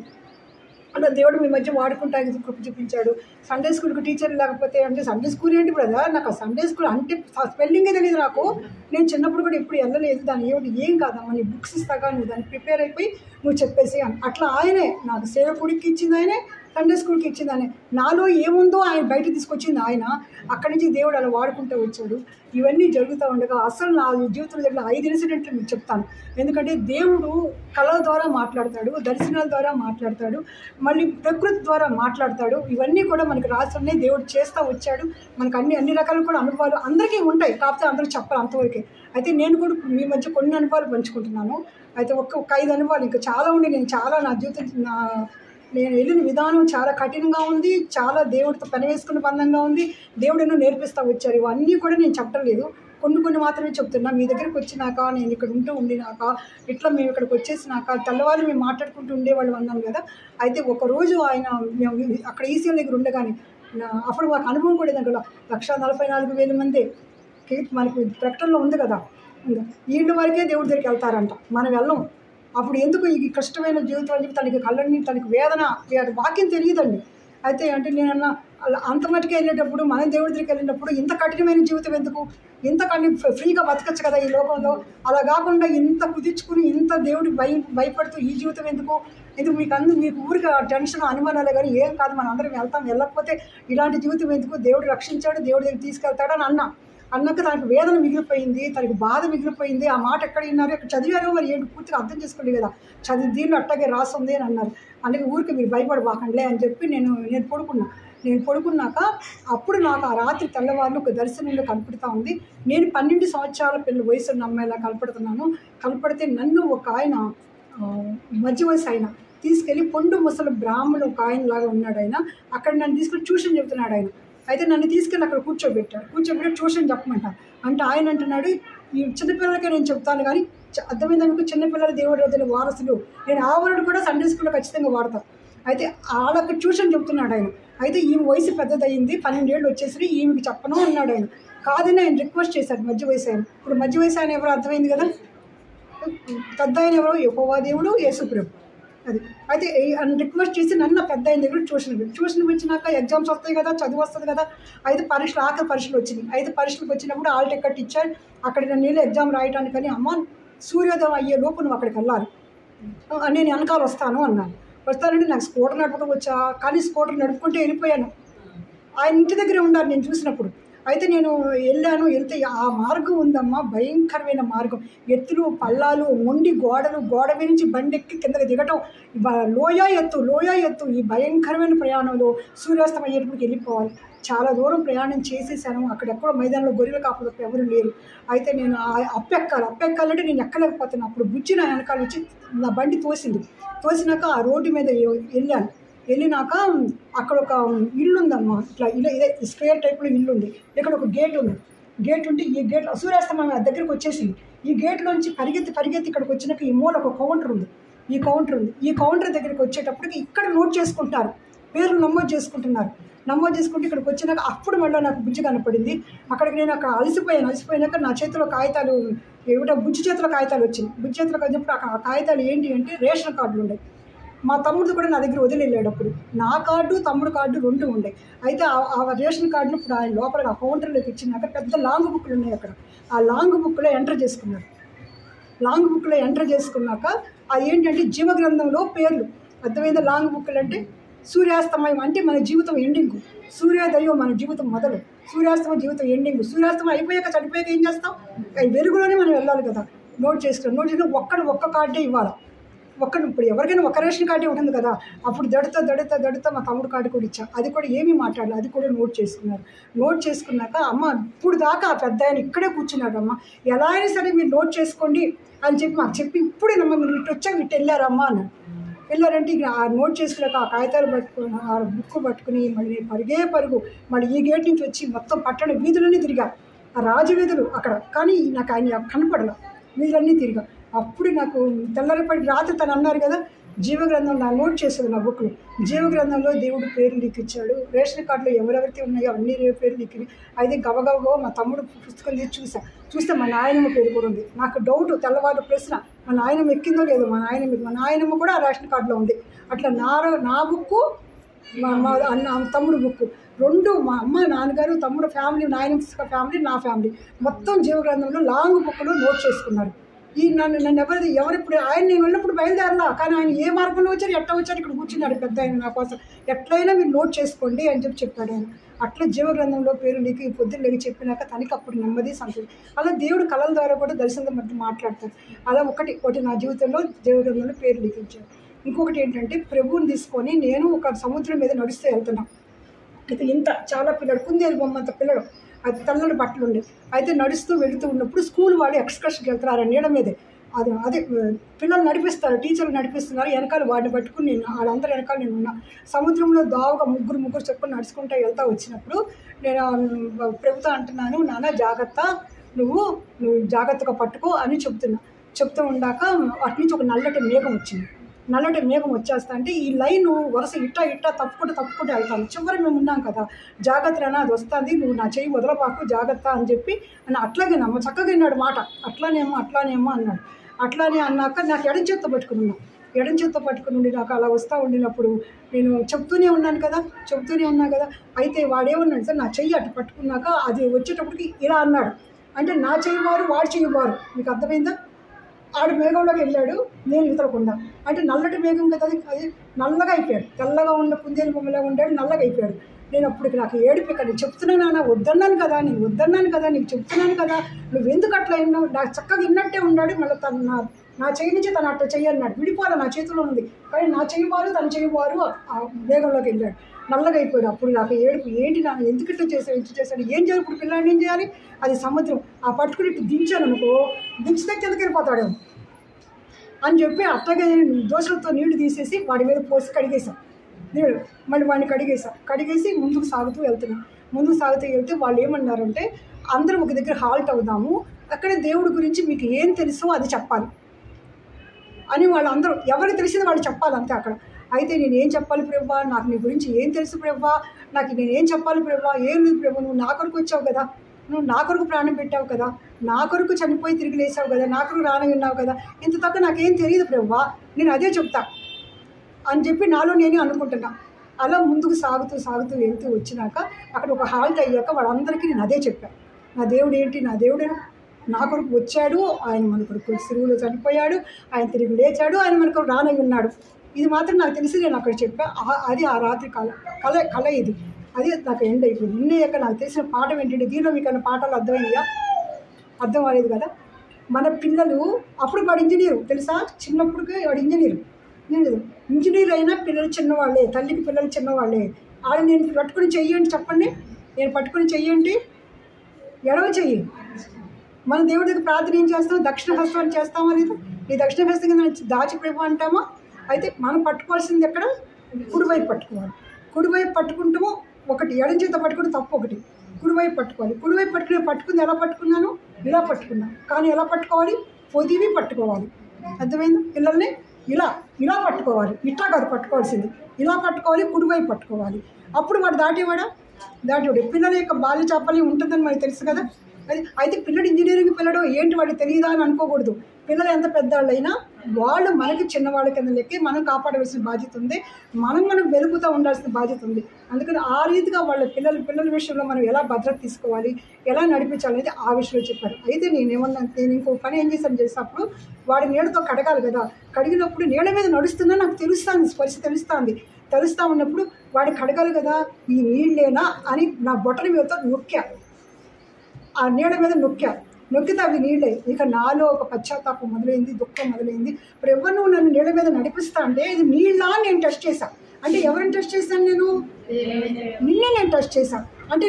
అలా దేవుడు మీ మధ్య వాడుకుంటా కృప చూపించాడు. సండే స్కూల్కి టీచర్ లేకపోతే, అంటే సండే స్కూల్ ఏంటి బ్రదర్, నాకు సండే స్కూల్ అంటే స్పెల్లింగే తెలియదు నాకు. నేను చిన్నప్పుడు కూడా ఎప్పుడు వెళ్ళలేదు. దాన్ని ఏం కాదమ్మా, నీ బుక్స్ ఇస్తాగా, నువ్వు దాన్ని ప్రిపేర్ అయిపోయి నువ్వు చెప్పేసి అని. అట్లా ఆయనే నాకు సేవకుడికి ఇచ్చింది, ఆయనే సండే స్కూల్కి ఇచ్చింది ఆయన. నాలో ఏముందో ఆయన బయట తీసుకొచ్చింది ఆయన. అక్కడి నుంచి దేవుడు అలా వాడుకుంటూ వచ్చాడు. ఇవన్నీ జరుగుతూ ఉండగా అసలు నా జీవితంలో జరిగిన 5 ఇన్సిడెంట్లు మీకు చెప్తాను. ఎందుకంటే దేవుడు కళల ద్వారా మాట్లాడతాడు, దర్శనాల ద్వారా మాట్లాడతాడు, మళ్ళీ ప్రకృతి ద్వారా మాట్లాడతాడు. ఇవన్నీ కూడా మనకి రాష్ట్రంలో దేవుడు చేస్తూ వచ్చాడు. మనకు అన్ని రకాలు కూడా అనుభవాలు అందరికీ ఉంటాయి, కాకపోతే అందరూ చెప్పాలి అంతవరకే. అయితే నేను కూడా మీ మధ్య కొన్ని అనుభవాలు పంచుకుంటున్నాను. అయితే ఒక 5 అనుభవాలు, ఇంకా చాలా ఉండి నా జీవితం నేను వెళ్ళిన విధానం చాలా కఠినంగా ఉంది, చాలా దేవుడితో పనివేసుకున్న బంధంగా ఉంది. దేవుడు ఎన్నో నేర్పిస్తూ వచ్చారు. ఇవన్నీ కూడా నేను చెప్పడం లేదు, కొన్ని మాత్రమే చెప్తున్నా. మీ దగ్గరికి వచ్చినాక, నేను ఇక్కడ ఉండినాక, ఇట్లా మేము ఇక్కడికి వచ్చేసినాక తెల్లవారు మేము మాట్లాడుకుంటూ ఉండేవాళ్ళు అన్నాను కదా. అయితే ఒకరోజు మేము అక్కడ ఈసీఎల్ దగ్గర ఉండగానే అప్పుడు మాకు అనుభవం కూడా దగ్గర 144,000 మంది మనకు ప్రకటనలో ఉంది కదా, వీళ్ళ వరకే దేవుడి దగ్గరికి వెళ్తారంట, మనం వెళ్ళం. అప్పుడు ఎందుకు ఈ కష్టమైన జీవితం అని చెప్పి తనకి వేదన వాక్యం తెలియదండి. అయితే అంటే నేనన్నా అంత మటుకే వెళ్ళేటప్పుడు, మనం దేవుడి దగ్గరికి వెళ్ళినప్పుడు ఇంత కఠినమైన జీవితం ఎందుకు, ఇంత ఫ్రీగా బతకచ్చు కదా ఈ లోకంలో. అలా కాకుండా ఇంత కుదిర్చుకుని ఇంత దేవుడికి భయపడుతూ ఈ జీవితం ఎందుకు మీకు ఊరికి టెన్షన్ అనుమానాలే కానీ ఏం కాదు, మనం అందరం వెళ్ళకపోతే ఇలాంటి జీవితం ఎందుకు, దేవుడు రక్షించాడు, దేవుడి దగ్గర తీసుకెళ్తాడు అని అన్నాక తనకు వేదన మిగిలిపోయింది, తనకు బాధ మిగిలిపోయింది. ఆ మాట ఎక్కడ విన్నారు, ఎక్కడ చదివారో మరి ఏంటి పూర్తిగా అర్థం చేసుకోలేదు కదా, దీనిలో అట్టాగే రాస్తుంది అని అన్నారు. అందుకే ఊరికి మీరు భయపడబాకండిలే అని చెప్పి నేను పడుకున్నాక అప్పుడు నాకు ఆ రాత్రి తెల్లవారులు ఒక దర్శనంలో కనపడుతూ ఉంది. నేను 12 సంవత్సరాల వయసున్న అమ్మాయిలా కనపడితే నన్ను ఒక ఆయన మధ్య వయసు ఆయన తీసుకెళ్ళి పొండు ముసలి బ్రాహ్మణుడు ఒక ఆయనలాగా ఉన్నాడు. ఆయన అక్కడ నన్ను తీసుకెళ్ళి ట్యూషన్ చెబుతున్నాడు. ఆయన అయితే నన్ను తీసుకెళ్ళి అక్కడ కూర్చోబెట్టి ట్యూషన్ చెప్పమంటాను. అంటే ఆయన అంటున్నాడు, ఈ చిన్నపిల్లలకే నేను చెప్తాను కానీ అర్థమైందా మీకు, చిన్నపిల్లలు దేవుడి రోజుల వారసులు. నేను ఆ వర్డ్ కూడా సండే స్కూల్లో ఖచ్చితంగా వాడతాను. అయితే వాళ్ళకి ట్యూషన్ చెప్తున్నాడు ఆయన. అయితే ఈమె వయసు పెద్దదయ్యింది, 12 ఏళ్ళు వచ్చేసి ఈమెకి చెప్పను అన్నాడు ఆయన. కాదని ఆయన రిక్వెస్ట్ చేశాడు మధ్య వయసు ఆయన. ఇప్పుడు మధ్య వయసు ఆయన ఎవరో అర్థమైంది కదా, పెద్ద ఆయన ఎవరో యెహోవా దేవుడు, యేసుప్రభు. అది అయితే రిక్వెస్ట్ చేసి నన్ను పెద్ద ఆయన దగ్గర ట్యూషన్ వచ్చినాక ఎగ్జామ్స్ వస్తాయి కదా, చదువు వస్తుంది కదా. అయితే ఆఖరి పరీక్షలు వచ్చినాయి. అయితే పరీక్షలకు వచ్చినప్పుడు ఆల్ టికెట్ ఇచ్చారు. అక్కడ నేను ఎగ్జామ్ రాయడానికి. కానీ అమ్మ సూర్యోదయం అయ్యే లోపు నువ్వు అక్కడికి వెళ్ళాలి, నేను వెనకాల వస్తాను అన్నాను. వస్తానంటే నాకు స్కూటర్ నడపడం వచ్చా, కానీ స్కూటర్ నడుపుకుంటే వెళ్ళిపోయాను. ఆయన ఇంటి దగ్గరే ఉన్నారు నేను చూసినప్పుడు. అయితే నేను వెళ్తే ఆ మార్గం ఉందమ్మా, భయంకరమైన మార్గం, ఎత్తులు పల్లాలు, మొండి గోడలు, గోడ నుంచి బండి ఎక్కి కిందకి దిగటం, లోయ ఎత్తు. ఈ భయంకరమైన ప్రయాణంలో సూర్యాస్తం అయ్యేటప్పటికి వెళ్ళిపోవాలి. చాలా దూరం ప్రయాణం చేసేసాను. అక్కడెక్కడో మైదానంలో గొర్రెల కాపులు ఎవరు లేరు. అయితే నేను అప్పెక్కాలంటే నేను ఎక్కలేకపోతున్నాను. అప్పుడు బుజ్జి నా వెనకాల వచ్చి నా బండి తోసినాక ఆ రోడ్డు మీద వెళ్ళినాక అక్కడ ఒక ఇల్లు ఉందమ్మా, ఇదే స్క్వేర్ టైప్లో ఇల్లు ఉంది. ఇక్కడ ఒక గేట్ ఉంటే ఈ గేట్ సూర్యాస్తమయం దగ్గరికి వచ్చేసింది. ఈ గేట్లోంచి పరిగెత్తి ఇక్కడికి వచ్చినాక ఈ మూల ఒక కౌంటర్ ఉంది. ఈ కౌంటర్ దగ్గరికి వచ్చేటప్పటికి ఇక్కడ నోట్ చేసుకుంటారు, పేర్లు నమోదు చేసుకుంటున్నారు. నమోదు చేసుకుంటే ఇక్కడికి వచ్చినాక అప్పుడు మళ్ళీ నాకు బుజ్జి కనపడింది. అక్కడికి నేను అక్కడ అలసిపోయినాక నా చేతిలో కాగితాలు బుజ్జి చేతిలో కాగితాలు వచ్చింది. బుజ్జి చేతిలో వచ్చినప్పుడు ఆ కాగితాలు ఏంటి అంటే రేషన్ కార్డులు ఉన్నాయి. మా తమ్ముడు కూడా నా దగ్గర వదిలేళ్ళాడు. అప్పుడు నా కార్డు తమ్ముడు కార్డు 2 ఉన్నాయి. అయితే ఆ రేషన్ కార్డులు ఇప్పుడు ఆయన లోపల ఆ కౌంటర్లోకి ఇచ్చినాక పెద్ద లాంగ్ బుక్లు ఉన్నాయి అక్కడ. ఆ లాంగ్ బుక్లో ఎంటర్ చేసుకున్నాక అది ఏంటంటే జీవగ్రంథంలో పేర్లు. అర్థమైందా? లాంగ్ బుక్లు అంటే సూర్యాస్తమయం అంటే మన జీవితం ఎండింగ్, సూర్యోదయం మన జీవితం మొదలు, సూర్యాస్తమయం జీవితం ఎండింగ్. సూర్యాస్తమయం అయిపోయాక చనిపోయాక ఏం చేస్తాం? వెలుగులోనే మనం వెళ్ళాలి కదా. నోట్ చేసుకుని ఒక్క కార్డే ఇవ్వాలి. ఇప్పుడు ఎవరికైనా ఒక రేషన్ కార్డే ఉంటుంది కదా. అప్పుడు దడుతా మా తమ్ముడు కార్డు కూడా ఇచ్చా. అది కూడా ఏమీ మాట్లాడలేదు, అది కూడా నోట్ చేసుకున్నాక అమ్మ ఇప్పుడు దాకా ఆ పెద్ద ఆయన ఇక్కడే కూర్చున్నాడు. అమ్మ ఎలా అయినా సరే మీరు నోట్ చేసుకోండి అని చెప్పి మాకు చెప్పి ఇప్పుడేనమ్మా మీరు ఇటు వచ్చాక ఇటు వెళ్ళారమ్మా అన్నాడు. వెళ్ళారంటే ఇక ఆ నోట్ చేసుకున్నాక ఆ కాగితాలు పట్టుకుని ఆ బుక్ పట్టుకుని మళ్ళీ పరుగు మళ్ళీ ఈ గేట్ నుంచి వచ్చి మొత్తం పట్టణ వీధులన్నీ తిరిగా, ఆ రాజు వీధులు అక్కడ. కానీ నాకు ఆయన కనపడల, వీధులన్నీ తిరిగా. అప్పుడు నాకు తెల్లరిపడి రాత్రి తను అన్నారు కదా, జీవగ్రంథం నా నోట్ చేసేది నా బుక్లో. జీవగ్రంథంలో దేవుడు పేరు లిఖించాడు. రేషన్ కార్డులో ఎవరెవరికి ఉన్నాయో అన్ని పేరు లిఖింది. అయితే గబగబో మా తమ్ముడు పుస్తకం తీసి చూస్తే మా నాయనమ్మ పేరు కూడా ఉంది. నాకు డౌట్, తెల్లవారు ప్రశ్న, మా నాయనమ్మ ఎక్కిందో లేదో. మా నాయనమ్మ కూడా ఆ రేషన్ కార్డులో ఉంది. అట్లా నా బుక్కు మా తమ్ముడు బుక్కు 2, మా అమ్మ నాన్నగారు తమ్ముడు ఫ్యామిలీ, నాయనమ్మ ఫ్యామిలీ, నా ఫ్యామిలీ మొత్తం జీవగ్రంథంలో లాంగ్ బుక్లో నోట్ చేసుకున్నారు. ఈ నన్ను ఎవరిప్పుడు ఆయన నేను వెళ్ళినప్పుడు బయలుదేరలా, కానీ ఆయన ఏ మార్గంలో వచ్చారు, ఎట్లా వచ్చారు, ఇక్కడ కూర్చున్నాడు పెద్ద ఆయన నా కోసం. ఎట్లయినా మీరు నోట్ చేసుకోండి అని చెప్పాడు ఆయన. అట్లా జీవగ్రంథంలో పేరు నీకు ఈ పొద్దున్న చెప్పినాక తనకి అప్పుడు నెమ్మది సంతోషం. అలా దేవుడు కళల ద్వారా కూడా దర్శనం మధ్య మాట్లాడతాడు. అలా ఒకటి నా జీవితంలో జీవగ్రంథంలో పేరు లిఖించాడు. ఇంకొకటి ఏంటంటే ప్రభువుని తీసుకొని నేను ఒక సముద్రం మీద నడుస్తూ వెళ్తున్నాను. అయితే చాలా పిల్లడు, కుందేలు బొమ్మంత పిల్లడు, అది తెల్లని బట్టలు ఉండే. అయితే నడుస్తూ వెళుతూ ఉన్నప్పుడు స్కూల్ వాళ్ళు ఎక్స్కర్షన్కి వెళ్తున్నారు ఆ నీడ మీదే. అదే పిల్లలు నడిపిస్తారు, టీచర్లు నడిపిస్తున్నారు. వెనకాల వాడిని పట్టుకుని వాళ్ళందరూ వెనకాల నేను ఉన్నా. సముద్రంలో దావుగా ముగ్గురు చెప్పులు నడుచుకుంటూ వెళ్తూ వచ్చినప్పుడు నేను ప్రభుతో అంటున్నాను, నాన్న జాగ్రత్త, నువ్వు జాగ్రత్తగా పట్టుకో అని చెప్తూ ఉండాక అటు నుంచి ఒక నల్లటి మేఘం వచ్చేస్తా అంటే ఈ లైన్ వరుస ఇట్టా తప్పుకుంటూ వెళ్తాను. చివరి మేము ఉన్నాం కదా, జాగ్రత్తనా అది వస్తుంది, నువ్వు నా చెయ్యి వదలపాకు జాగ్రత్త అని చెప్పి అని అట్లాగే చక్కగా విన్నాడు మాట. అట్లానేమో అన్నాడు. అట్లానే అన్నాక నాకు ఎడం చేత్తో పట్టుకుని ఉండి నాకు అలా వస్తూ ఉండినప్పుడు నేను చెప్తూనే ఉన్నా కదా. అయితే వాడేమన్నాడు సార్, నా చెయ్యి అటు పట్టుకున్నాక అది వచ్చేటప్పటికి ఇలా అన్నాడు. అంటే నా చెయ్యి వారు వాడి చెయ్యి వారు, మీకు అర్థమైందా? ఆడు మేఘంలోకి వెళ్ళాడు, నేను ఇతరకుండా. అంటే నల్లటి మేఘం కదా, అది నల్లగా అయిపోయాడు. తెల్లగా ఉన్న కుందేలు బొమ్మలా ఉండాడు, నల్లగా అయిపోయాడు. నేను అప్పటికి నాకు ఏడుపు, నేను చెప్తున్నాను వద్దన్నాను కదా, నీకు చెప్తున్నాను కదా, నువ్వు ఎందుకు అట్లా విన్నావు? నాకు చక్కగా విన్నట్టే ఉన్నాడు. మళ్ళీ తను నా చెయ్యి నుంచి తను అట్లా చెయ్యి అన్నాడు. విడిపోవాలి, నా చేతిలో ఉంది, కానీ నా చెయ్యి వారు తన చెయ్యి వారు ఆ మేఘంలోకి వెళ్ళాడు, నల్లగా అయిపోయాడు. అప్పుడు నాకు ఏడుపు, ఏంటి నా ఎందుకు ఇట్లా చేశాడు, ఏం చేయాలి ఇప్పుడు పిల్లాడిని, ఏం చేయాలి? అది సముద్రం, ఆ పట్టుకుని ఇట్టు దించాను అనుకో, దించితే కిందకి వెళ్ళిపోతాడేమో అని చెప్పి అట్టగా దోశలతో నీళ్లు తీసేసి వాడి మీద పోసి కడిగేశాం. దేవుడు మళ్ళీ వాడిని కడిగేసి ముందుకు సాగుతూ వెళ్తున్నాను. ముందుకు సాగుతూ వెళ్తే వాళ్ళు ఏమన్నారంటే, అందరం ఒక దగ్గర హాల్ట్ అవుదాము, అక్కడ దేవుడి గురించి మీకు ఏం తెలుసో అది చెప్పాలి అని వాళ్ళందరూ, ఎవరికి తెలిసింది వాళ్ళు చెప్పాలి అంతే అక్కడ. అయితే నేను ఏం చెప్పాలి ప్రభువా, నాకు నీ గురించి ఏం తెలుసు ప్రభువా, నాకు నేనేం చెప్పాలి ప్రభువా, ఏం లేదు ప్రభు, నువ్వు నా కొరకు వచ్చావు కదా, నువ్వు నా కొరకు ప్రాణం పెట్టావు కదా, నా కొరకు చనిపోయి తిరిగి లేసావు కదా, నా కొరకు రాని ఉన్నావు కదా, ఇంత తక్కువ నాకేం తెలియదు ప్రభువా, నేను అదే చెప్తా అని చెప్పి నాలో నేనే అనుకుంటున్నా. అలా ముందుకు సాగుతూ వెళ్తూ వచ్చినాక అక్కడ ఒక హాల్ట్ అయ్యాక వాళ్ళందరికీ నేను అదే చెప్పాను, నా దేవుడు ఏంటి, నా దేవుడు నా కొరకు వచ్చాడు, ఆయన మన కొరకు సిలువలో చనిపోయాడు, ఆయన తిరిగి లేచాడు, ఆయన మన కొరకు రానై ఉన్నాడు, ఇది మాత్రం నాకు తెలిసి నేను అక్కడ చెప్పా. అది ఆ రాత్రి కళ ఇది, అది నాకు ఎండ్ అయిపోయింది. నిన్నయ్యాక నాకు తెలిసిన పాఠం ఏంటంటే, దీనిలో మీకు అన్న పాఠాలు అర్థమయ్యా? అర్థం అవ్వలేదు కదా. మన పిల్లలు అప్పుడు వాడు ఇంజనీరు తెలుసా, చిన్నప్పటికే వాడు ఇంజనీర్ అయినా పిల్లలు చిన్నవాళ్ళే, తల్లికి పిల్లలు చిన్నవాళ్ళే. ఆడ నేను పట్టుకుని చెయ్యండి, చెప్పండి, నేను పట్టుకుని చెయ్యండి, ఎడవ చెయ్యి. మన దేవుడి దగ్గర ప్రార్థన ఏం చేస్తాం, దక్షిణ హస్తం అని చేస్తామా లేదు? ఈ దక్షిణ హస్తం కింద దాచి ప్రభు అంటామా? అయితే మనం పట్టుకోవాల్సింది ఎక్కడ, కుడివైపు పట్టుకోవాలి. కుడివైపు పట్టుకుంటాము ఒకటి, ఎడం చేత పట్టుకుంటే తప్పు ఒకటి, కుడివైపు పట్టుకోవాలి. కుడివైపు పట్టుకుంది ఎలా పట్టుకున్నాను, ఇలా పట్టుకున్నాను, కానీ ఎలా పట్టుకోవాలి, పొదివి పట్టుకోవాలి. అర్థమైంది? పిల్లల్ని ఇలా పట్టుకోవాలి, ఇట్లా కాదు పట్టుకోవాల్సింది, ఇలా పట్టుకోవాలి, కుడివైపు పట్టుకోవాలి. అప్పుడు వాడు దాటేవాడు. పిల్లల యొక్క బాల్య చాపల్యం ఉంటుందని మనకు తెలుసు కదా. అయితే పిల్లడు ఇంజనీరింగ్ పిల్లడు ఏంటి వాడికి తెలియదా అని అనుకోకూడదు. పిల్లలు ఎంత పెద్దవాళ్ళైనా వాళ్ళు మనకి చిన్నవాళ్ళ కింద లెక్కి మనం కాపాడవలసిన బాధ్యత ఉంది, మనం వెలుగుతూ ఉండాల్సిన బాధ్యత ఉంది. అందుకని ఆ రీతిగా వాళ్ళ పిల్లల విషయంలో మనం ఎలా భద్రత తీసుకోవాలి, ఎలా నడిపించాలి అనేది ఆ విషయంలో చెప్పారు. అయితే నేను ఇంకో పని ఏం చేసినప్పుడు వాడి నీళ్ళతో కడగాలి కదా, కడిగినప్పుడు నీళ్ళ మీద నడుస్తున్నా నాకు తెలుస్తుంది, స్పర్శ తెలుస్తూ ఉన్నప్పుడు వాడు కడగాలి కదా, ఈ నీళ్ళేనా అని నా బొట్టల మీదతో ఆ నీళ్ళ మీద నొక్కితే అవి నీళ్ళే. ఇక నాలో ఒక పశ్చాత్తాపం మొదలైంది, దుఃఖం మొదలైంది. ఇప్పుడు ఎవరు నువ్వు నన్ను నీళ్ళ మీద నడిపిస్తా అంటే ఇది నీళ్ళ నేను టెస్ట్ చేశాను. అంటే ఎవరిని టెస్ట్ చేశాను నేను టెస్ట్ చేశాను. అంటే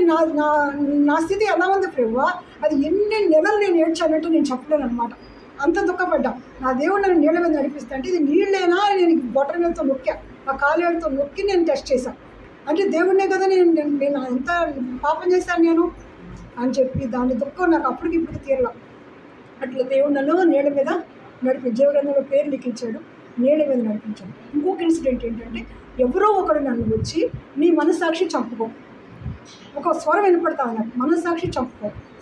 నా స్థితి ఎలా ఉంది ప్రభువా, అది ఎన్ని నెలలు నేను ఏడ్చానంటే నేను చెప్పలేను అనమాట. అంత దుఃఖపడ్డా. నా దేవుడు నన్ను నీళ్ళ మీద నడిపిస్తా అంటే ఇది నీళ్ళేనా, నేను బొట్టల మీదతో ఆ కాలేళ్ళతో నొక్కి నేను టెస్ట్ చేశాను. అంటే దేవుడినే కదా నేను ఎంత పాపం చేశాను నేను అని చెప్పి దాని దుఃఖం నాకు అప్పటికి ఇప్పుడు తీరలా. అట్లా దేవుడు నన్ను నీళ్ళ మీద జీవగ్రంథంలో పేరు లిఖించాడు, నీళ్ళ మీద నడిపించాడు. ఇంకొక ఇన్సిడెంట్ ఏంటంటే, ఎవరో ఒకడు నన్ను వచ్చి నీ మనస్సాక్షి చంపుకో, ఒక స్వరం వినపడతా అన్నాడు, మనస్సాక్షి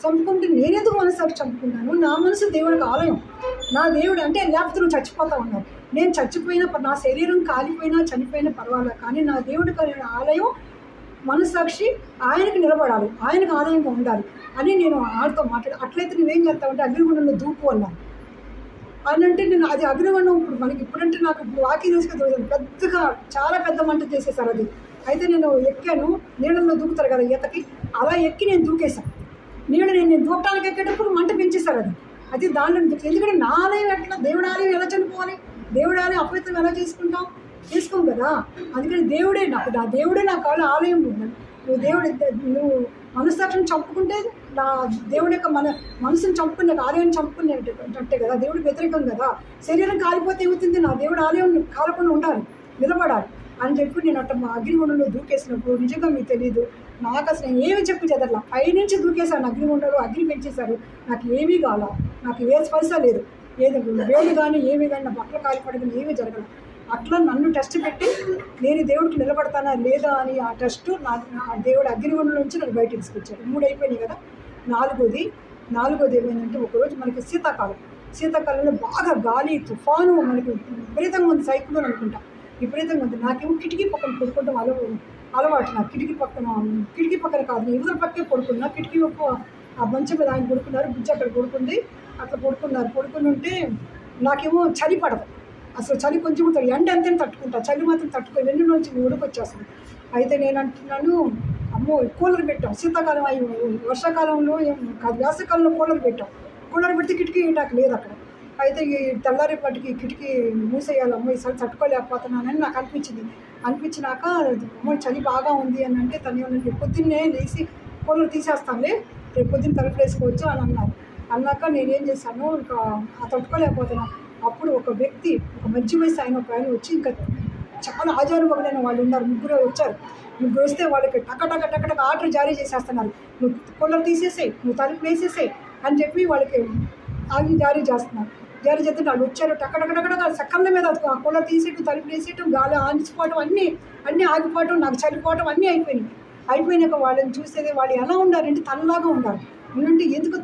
చంపుకుంటే నేనెందుకు మనస్సాక్షి చంపుకున్నాను? నా మనసు దేవుడికి ఆలయం, నా దేవుడు అంటే లేకపోతే నువ్వు చచ్చిపోతా ఉన్నావు. నేను చచ్చిపోయినా, నా శరీరం కాలిపోయినా చనిపోయినా పర్వాలేదు, కానీ నా దేవుడికి ఆలయం మనస్సాక్షి ఆయనకి నిలబడాలి, ఆయనకు ఆలయంగా ఉండాలి అని నేను ఆడితో అట్లయితే నువ్వేం చేస్తావంటే అగ్నిగుండంలో దూకు అన్నాను. అని అంటే నేను అది అగ్నిగుండం ఇప్పుడంటే నాకు వాకింగ్ తీసుకొని పెద్దగా చాలా పెద్ద మంట చేసేసారు అది. అయితే నేను ఎక్కాను, నీళ్ళల్లో దూకుతారు కదా ఈతకి, అలా ఎక్కి నేను దూకేశాను. నేను దూకటానికి ఎక్కేటప్పుడు మంట పెంచేశారు అది దానిలో. ఎందుకంటే నా ఆలయం ఎట్లా, దేవుడి ఆలయం ఎలా చనిపోవాలి, దేవుడి ఆలయం అపవిత్రం ఎలా చేసుకోం కదా. అందుకని దేవుడే నా దేవుడే నా కాళ్ళ ఆలయం ఉన్నాడు. నువ్వు మనస్సాక్షిని చంపుకుంటే నా దేవుడి యొక్క మనసుని చంపుకునే, ఆలయాన్ని చంపుకునేటట్టే కదా, దేవుడికి వ్యతిరేకం కదా. శరీరం కాలిపోతే ఏమవుతుంది, నా దేవుడి ఆలయం కాలకుండా ఉండాలి, నిలబడాలి అని చెప్పి నేను అట్లా మా అగ్నిగుండంలో దూకేసినప్పుడు నిజంగా మీకు తెలియదు, నాకు అసలు నేను ఏమి చెప్పి చదవట్లా, పైనుంచి దూకేశాను అగ్నిగుండంలో, అగ్ని పెంచేశారు, నాకు ఏమీ కాల, నాకు ఏ స్పర్శ లేదు, ఏది వేలు కానీ ఏమీ కానీ నా బట్టలు కాలిపడగానే ఏమీ జరగదు. అట్లా నన్ను టెస్ట్ పెట్టి నేను దేవుడికి నిలబడతానా లేదా అని ఆ టెస్ట్ నా దేవుడు అగ్నిగుండం నుంచి నన్ను బయట తీసుకొచ్చాడు. 3 అయిపోయినాయి కదా. నాలుగోది ఏమైందంటే, ఒకరోజు మనకి శీతాకాలంలో బాగా గాలి తుఫాను మనకి విపరీతంగా ఉంది, సైక్లోన్ అనుకుంటా, విపరీతంగా ఉంది. నాకేమో కిటికీ పక్కన పడుకుంటాం అలవాటు. నాకు కిటికీ పక్కన కాదు, నేను ఎదురు పక్కే పడుకున్నా, కిటికీ ఆ మంచం మీద ఆయన పడుకున్నారు, బుజ్జి అక్కడ పడుకుంది, అట్లా పడుకుని ఉంటే నాకేమో చలి పడదు, అసలు చలి కొంచెం ఉంటుంది, ఎండ అంతే తట్టుకుంటా, చలి మాత్రం తట్టుకో, వెన్ను నుంచి ఉడకొచ్చేస్తుంది. అయితే నేను అంటున్నాను, అమ్మో కూలర్ పెట్టాం, శీతాకాలం అయి వర్షాకాలంలో వేసవికాలంలో కూలర్ పెడితే కిటికీ వేయటానికి లేదు అక్కడ. అయితే ఈ తెల్లారేపటికి కిటికీ మూసేయాలమ్మో, ఈసారి తట్టుకోలేకపోతున్నానని నాకు అనిపించినాక అమ్మో చలి బాగా ఉంది అని అంటే తను ఏమన్నా పొద్దున్నే లేచి కూలర్ తీసేస్తానులే, రేపు పొద్దున్న తలుపు వేసుకోవచ్చు అని అన్నాక నేనేం చేశాను, ఇంకా తట్టుకోలేకపోతున్నాను. అప్పుడు ఒక మధ్య వయసు ఆయన వచ్చి ఇంకా చాలా ఆచారపరులైన వాళ్ళు ఉన్నారు, ముగ్గురు వచ్చారు. ముగ్గురు వస్తే వాళ్ళకి టక ఆర్డర్ జారీ చేసేస్తున్నారు. నువ్వు కూలర్ తీసేసేయి, నువ్వు తలుపు వేసేసేయి అని చెప్పి వాళ్ళకి ఆగి జారీ చేస్తున్నారు. జారీ చేస్తుంటే వాళ్ళు వచ్చారు, టక సెకండ్ల మీద ఆ కూలర్ తీసేయటం, తలుపు వేసేయటం, గాలి ఆనిచిపోవటం, అన్నీ ఆగిపోవటం, నాకు చనిపోవటం అన్నీ అయిపోయినాక వాళ్ళని చూసేది వాళ్ళు ఎలా ఉన్నారంటే తనలాగా ఉన్నారు. ఉంటే ఎందుకు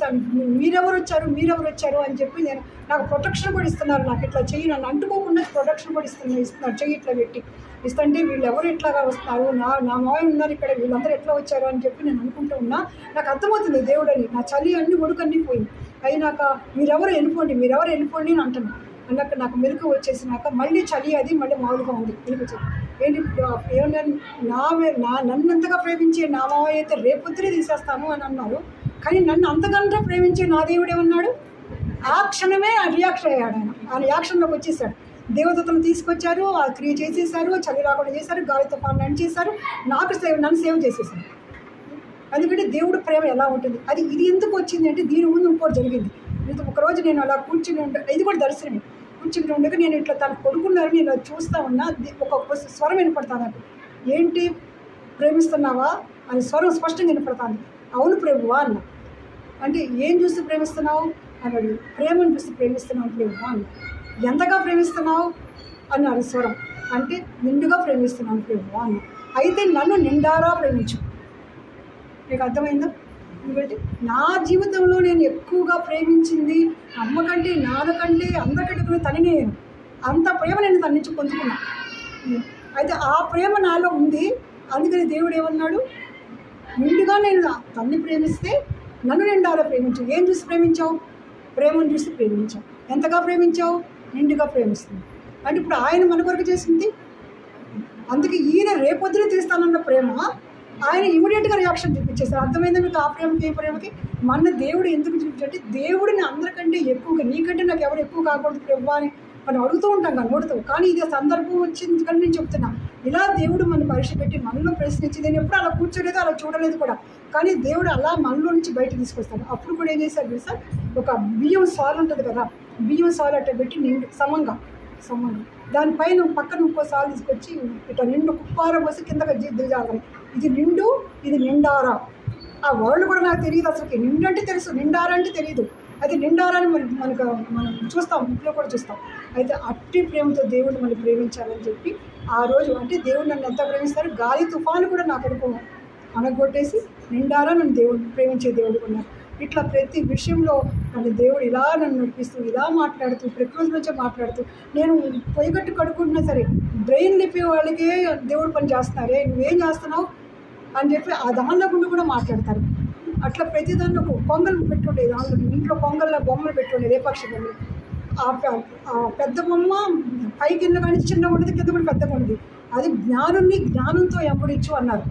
మీరెవరు వచ్చారు అని చెప్పి నాకు ప్రొటెక్షన్ కూడా ఇస్తున్నారు. నాకు ఇట్లా చెయ్యి నన్ను అంటుకోకుండా ప్రొటెక్షన్ కూడా ఇస్తున్నారు. చెయ్యి ఇట్లా పెట్టి ఇస్తుంటే వీళ్ళు ఎవరు ఎట్లాగా వస్తున్నారు, నా మాయ ఉన్నారు ఇక్కడ, వీళ్ళందరూ ఎట్లా వచ్చారు అని చెప్పి నేను అనుకుంటూ ఉన్నా. నాకు అర్థమవుతుంది దేవుడని. నా చలి అన్ని ఉడుకన్నీ పోయింది. అయినాక మీరెవరు వెళ్ళిపోండి అని అంటున్నాను. అన్నాక నాకు మెరుగు వచ్చేసినాక మళ్ళీ చలి అది మళ్ళీ మామూలుగా ఉంది. మెరుగు ఏంటి నన్నంతగా ప్రేమించే నా మావయ్య అయితే రేపొద్దునే తీసేస్తాను అని అన్నారు. కానీ నన్ను అంతకంటే ప్రేమించే నా దేవుడు ఏమన్నాడు, ఆ క్షణమే రియాక్షన్ అయ్యాడు. ఆ రియాక్షన్లోకి వచ్చేసాడు. దేవదూతలను తీసుకొచ్చారు, ఆ క్రియ చేసేసారు, చలి రాకుండా చేశారు, గాలితో పాలన చేశారు, నన్ను సేవ్ చేసేసారు. ఎందుకంటే దేవుడు ప్రేమ ఎలా ఉంటుంది అది. ఇది ఎందుకు వచ్చింది అంటే దీని ముందు ఇంకోటి జరిగింది. ఒకరోజు నేను అలా కూర్చుని ఇది కూడా దర్శనమే. కూర్చుని ఉండగా నేను ఇట్లా తను కొడుకున్నారని నేను చూస్తూ ఉన్నా. ఒక స్వరం వినపడతాను నాకు, ఏంటి ప్రేమిస్తున్నావా అని స్వరం స్పష్టంగా వినపడతాను. అవును ప్రభువా అన్న. అంటే ఏం చూసి ప్రేమిస్తున్నావు అన్నాడు. ప్రేమను చూసి ప్రేమిస్తున్నావు ప్రభువా అన్న. ఎంతగా ప్రేమిస్తున్నావు అన్నారు స్వరం. అంటే నిండుగా ప్రేమిస్తున్నాను ప్రభువా అన్న. అయితే నన్ను నిండారా ప్రేమించు. మీకు అర్థమైందా? ఎందుకంటే నా జీవితంలో నేను ఎక్కువగా ప్రేమించింది అమ్మకంటే నాన్నకంటే అందరికంటే తననే. నేను అంత ప్రేమ నేను తన నుంచి పొందుకున్నా. అయితే ఆ ప్రేమ నాలో ఉంది. అందుకని దేవుడు ఏమన్నాడు, నిండుగా నేను తన్ని ప్రేమిస్తే నన్ను నిండారా ప్రేమించు. ఏం చూసి ప్రేమించావు? ప్రేమను చూసి ప్రేమించావు. ఎంతగా ప్రేమించావు? నిండుగా ప్రేమిస్తుంది. అంటే ఇప్పుడు ఆయన మన కొరకు చేసింది. అందుకే ఈయన రేపొద్దున తీస్తానన్న ప్రేమ ఆయన ఇమీడియట్గా రియాక్షన్ చూపించేస్తారు. అర్థమైందా మీకు? ఆ ప్రేమకి ఈ ప్రేమకి మన దేవుడు ఎందుకు చూపించంటే దేవుడిని అందరికంటే ఎక్కువగా, నీకంటే నాకు ఎవరు ఎక్కువ కాకూడదు ప్రభు అని మనం అడుగుతూ ఉంటాం కానీ నోడుతూ. కానీ ఇదే సందర్భం వచ్చింది కానీ నేను చెప్తున్నా, ఇలా దేవుడు మన పరీక్ష పెట్టి మనలో ప్రశ్నించి నేను ఎప్పుడు అలా కూర్చోలేదు, అలా చూడలేదు కూడా. కానీ దేవుడు అలా మనలో నుంచి బయట తీసుకొస్తాడు. అప్పుడు కూడా ఏం చేశాడు తెలుసా, ఒక బియ్యం సాలు ఉంటుంది కదా, బియ్యం సాలు అట్లా పెట్టి నిండు సమంగా దానిపైన పక్కన ఇంకో సాలు తీసుకొచ్చి ఇట్లా నిండు కుప్పార పోసి కిందకి దిగాలి. ఇది నిండు, ఇది నిండారా. ఆ వర్డ్ కూడా నాకు తెలియదు అసలుకి. నిండు అంటే తెలుసు, నిండారా అంటే తెలియదు. అయితే నిండారా అని మనం చూస్తాం, ఇంట్లో కూడా చూస్తాం. అయితే అట్టి ప్రేమతో దేవుడు మనం ప్రేమించాలని చెప్పి ఆ రోజు అంటే దేవుడు నన్ను ఎంత ప్రేమిస్తారు, గాలి తుఫాను కూడా నా కొరకు అనగొట్టేసి నిండారా నన్ను దేవుడు ప్రేమించే దేవుడు ఉన్నారు. ఇట్లా ప్రతి విషయంలో నన్ను దేవుడు ఇలా నన్ను నడిపిస్తూ, ఇలా మాట్లాడుతూ, ప్రకృతి నుంచే మాట్లాడుతూ, నేను పొయ్యిగట్టు కడుక్కుంటున్నా సరే బ్రెయిన్ లేపే వాళ్ళకే దేవుడు పని చేస్తున్నారే, నువ్వేం చేస్తున్నావు అని చెప్పి ఆ దానిలో గుండా కూడా మాట్లాడతారు. అట్లా ప్రతిదాన్ని ఒక పొంగల్ పెట్టుండే, దానిలో ఇంట్లో పొంగల్లో బొమ్మలు పెట్టుండే, రేపక్ష బొమ్మలు. ఆ పెద్ద బొమ్మ పైకి కింద కానీ చిన్నగా ఉండేది, కింద కూడా పెద్దగా ఉండేది. అది జ్ఞానంతో ఎంబడించు అన్నారు.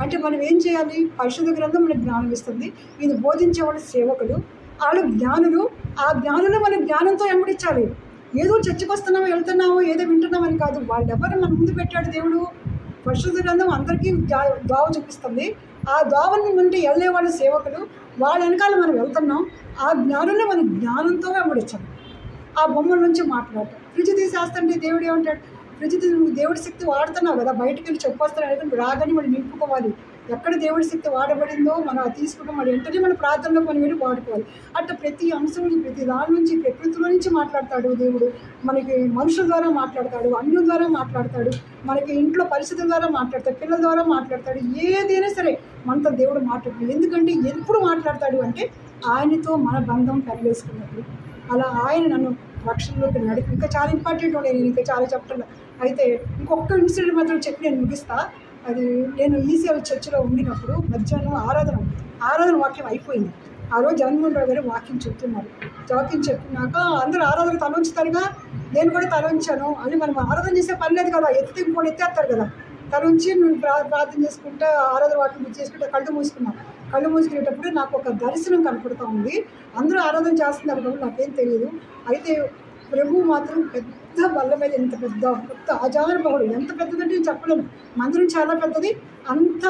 అంటే మనం ఏం చేయాలి? పరిశుద్ధ గ్రంథం మనకు జ్ఞానం ఇస్తుంది. ఇది బోధించేవాళ్ళు సేవకులు, వాళ్ళు జ్ఞానులు. ఆ జ్ఞానులు మన జ్ఞానంతో ఎంబడించాలి. ఏదో చర్చకు వస్తున్నామో వెళ్తున్నామో ఏదో వింటున్నామని కాదు. వాళ్ళు ఎవరు మన ముందు పెట్టాడు దేవుడు? పరిశుద్ధ గ్రంథం అందరికీ దోవ చూపిస్తుంది. ఆ దోవని నుండి వెళ్ళే వాళ్ళు సేవకులు, వాళ్ళ వెనకాల మనం వెళ్తున్నాం. ఆ జ్ఞానులు మన జ్ఞానంతో వెంబడించాలి. ఆ బొమ్మల నుంచి మాట్లాడతాం. ఫ్రిడ్జ్ తీసేస్తుంటే దేవుడు ఏమంటాడు, ఫ్రిడ్జ్ నువ్వు దేవుడి శక్తి వాడుతున్నావు కదా, బయటకు వెళ్ళి చెప్పొస్తున్నాడు రాగానే మనం నింపుకోవాలి. ఎక్కడ దేవుడి శక్తి వాడబడిందో మనం అది తీసుకుంటాం, మరి వెంటనే మన ప్రార్థనలో మనం వెళ్ళి వాడుకోవాలి. అట్లా ప్రతి అంశం ప్రతి దాని నుంచి ప్రకృతిలో నుంచి మాట్లాడతాడు దేవుడు. మనకి మనుషుల ద్వారా మాట్లాడతాడు, అన్యుల ద్వారా మాట్లాడతాడు, మనకి ఇంట్లో పరిస్థితుల ద్వారా మాట్లాడతాడు, పిల్లల ద్వారా మాట్లాడతాడు. ఏదైనా సరే మనతో దేవుడు మాట్లాడతాడు. ఎందుకంటే ఎప్పుడు మాట్లాడతాడు అంటే ఆయనతో మన బంధం పెరగేసుకున్నప్పుడు. అలా ఆయన నన్ను రక్షణలోకి నడిపి ఇంకా చాలా ఇంపార్టెంట్ ఉండే, నేను ఇంకా చాలా చెప్తున్నా. అయితే ఇంకొక ఇన్సిడెంట్ మాత్రం చెప్పి నేను ముగిస్తా. అది నేను ఈసీఎల్ చర్చిలో ఉండినప్పుడు మధ్యాహ్నం ఆరాధన వాక్యం అయిపోయింది. ఆ రోజు జగన్మోహన్ రావు గారు వాక్యం చెప్తున్నారు. వాక్యం చెప్పినాక అందరూ ఆరాధన తలంచుతారుగా, నేను కూడా తలంచాను. అని మనం ఆరాధన చేసే పని లేదు కదా, ఎత్తితే ఇంకోటి ఎత్తేస్తారు కదా. తలంచి నేను ప్రార్థన చేసుకుంటే ఆరాధన వాక్యం చేసుకుంటే కళ్ళు మూసుకునేటప్పుడు నాకు ఒక దర్శనం కనపడుతూ ఉంది. అందరూ ఆరాధన చేస్తున్నారు కాబట్టి నాకేం తెలియదు. అయితే ప్రభువు మాత్రం పెద్ద బల్ల మీద ఎంత పెద్ద ఆచారభావుడు, ఎంత పెద్దదంటే నేను చెప్పలేను. మందిరం చాలా పెద్దది. అంత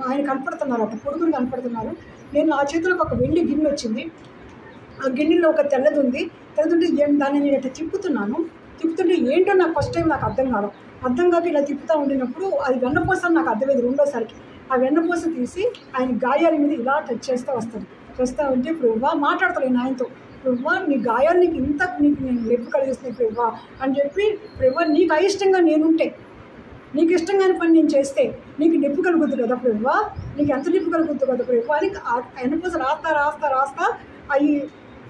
ఆయన కనపడుతున్నారు, అట్లా పొడుగురు కనపడుతున్నారు. నేను నా చేతులకు ఒక వెండి గిన్నె వచ్చింది. ఆ గిన్నెలో ఒక తెల్లదుంటే దాన్ని నేను ఇట్లా తిప్పుతుంటే ఏంటో నాకు ఫస్ట్ టైం నాకు అర్థం కాదు. అర్థం కాక ఇలా తిప్పుతూ ఉండినప్పుడు అది వెన్నపూస అని నాకు అర్థమైంది రెండోసారికి. ఆ వెన్నపూస తీసి ఆయన గాయాల మీద ఇలా టచ్ చేస్తూ వస్తాను. చేస్తూ ఉంటే ప్రభువా మాట్లాడతాను ఆయనతో, ప్రభువా నీ గాయాలు నీకు నీకు నేను నొప్పి కలిగిస్తున్నాయి ప్రభువా అని చెప్పి, ప్రభువా నీకు అయిష్టంగా నేనుంటే, నీకు ఇష్టంగాని పని నేను చేస్తే నీకు నొప్పి కలుగుద్దు కదా ప్రభువా, నీకు ఎంత నొప్పి కలుగుద్దు కదా ప్రభువా అని వెన్నపూస రాస్తా అవి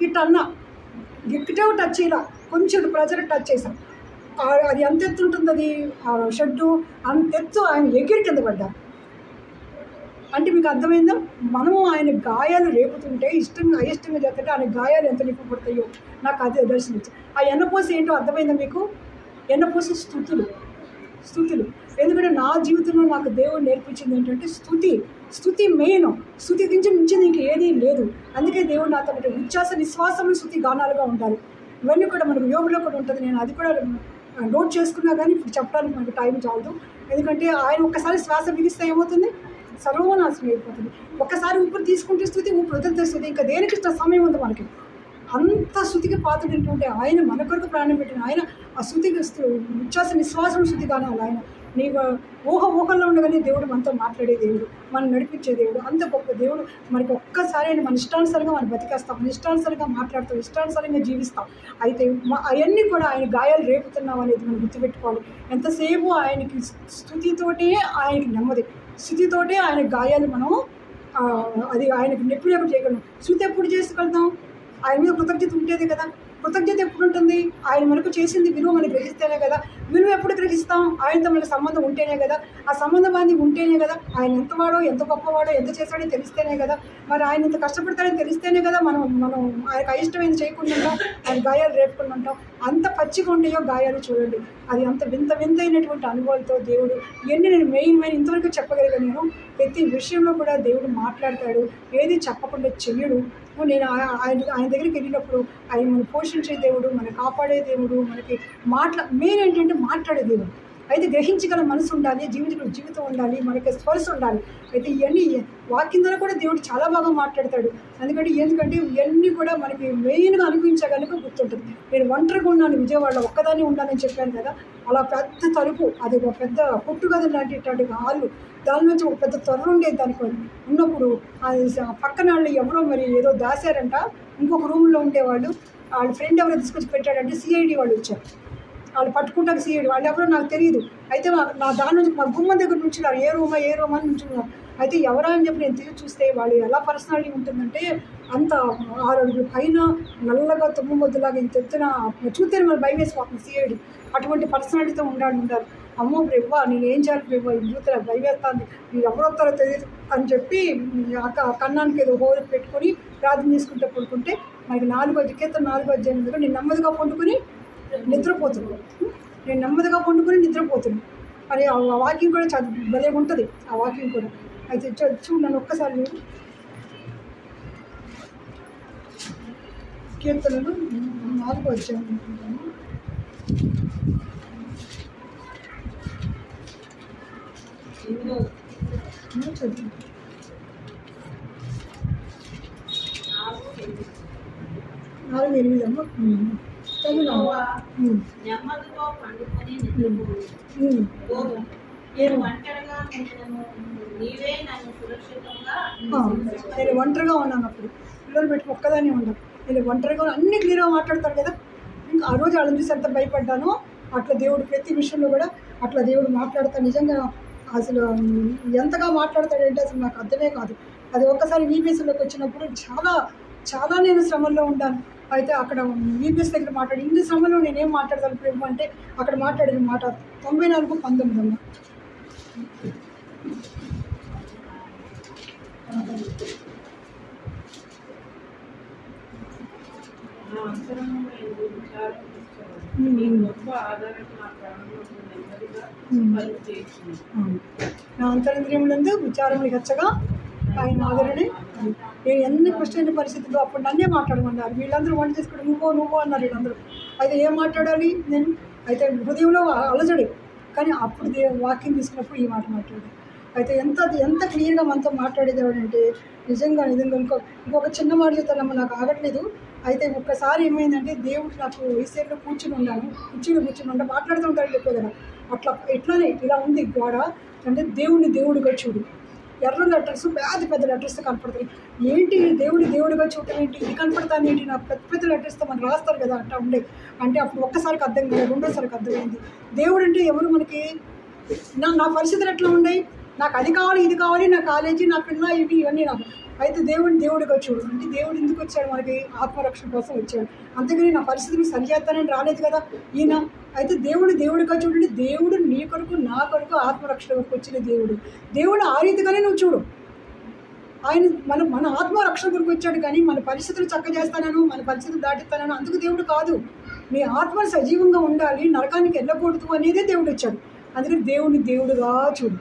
ఇటన్నా గిక్కటే టచ్ ఇలా కొంచెం ప్రెజర్ టచ్ చేశాం. అది ఎంత ఎత్తు ఉంటుంది, అది షెడ్డు అంత ఎత్తు ఆయన ఎగిరి కింద పడ్డారు. అంటే మీకు అర్థమైందా, మనము ఆయన గాయాలు రేపుతుంటే అయిష్టంగా చేస్తుంటే ఆయన గాయాలు ఎంత నిప్పు పడతాయో నాకు అదే దర్శనించారు. ఆ ఎన్నపోస ఏంటో అర్థమైందా మీకు? ఎన్నపోస స్థుతులు. ఎందుకంటే నా జీవితంలో నాకు దేవుడు నేర్పించింది ఏంటంటే స్థుతి మెయిన్. స్థుతి నుంచి నీకు ఏదీ లేదు. అందుకే దేవుడు నాతో ఉచ్ఛ్వాస నిశ్వాసములు స్థుతి గానాలుగా ఉండాలి. ఇవన్నీ కూడా మనకు యోగులో కూడా ఉంటుంది. నేను అది కూడా నోట్ చేసుకున్నా కానీ ఇప్పుడు చెప్పడానికి మనకు టైం చాలదు. ఎందుకంటే ఆయన ఒక్కసారి శ్వాస బిగిస్తే ఏమవుతుంది, సర్వనాశనం అయిపోతుంది. ఒక్కసారి ఊపిరి తీసుకుంటే స్థుతి, ఊపిరి వదిలితే స్థుతి, ఇంకా దేనికి సమయం ఉంది మనకి. అంత స్థుతికి పాత్రలుంటుంటే ఆయన మన కొరకు ప్రాణం పెట్టిన ఆయన ఆ స్థుతికి ఉచ్ఛ్వాస నిశ్వాసం స్థుతి కానాలి. ఆయన నీ ఊహల్లో ఉండగానే దేవుడు మనతో మాట్లాడే దేవుడు, మనం నడిపించే దేవుడు, అంత గొప్ప దేవుడు. మనకి ఒక్కసారి ఆయన మన ఇష్టానుసారంగా మనం బతికేస్తాం, మన ఇష్టానుసారంగా మాట్లాడుతాం, ఇష్టానుసారంగా జీవిస్తాం. అయితే అవన్నీ కూడా ఆయన గాయాలు రేపుతున్నాం అనేది మనం గుర్తుపెట్టుకోవాలి. ఎంతసేపు ఆయనకి స్థుతితోటే ఆయనకి నెమ్మది, స్థుతితోటే ఆయన గాయాలు మనం అది ఆయనకి నొప్పి లేకుండా చేయగలం. స్థుతి ఎప్పుడు చేసుకోగలుగుతాం? ఆయన మీద కృతజ్ఞత ఉంటేదే కదా. కృతజ్ఞత ఎప్పుడు ఉంటుంది? ఆయన మనకు చేసింది విలువ మనం గ్రహిస్తేనే కదా. విలువ ఎప్పుడు గ్రహిస్తాం? ఆయనతో మనకు సంబంధం ఉంటేనే కదా. ఆ సంబంధం అనేది ఉంటేనే కదా. ఆయన ఎంతవాడో, ఎంత గొప్పవాడో, ఎంత చేశాడో తెలిస్తేనే కదా. మరి ఆయన ఎంత కష్టపడతాడని తెలిస్తేనే కదా మనం ఆయనకు అయిష్టమైంది చేయకుండా ఉంటాం, ఆయన గాయాలు రేపుకుండా ఉంటాం. అంత పచ్చిగా ఉంటాయో గాయాలు చూడండి. అది అంత వింతైనటువంటి అనుభవాలతో దేవుడు ఇవన్నీ నేను మెయిన్ ఇంతవరకు చెప్పగలిగాను. నేను ప్రతి విషయంలో కూడా దేవుడు మాట్లాడతాడు, ఏది చెప్పకుండా చెయ్యడు. నేను ఆయన దగ్గరికి వెళ్ళినప్పుడు ఆయన మనం పోషించే దేవుడు, మనం కాపాడే దేవుడు, మనకి మెయిన్ ఏంటంటే మాట్లాడే దేవుడు. అయితే గ్రహించగల మనసు ఉండాలి, జీవితం ఉండాలి, మనకి స్పర్శ ఉండాలి. అయితే ఇవన్నీ వాక్యం ద్వారా కూడా దేవుడు చాలా బాగా మాట్లాడతాడు. ఎందుకంటే ఇవన్నీ కూడా మనకి మెయిన్గా అనుభవించగలిగి గుర్తుంటుంది. నేను ఒంటరిగా ఉన్నాను, విజయవాడలో ఒక్కదాన్ని ఉండాలని చెప్పాను కదా. అలా పెద్ద తలుపు, అది ఒక పెద్ద పుట్టుగది లాంటి హాళ్ళు, దాని నుంచి ఒక పెద్ద త్వర ఉండేది. దానికి ఉన్నప్పుడు పక్కన వాళ్ళు ఎవరో మరి ఏదో దాశారంట, ఇంకొక రూమ్లో ఉండేవాళ్ళు. వాళ్ళ ఫ్రెండ్ ఎవరో తీసుకొచ్చి పెట్టాడంటే సిఐడి వాళ్ళు వచ్చారు. వాళ్ళు పట్టుకుంటారు సిఐడి వాళ్ళు ఎవరో నాకు తెలియదు. అయితే నా దాని నుంచి మా గుమ్మం దగ్గర నుంచున్నారు, ఏ రూమా అని నుంచున్నారు. అయితే ఎవరా అని చెప్పి నేను తిరిగి చూస్తే వాళ్ళు ఎలా పర్సనాలిటీ ఉంటుందంటే అంత 6 అడుగుల పైన నల్లగా తుమ్ము మొద్దులాగా ఇంత ఎత్తున చూస్తే మనం భయం వేసిపోతుంది సిఐడి. అటువంటి పర్సనాలిటీతో ఉండాలి. అమ్మో బ్రెవ్వా నేను ఏం చేయాలి బ్రెవ్వా, ఈ చూస్తే నాకు భయం వేస్తుంది, మీరు ఎవరు వస్తారో తెలియదు అని చెప్పి కన్నానికి ఏదో హోల్ పెట్టుకొని ప్రార్థన చేసుకుంటే పడుకుంటే మనకి 4వ అధ్యాయం నేను నెమ్మదిగా పండుకొని నిద్రపోతున్నాను. మరి ఆ వాక్యం కూడా భలే ఉంటుంది. ఆ వాక్యం కూడా అయితే చూడు నన్ను ఒక్కసారి కీర్తనలు 4వ అధ్యాయం చదువు. 4:8 అమ్మ నెమ్మదితో పండుకొని నిద్రపోవు. నేను ఒంటరిగా నీవే నన్ను సురక్షితంగా. నేను ఒంటరిగా ఉన్నాను, అప్పుడు పిల్లలు పెట్టి ఒక్కదాన్ని ఉన్నాను. నేను ఒంటరిగా అన్ని క్లియర్గా మాట్లాడతాను కదా. ఇంకా ఆ రోజు వాళ్ళని చూసి ఎంత భయపడ్డానో అట్లా దేవుడు ప్రతి విషయంలో కూడా అట్లా దేవుడు మాట్లాడతాడు. నిజంగా అసలు ఎంతగా మాట్లాడతాడంటే అసలు నాకు అర్థమే కాదు. అది ఒక్కసారి వీపీఎస్లోకి వచ్చినప్పుడు చాలా నేను శ్రమల్లో ఉన్నాను. అయితే అక్కడ వీపీఎస్ దగ్గర మాట్లాడి ఇన్ని శ్రమలో నేనేం మాట్లాడతాను ప్రభు అంటే అక్కడ మాట్లాడిన మాట 94:19 అమ్మ. నా అంతరింద్రియములందు విచారములు హెచ్చగా ఆయన ఆదరణే. నేను ఎన్ని కష్టమైన పరిస్థితుల్లో అప్పుడు నన్నే మాట్లాడమన్నారు. వీళ్ళందరూ వంట చేసుకుంటే నువ్వు అన్నారు వీళ్ళందరూ. అయితే ఏం మాట్లాడాలి నేను? అయితే హృదయంలో అలజడి, కానీ అప్పుడు వాక్యం తీసుకున్నప్పుడు ఈ మాట మాట్లాడాడు. అయితే ఎంత క్లియర్గా మనతో మాట్లాడేదేవాడు అంటే నిజంగా ఇంకొక చిన్న మాట చెప్తానమ్మా, నాకు ఆగట్లేదు. అయితే ఒక్కసారి ఏమైందంటే దేవుడు నాకు ఈ సైడ్లో కూర్చుని ఉంటే మాట్లాడుతూ ఉంటాడు చెప్పే కదా. అట్లా ఎట్లానే ఇలా ఉంది గోడ అంటే దేవుడిని దేవుడిగా చూడు. ఎర్ర లెటర్స్ పెద్ద పెద్ద లెటర్స్తో కనపడతాయి. ఏంటి దేవుడి దేవుడిగా చూడటం ఏంటి, ఇది కనపడతాను ఏంటి, నాకు పెద్ద పెద్ద లెటర్స్తో మనం రాస్తారు కదా అట్లా ఉండే. అంటే అప్పుడు ఒక్కసారికి అర్థం కాలేదు, రెండోసారికి అర్థమైంది. దేవుడు అంటే ఎవరు మనకి. నా పరిస్థితులు ఎట్లా ఉన్నాయి, నాకు అది కావాలి ఇది కావాలి, నా కాలేజీ నా పిల్ల ఇవన్నీ నాకు. అయితే దేవుడిని దేవుడిగా చూడు అంటే దేవుడు ఎందుకు వచ్చాడు మనకి, ఆత్మరక్షణ కోసం వచ్చాడు. అంతేగాని నా పరిస్థితిని సరిచేస్తానని రాలేదు కదా ఈయన. అయితే దేవుడు దేవుడిగా చూడండి. దేవుడు నీ కొరకు నా కొరకు ఆత్మరక్షణ వరకు వచ్చిన దేవుడు ఆ రీతిగానే నువ్వు చూడు. ఆయన మన ఆత్మరక్షణ కొరకు వచ్చాడు, కానీ మన పరిస్థితులు చక్క చేస్తానను, మన పరిస్థితులు దాటిస్తానను అందుకు దేవుడు కాదు. నీ ఆత్మ సజీవంగా ఉండాలి, నరకానికి వెళ్ళకూడదు అనేదే దేవుడు వచ్చాడు. అందుకని దేవుడిని దేవుడుగా చూడు.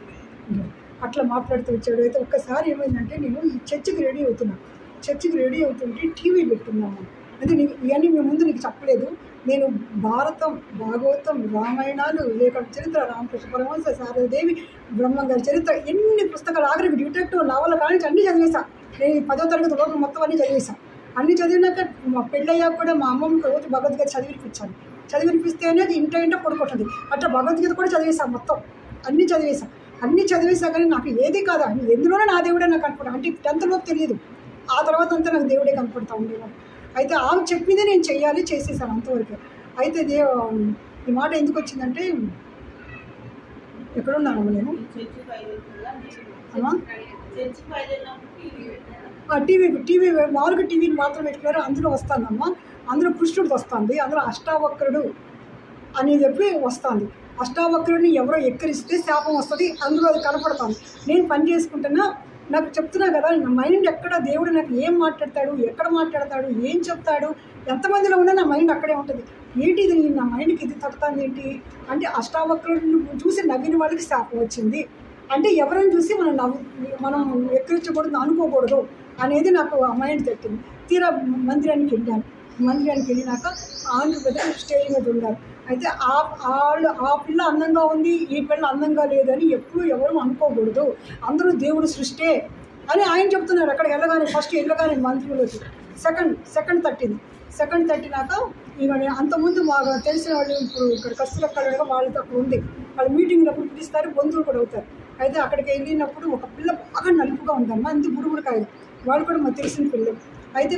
అట్లా మాట్లాడుతూ వచ్చాడు. అయితే ఒక్కసారి ఏమైందంటే నేను ఈ చర్చికి రెడీ అవుతుంటే టీవీ పెట్టున్నాను. అంటే ఇవన్నీ మేము ముందు నీకు చెప్పలేదు. నేను భారతం, భాగవతం, రామాయణాలు, లేఖ చరిత్ర, రామకృష్ణ పరమహంస, శారదాదేవి, బ్రహ్మంగారి చరిత్ర, ఎన్ని పుస్తకాలు ఆఖరికి డిటెక్టివ్ నవల కానీ అన్నీ చదివేశాను. నేను 10వ తరగతి లోపు మొత్తం అన్నీ చదివేశాను. అన్నీ చదివినాక మా పెళ్ళయ్యాక కూడా మా అమ్మమ్మకి రోజు భగవద్గీత చదివినిపిస్తేనే అది ఇంట పడుకుంటుంది. అట్లా భగవద్గీత కూడా చదివేశాను. మొత్తం అన్నీ చదివేశా కానీ నాకు ఏది కాదు, ఎందులోనే నా దేవుడే నాకు కనపడదు. అంటే 10th లోపు తెలియదు, ఆ తర్వాత అంతా నాకు దేవుడే కనపడతా ఉండేవాడు. అయితే ఆమె చెప్పిందే నేను చెయ్యాలి, చేసేసాను అంతవరకు. అయితే ఈ మాట ఎందుకు వచ్చిందంటే, ఎక్కడున్నాను నేను, టీవీ మామూలుగా టీవీని మాత్రం పెట్టుకున్నారు. అందులో వస్తుందమ్మా, అందులో కృష్ణుడిది వస్తుంది, అందులో అష్టావక్రుడు అని చెప్పి వస్తుంది. అష్టావక్రుడిని ఎవరో ఎక్కరిస్తే శాపం వస్తుంది, అందులో అది కనపడతాను. నేను పని చేసుకుంటున్నా, నాకు చెప్తున్నా కదా, నా మైండ్ ఎక్కడ దేవుడు నాకు ఏం మాట్లాడతాడు, ఎక్కడ మాట్లాడతాడు, ఏం చెప్తాడు, ఎంతమందిలో ఉన్నా నా మైండ్ అక్కడే ఉంటుంది. ఏంటి ఇది నా మైండ్కి ఇది తట్టుతుంది ఏంటి అంటే, అష్టావక్రుడిని చూసి నవ్విన వాళ్ళకి శాపం వచ్చింది అంటే ఎవరైనా చూసి మనం ఎక్కరించకూడదు, అనుకోకూడదు అనేది నాకు ఆ మైండ్ తట్టింది. తీరా మందిరానికి వెళ్ళినాక ఆంధ్రప్రదేశ్ స్టేజ్ మీద ఉన్నారు. అయితే ఆ పిల్ల అందంగా ఉంది, ఈ పిల్ల అందంగా లేదని ఎప్పుడు ఎవరు అనుకోకూడదు, అందరూ దేవుడు సృష్టే అని ఆయన చెప్తున్నారు. అక్కడికి వెళ్ళగానే ఫస్ట్ వెళ్ళగానే మంత్రులకి సెకండ్ తట్టినాక ఇవన్నీ అంతకుముందు మాకు తెలిసిన వాళ్ళు ఇప్పుడు ఇక్కడ కస్తులక్కడగా వాళ్ళతో అక్కడ ఉంది, వాళ్ళు మీటింగ్లప్పుడు పిలుస్తారు, బంధువులు కూడా అవుతారు. అయితే అక్కడికి వెళ్ళినప్పుడు ఒక పిల్ల బాగా నలుపుగా ఉందమ్మా, అంత బుడుబుడికాయలు, వాళ్ళు కూడా మాకు తెలిసిన పిల్లలు. అయితే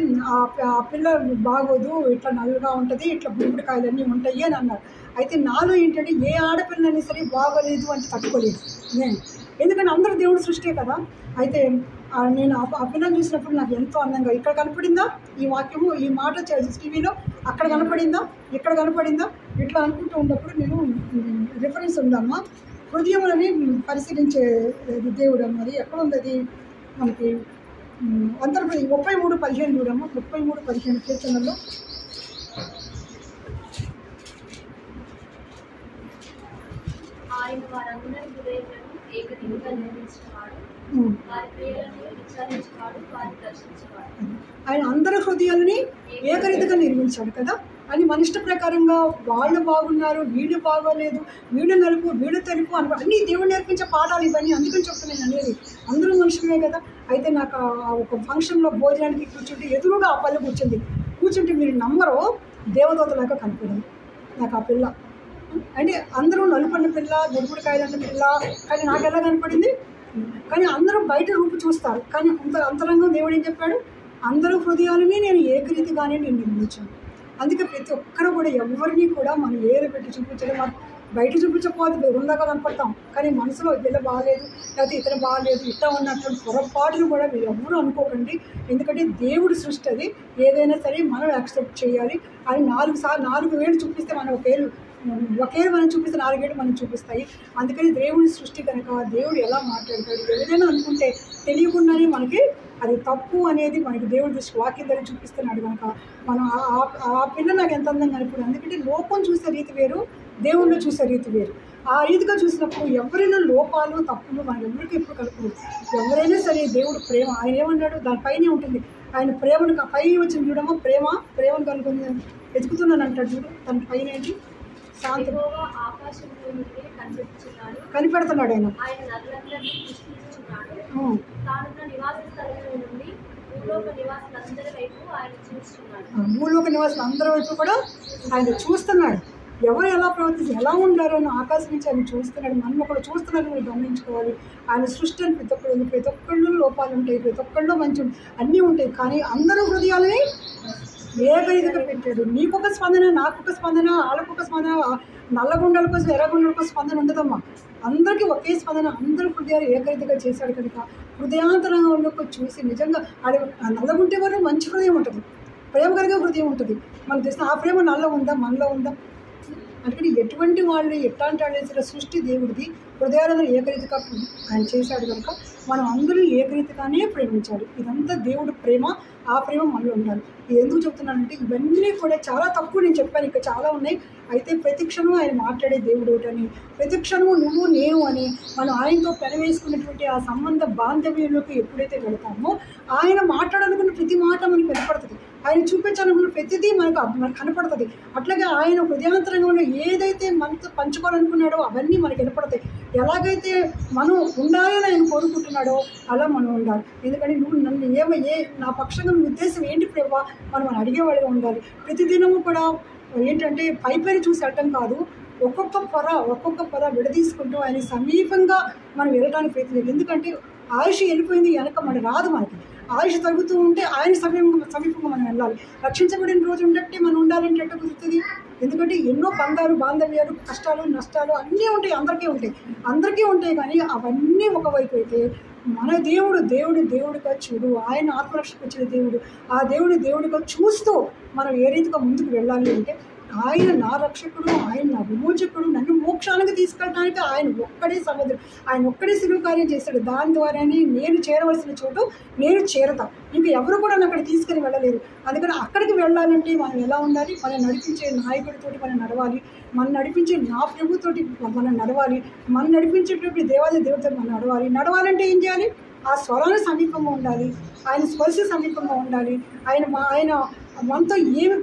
ఆ పిల్ల బాగోదు, ఇట్లా నల్లగా ఉంటుంది, ఇట్లా బుడుబుడికాయలు అన్నీ ఉంటాయి అని అన్నారు. అయితే నాలో ఏంటంటే ఏ ఆడపిల్లనైనా సరే బాగోలేదు అంటే తట్టుకోలేదు నేను, ఎందుకంటే అందరూ దేవుడు సృష్టే కదా. అయితే నేను ఆ పిల్లని చూసినప్పుడు నాకు ఎంతో అందంగా, ఇక్కడ కనపడిందా ఈ వాక్యము, ఈ మాట టీవీలో, అక్కడ కనపడిందా, ఇక్కడ కనపడిందా, ఇట్లా అనుకుంటూ ఉన్నప్పుడు నేను రిఫరెన్స్ ఉందమ్మా, హృదయములని పరిశీలించే దేవుడు అన్నది ఎక్కడ ఉంది, అది మనకి ఆంధ్రప్రదేశ్ 33:15 చూడమ్మా, 33:15 కీర్తనలో. ఆయన వారందరి హృదయాలను ఏకరీతిగా నిర్మించేవాడు, వారి క్రియలను విచారించేవాడు, వారిని దర్శించేవాడు. ఆయన అందరి హృదయాలని ఏకరీతిగా నిర్మించాడు కదా. అని మన ఇష్ట ప్రకారంగా వాళ్ళు బాగున్నారు, వీళ్ళు బాగోలేదు, వీళ్ళు నలుపు వీళ్ళు తెలుపు అనుకో, అన్నీ దేవుడు నేర్పించే పాఠాలు ఇవన్నీ. అందుకని చెప్తున్నాను అనేది, అందరూ మనుషులే కదా. అయితే నాకు ఒక ఫంక్షన్లో భోజనానికి కూర్చుంటే ఎదురుగా ఆ పల్లె కూర్చుంటే మీరు నమ్మరో, దేవదూతలాగా కనపడింది నాకు ఆ పిల్ల. అంటే అందరూ నలుపన్న పిల్ల, బుడుబుడికాయలన్న పిల్ల, కానీ నాకు ఎలా కనపడింది. కానీ అందరూ బయట రూపు చూస్తారు, కానీ అంతరంగం దేవుడు ఏం చెప్పాడు, అందరూ హృదయాలని నేను ఏకరీతిగానే నేను నిర్మించాను. అందుకే ప్రతి ఒక్కరు కూడా ఎవరిని కూడా మనం ఏరు పెట్టి చూపించడం, మనం బయట చూపించకపోతే ఉందాగా కనపడతాం, కానీ మనసులో వీళ్ళ బాగాలేదు, లేకపోతే ఇతను బాగాలేదు, ఇట్లా ఉన్నటువంటి పొరపాటును కూడా మీరు ఎవరు అనుకోకండి. ఎందుకంటే దేవుడి సృష్టి అది, ఏదైనా సరే మనం యాక్సెప్ట్ చేయాలి. అని 4 వేలు చూపిస్తే మనం ఒకేళ్ళు మనం చూపిస్తే 4 వేలు మనం చూపిస్తాయి. అందుకని దేవుడి సృష్టి కనుక దేవుడు ఎలా మాట్లాడతాడు, ఏదైనా అనుకుంటే తెలియకుండానే మనకి అది తప్పు అనేది మనకి దేవుడి దృష్టి వాక్యం ద్వారా చూపిస్తున్నాడు కనుక మనం ఆ పిల్ల నాకు ఎంత అందంగా అనిపడు. ఎందుకంటే లోపం చూసే రీతి వేరు, దేవుళ్ళు చూసే రీతి వేరు. ఆ రీతిగా చూసినప్పుడు ఎవరైనా లోపాలు తప్పులు మనం ఎవరికి ఎప్పుడు కలుపు. ఎవరైనా సరే దేవుడు ప్రేమ, ఆయన ఏమన్నాడు దానిపైనే ఉంటుంది. ఆయన ప్రేమను పై వచ్చిన చూడమో ప్రేమను కలుగుతుంది వెతుకుతున్నాను అంటాడు చూడు. తన పైన ఏంటి కనిపెడుతున్నాడు ఆయన. భూలోక నివాసులు అందరి వైపు కూడా ఆయన చూస్తున్నాడు. ఎవరు ఎలా ప్రవర్తించి ఎలా ఉండారో అని ఆకాశం నుంచి ఆయన చూస్తున్నాడు. మనం ఒకరు చూస్తున్నారని మీరు గమనించుకోవాలి. ఆయన సృష్టి అని ప్రతి ఒక్కళ్ళు లోపాలు ఉంటాయి, ప్రతి ఒక్కళ్ళు మంచి అన్నీ ఉంటాయి. కానీ అందరూ హృదయాలని ఏకరీతిగా పెట్టాడు. నీకొక స్పందన, నాకొక స్పందన, వాళ్ళకొక స్పందన, నల్లగుండల కోసం ఎర్రగుండల కోసం స్పందన ఉండదమ్మా. అందరికీ ఒకే స్పందన, అందరూ హృదయాలు ఏకరీతిగా చేశాడు కనుక హృదయాంతరంలోకి చూసి నిజంగా ఆడ నల్లగుంటే వరకు మంచి హృదయం ఉంటుంది, ప్రేమ కలిగే హృదయం ఉంటుంది. మనకు తెలిసిన ఆ ప్రేమ నల్ల ఉందా, మనలో ఉందా? అందుకని ఎటువంటి వాళ్ళు ఎట్లాంటి వాళ్ళు చేసిన సృష్టి దేవుడిది, హృదయాలను ఏకరీతిగా ఆయన చేశాడు కనుక మనం అందరూ ఏకరీతిగానే ప్రేమించాలి. ఇదంతా దేవుడి ప్రేమ, ఆ ప్రేమ మనలో ఉండాలి. ఇది ఎందుకు చెప్తున్నానంటే ఇవన్నీ కూడా చాలా తక్కువ నేను చెప్పాను, ఇంకా చాలా ఉన్నాయి. అయితే ప్రతి క్షణం ఆయన మాట్లాడే దేవుడు ఒకటని, ప్రతి క్షణము నువ్వు నేను అని మనం ఆయనతో పెనవేసుకున్నటువంటి ఆ సంబంధ బాంధవ్యంలోకి ఎప్పుడైతే వెళతామో ఆయన మాట్లాడాలనుకున్న ప్రతి మాట మనకు వినపడుతుంది, ఆయన చూపించాలనుకున్న ప్రతిదీ మనకు కనపడుతుంది. అట్లాగే ఆయన హృదయాంతరంగా ఏదైతే మనతో పంచుకోవాలనుకున్నాడో అవన్నీ మనకు వినపడతాయి. ఎలాగైతే మనం ఉండాలని ఆయన కోరుకుంటున్నాడో అలా మనం ఉండాలి. ఎందుకంటే నువ్వు నన్ను నా పక్షంగా మీ ఉద్దేశం ఏంటి ప్రేమ మనం అడిగేవాడిగా ఉండాలి. ప్రతిదినము కూడా ఏంటంటే పైపైన చూసి వెళ్ళటం కాదు, ఒక్కొక్క పొర విడదీసుకుంటూ ఆయన సమీపంగా మనం వెళ్ళడానికి ప్రయత్నం. ఎందుకంటే ఆయుష్ వెళ్ళిపోయింది వెనక మన రాదు. మనకి ఆయుష్ తగ్గుతూ ఉంటే ఆయన సమీపంగా మనం వెళ్ళాలి. రక్షించబడిన రోజు ఉండట్టే మనం ఉండాలంటే ఎట్లా కుదురుతుంది? ఎందుకంటే ఎన్నో బంధాలు, బాంధవ్యాలు, కష్టాలు, నష్టాలు అన్నీ ఉంటాయి, అందరికీ ఉంటాయి. కానీ అవన్నీ ఒకవైపు అయితే మన దేవుడుగా చూడు, ఆయన ఆత్మరక్షకు వచ్చిన దేవుడు, ఆ దేవుడిగా చూస్తూ మనం ఏ రీతిగా ముందుకు వెళ్ళాలి అంటే ఆయన నా రక్షకుడు, ఆయన నా విమోచకుడు, నన్ను మోక్షానికి తీసుకెళ్ళడానికి ఆయన ఒక్కడే సముద్రం, ఆయన ఒక్కడే సులువు కార్యం చేశాడు. దాని ద్వారానే నేను చేరవలసిన చోటు నేను చేరతా. ఇంకా ఎవరు కూడా నన్ను అక్కడ తీసుకుని వెళ్ళలేరు. అందుకని అక్కడికి వెళ్ళాలంటే మనం ఎలా ఉండాలి? మనం నడిపించే నాయకుడితోటి మనం నడవాలి, మనం నడిపించే నా ప్రభుతోటి మనం నడవాలి, మనం నడిపించేటువంటి దేవుడితో మనం నడవాలంటే ఏం చేయాలి? ఆ స్వరాన్ని సమీపంగా ఉండాలి, ఆయన స్పర్శ సమీపంగా ఉండాలి, ఆయన మనతో ఏమి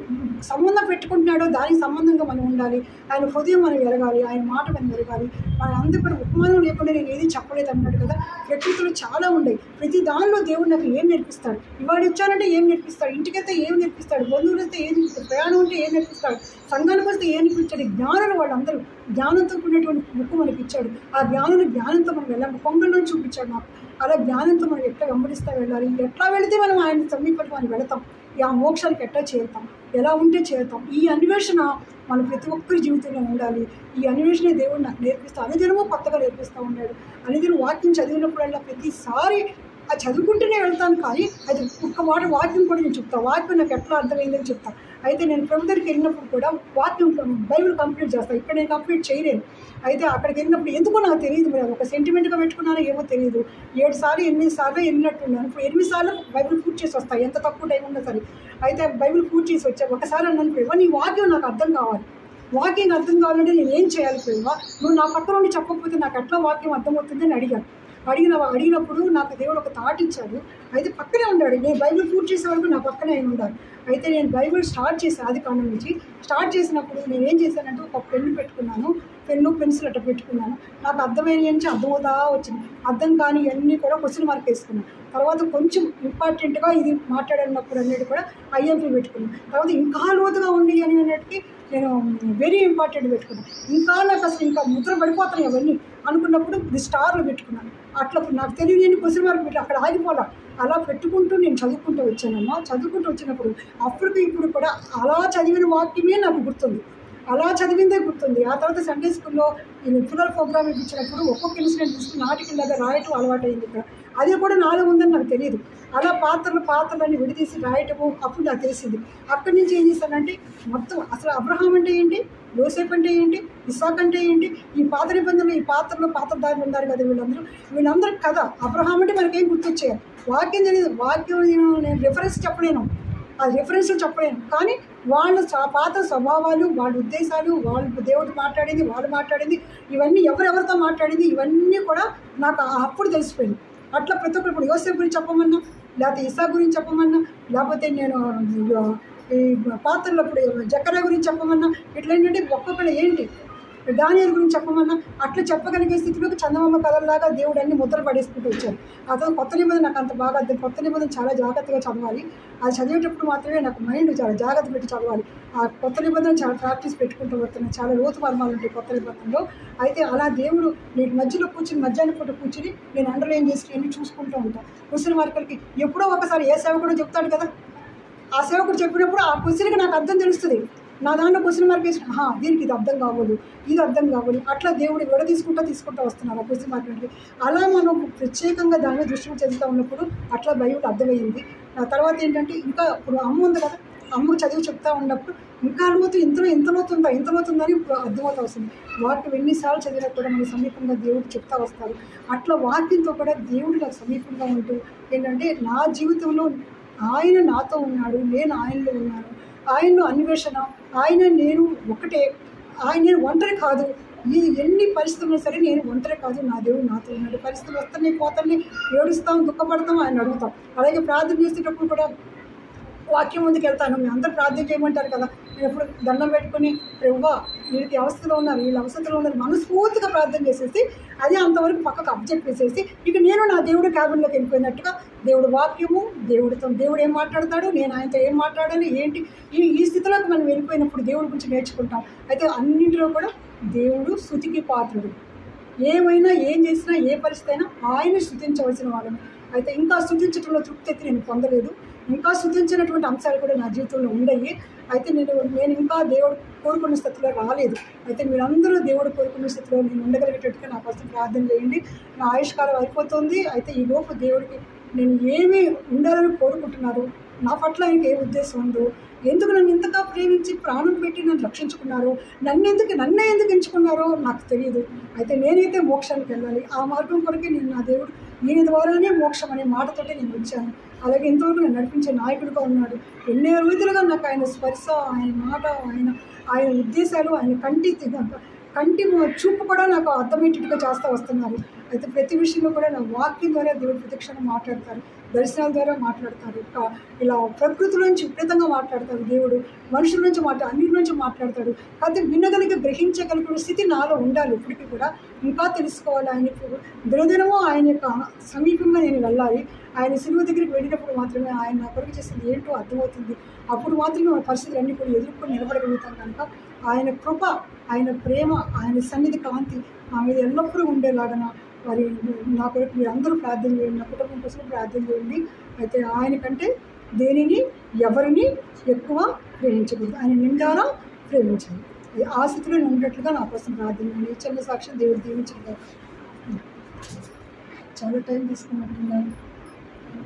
సంబంధం పెట్టుకుంటున్నాడో దానికి సంబంధంగా మనం ఉండాలి. ఆయన హృదయం మనం ఎరగాలి, ఆయన మాట మనం ఎరగాలి. మన అందరూ కూడా ఉపమానం లేకుండా నేను ఏది చెప్పలేదు అన్నాడు కదా. ప్రకృతిలో చాలా ఉన్నాయి, ప్రతి దానిలో దేవుడు నాకు ఏం నేర్పిస్తాడు? ఇవాడు వచ్చానంటే ఏం నేర్పిస్తాడు, ఇంటికైతే ఏం నేర్పిస్తాడు, బంధువులు వస్తే ఏం నేర్పిస్తాడు, ప్రయాణం అంటే ఏం నేర్పిస్తాడు, సంఘానికి వస్తే ఏం నేర్పించాడు? జ్ఞానులు వాళ్ళందరూ జ్ఞానంతో కూడినటువంటి బుక్ మనకి ఇచ్చాడు. ఆ జ్ఞానంతో మనం వెళ్ళాలి. పొంగల్లో చూపించాడు నాకు. అలా జ్ఞానంతో మనం ఎట్లా వెంబడిస్తూ వెళ్ళాలి, ఎట్లా వెళితే మనం ఆయన సమీపంలో మనం వెళతాం, ఆ మోక్షానికి ఎట్లా చేరుతాం, ఎలా ఉంటే చేరుతాం, ఈ అన్వేషణ మన ప్రతి ఒక్కరి జీవితంలో ఉండాలి. ఈ అన్వేషణ దేవుడు నాకు నేర్పిస్తూ అనుదినమూ కొత్తగా నేర్పిస్తూ ఉన్నాడు. అనుదినం వాక్యం చదివినప్పుడల్లా ప్రతిసారి అది చదువుకుంటూనే వెళ్తాను. కానీ అది ఒక్క మాట వాక్యం కూడా నేను చెప్తాను, వాక్యం నాకు ఎట్లా అర్థమైందని చెప్తాను. అయితే నేను ప్రభు దగ్గరికి వెళ్ళినప్పుడు కూడా వాక్యం బైబిల్ కంప్లీట్ చేస్తాను. ఇక్కడ నేను కంప్లీట్ చేయలేను. అయితే అక్కడికి వెళ్ళినప్పుడు ఎందుకో నాకు తెలియదు, మరి ఒక సెంటిమెంట్గా పెట్టుకున్నానో ఏమో తెలియదు. 7 సార్లు 8 సార్లు వెళ్ళినట్టున్నాను. ఇప్పుడు 8 సార్లు బైబిల్ పూర్తి చేసి వస్తాయి, ఎంత తక్కువ టైం ఉన్నా సరే. అయితే బైబిల్ పూర్తి చేసి వచ్చాను. ఒకసారి అన్నాను, ప్రేమ నీ వాక్యం నాకు అర్థం కావాలి, వాక్యం అర్థం కావాలంటే నేను ఏం చేయాలి ప్రేమ? నువ్వు నా పక్క నుండి చెప్పకపోతే నాకు ఎట్లా వాక్యం అర్థమవుతుందని అడిగినప్పుడు నాకు దేవుడు ఒక థాట్ ఇచ్చాడు. అయితే పక్కనే ఉన్నాడు, నేను బైబిల్ పూర్తి చేసే వరకు నా పక్కనే ఆయన ఉండాలి. అయితే నేను బైబిల్ స్టార్ట్ చేశాను, ఆదికాండం నుంచి స్టార్ట్ చేసినప్పుడు నేను ఏం చేశానంటే ఒక పెన్ను పెట్టుకున్నాను, పెన్సిల్ అట్లా పెట్టుకున్నాను. నాకు అర్థమైనవి నుంచి అర్థమవుతా వచ్చింది, అర్థం కానీ అన్నీ కూడా క్వశ్చన్ మార్క్ వేసుకున్నాను. తర్వాత కొంచెం ఇంపార్టెంట్గా ఇది మాట్లాడినప్పుడు అన్నిటి కూడా ఐఎంపీ పెట్టుకున్నాను. తర్వాత ఇంకా లోతుగా ఉంది అని అన్నిటికీ నేను వెరీ ఇంపార్టెంట్ పెట్టుకున్నాను. ఇంకా నాకు అసలు ఇంకా ముద్ర పడిపోతాయి అవన్నీ అనుకున్నప్పుడు ఇది స్టార్లు పెట్టుకున్నాను. అట్లా నాకు తెలియని క్వశ్చన్ మార్క్ పెట్టి అక్కడ ఆగిపోలా. అలా పెట్టుకుంటూ నేను చదువుకుంటూ వచ్చానమ్మా. చదువుకుంటూ వచ్చినప్పుడు అప్పటికి ఇప్పుడు కూడా అలా చదివిన వాక్యమే నాకు గుర్తుంది, అలా చదివిందే గుర్తుంది. ఆ తర్వాత సండే స్కూల్లో పిల్లల ప్రోగ్రామ్ ఇచ్చినప్పుడు ఒక్కొక్క ఇన్సిడెంట్ తీసుకుని నాటికల్లాగా రాయటం అలవాటైంది. ఇక్కడ అది కూడా నాలో ఉందని నాకు తెలియదు. అలా పాత్రలన్నీ విడితీసి రాయటము అప్పుడు నాకు తెలిసింది. అక్కడి నుంచి ఏం చేశానంటే మొత్తం అసలు అబ్రహాం అంటే ఏంటి, యోసేపు అంటే ఏంటి, ఇస్సాక్ అంటే ఏంటి, ఈ పాత నిబంధనలు ఈ పాత్రదారులు ఉన్నారు కదా వీళ్ళందరూ కథ. అబ్రహాం అంటే మనకేం గుర్తొచ్చేయాలి, వాక్యం తెలియదు. వాక్యం నేను రిఫరెన్స్ చెప్పలేను, ఆ రిఫరెన్స్ చెప్పలేను. కానీ వాళ్ళ పాత స్వభావాలు, వాళ్ళ ఉద్దేశాలు, వాళ్ళు దేవుడు మాట్లాడింది, వాళ్ళు మాట్లాడింది, ఇవన్నీ ఎవరెవరితో మాట్లాడింది ఇవన్నీ కూడా నాకు అప్పుడు తెలిసిపోయింది. అట్లా ప్రతి ఒక్కరు ఇప్పుడు యోసేపు గురించి చెప్పమన్నా, లేకపోతే ఇస్సాక్ గురించి చెప్పమన్నా, లేకపోతే నేను ఈ పాత్రలో ఇప్పుడు జకర్యా గురించి చెప్పమన్నా, ఇట్లా ఏంటంటే ఒక్కొక్కరు ఏంటి దానియేలు గురించి చెప్పమన్నా అట్లా చెప్పగలిగే స్థితిలోకి చందమామ కథల్లాగా దేవుడు అన్ని ముద్రలు పడేసుకుంటూ వచ్చారు. అతను కొత్త నిబంధన నాకు అంత బాగా అర్థం. కొత్త నిబంధన చాలా జాగ్రత్తగా చదవాలి. అది చదివేటప్పుడు మాత్రమే నాకు మైండ్ చాలా జాగ్రత్త పెట్టి చదవాలి. ఆ కొత్త నిబంధన చాలా ప్రాక్టీస్ పెట్టుకుంటూ వస్తున్నాను. చాలా లోతు మర్మాలు ఉంటాయి కొత్త నిబంధనలో. అయితే అలా దేవుడు నేను మధ్యలో కూర్చుని మధ్యాహ్నం పూట కూర్చుని నేను అండర్లైన్ చేసి అన్ని చూసుకుంటూ ఉంటాను. క్వశ్చన్ మార్కులకి ఎప్పుడో ఒకసారి ఏ సేవకుడు చెప్తాడు కదా, ఆ సేవకుడు చెప్పినప్పుడు ఆ క్వశ్చన్కి నాకు అర్థం తెలుస్తుంది. నా దాంట్లో క్వశ్చన్ మార్క్ వేసి దీనికి ఇది అర్థం కావాలి, ఇది అర్థం కావాలి, అట్లా దేవుడు విడ తీసుకుంటూ వస్తున్నారు ఆ క్వశ్చన్ మార్కులకి. అలా మనం ప్రత్యేకంగా దాని మీద దృష్టి చదువుతూ ఉన్నప్పుడు అట్లా బైబిల్ అర్థమయ్యింది. ఆ తర్వాత ఏంటంటే ఇంకా ఇప్పుడు అమ్మ ఉంది కదా, అమ్మకు చదివి చెప్తా ఉన్నప్పుడు ఇంకా లోతు ఇంతలోతుందని ఇప్పుడు అర్థమవుతూ వస్తుంది. వాటిని ఎన్నిసార్లు చదివినా కూడా మన సమీపంగా దేవుడు చెప్తా వస్తారు. అట్లా వాక్యంతో కూడా దేవుడు నాకు సమీపంగా ఉంటూ ఏంటంటే నా జీవితంలో ఆయన నాతో ఉన్నాడు, నేను ఆయనలో ఉన్నాను, ఆయనలో అన్వేషణ, ఆయన నేను ఒకటే, నేను ఒంటరి కాదు. ఇది ఎన్ని పరిస్థితులు సరే నేను ఒంటరి కాదు, నా దేవుడు నాతో ఉన్నాడు. పరిస్థితులు వస్తున్నాయి పోతాన్ని, ఏడుస్తాం, దుఃఖపడతాం, ఆయన అడుగుతాం. అలాగే ప్రార్థన చేసేటప్పుడు కూడా వాక్యం ముందుకు వెళ్తాను. మీ అందరూ ప్రార్థన చేయమంటారు కదా, నేను ఎప్పుడు దండం పెట్టుకుని ప్రభువా వీళ్ళకి అవస్థలో ఉన్నారు, వీళ్ళ అవస్థలో ఉన్నారు మనస్ఫూర్తిగా ప్రార్థన చేసేసి అది అంతవరకు పక్కకు అబ్జెక్ట్ చేసేసి ఇక నేను నా దేవుడు క్యాబిన్లోకి వెళ్ళిపోయినట్టుగా దేవుడు వాక్యము, దేవుడు ఏం మాట్లాడతాడు, నేను ఆయనతో ఏం మాట్లాడాలి ఏంటి, ఈ స్థితిలోకి మనం వెళ్ళిపోయినప్పుడు దేవుడి గురించి నేర్చుకుంటాం. అయితే అన్నింటిలో కూడా దేవుడు స్తుతికి పాత్రుడు. ఏమైనా ఏం చేసినా ఏ పరిస్థితి అయినా ఆయన స్తుతించవలసిన వాళ్ళని. అయితే ఇంకా స్తుతించడంలో తృప్తి అయితే నేను పొందలేదు. ఇంకా స్తుతించినటువంటి అంశాలు కూడా నా జీవితంలో ఉండయి. అయితే నేను ఇంకా దేవుడు కోరుకున్న స్థితిలో రాలేదు. అయితే మీరందరూ దేవుడు కోరుకున్న స్థితిలో నేను ఉండగలిగేటట్టుగా నా కోసం ప్రార్థన చేయండి. నా ఆయుష్కాలం అయిపోతుంది. అయితే ఈ లోపు దేవుడికి నేను ఏమి ఉండాలని కోరుకుంటున్నారు, నా పట్ల ఆయనకి ఏ ఉద్దేశం ఉందో, ఎందుకు నన్ను ఇంతగా ప్రేమించి ప్రాణం పెట్టి నన్ను రక్షించుకున్నారో, నన్నే ఎందుకు ఎంచుకున్నారో నాకు తెలియదు. అయితే నేనైతే మోక్షానికి వెళ్ళాలి. ఆ మార్గం కొరకే నేను నా దేవుడు దీని ద్వారానే మోక్షం అనే మాటతోటే నేను వచ్చాను. అలాగే ఇంతవరకు నేను నడిపించే నాయకుడిగా ఉన్నాడు. ఎన్నో విధులుగా నాకు ఆయన స్పర్శ, ఆయన మాట, ఆయన ఉద్దేశాలు, ఆయన కంటి చూపు కూడా నాకు అర్థమయ్యేట్టుగా చేస్తూ వస్తున్నారు. అయితే ప్రతి విషయంలో కూడా నా వాక్యం ద్వారా దేవుడు ప్రత్యక్షంగా మాట్లాడతారు, దర్శనాల ద్వారా మాట్లాడతారు, ఇలా ప్రకృతిలోంచి విపరీతంగా మాట్లాడతారు దేవుడు, మనుషుల నుంచి అన్నిటి నుంచి మాట్లాడతాడు. అయితే వినగలిగి గ్రహించగలిగిన స్థితి నాలో ఉండాలి. ఇప్పటికీ కూడా ఇంకా తెలుసుకోవాలి. ఆయనకు దినదినము ఆయన యొక్క సమీపంగా నేను వెళ్ళాలి. ఆయన సిలువ దగ్గరికి వెళ్ళినప్పుడు మాత్రమే ఆయన నా కొరకు చేసింది ఏంటో అర్థమవుతుంది. అప్పుడు మాత్రమే మన పరిస్థితులన్నీ కూడా ఎదుర్కొని నిలబడగలుగుతాం. కనుక ఆయన కృప, ఆయన ప్రేమ, ఆయన సన్నిధి కాంతి నా మీద ఎల్లప్పుడూ ఉండేలాగా మరి నా కొరకు మీరు అందరూ ప్రార్థన చేయండి, నా కుటుంబం కోసం ప్రార్థన చేయండి. అయితే ఆయన కంటే ఎవరిని ఎక్కువ ప్రేమించకూడదు, ఆయన నిండారా ప్రేమించండి. ఆ స్థితిలో ఉండేట్లుగా నా కోసం ప్రార్థన చేయండి. చిన్న సాక్ష్యం దేవుడు దీవించగలరు. చాలా టైం తీసుకున్నట్టున్నారు.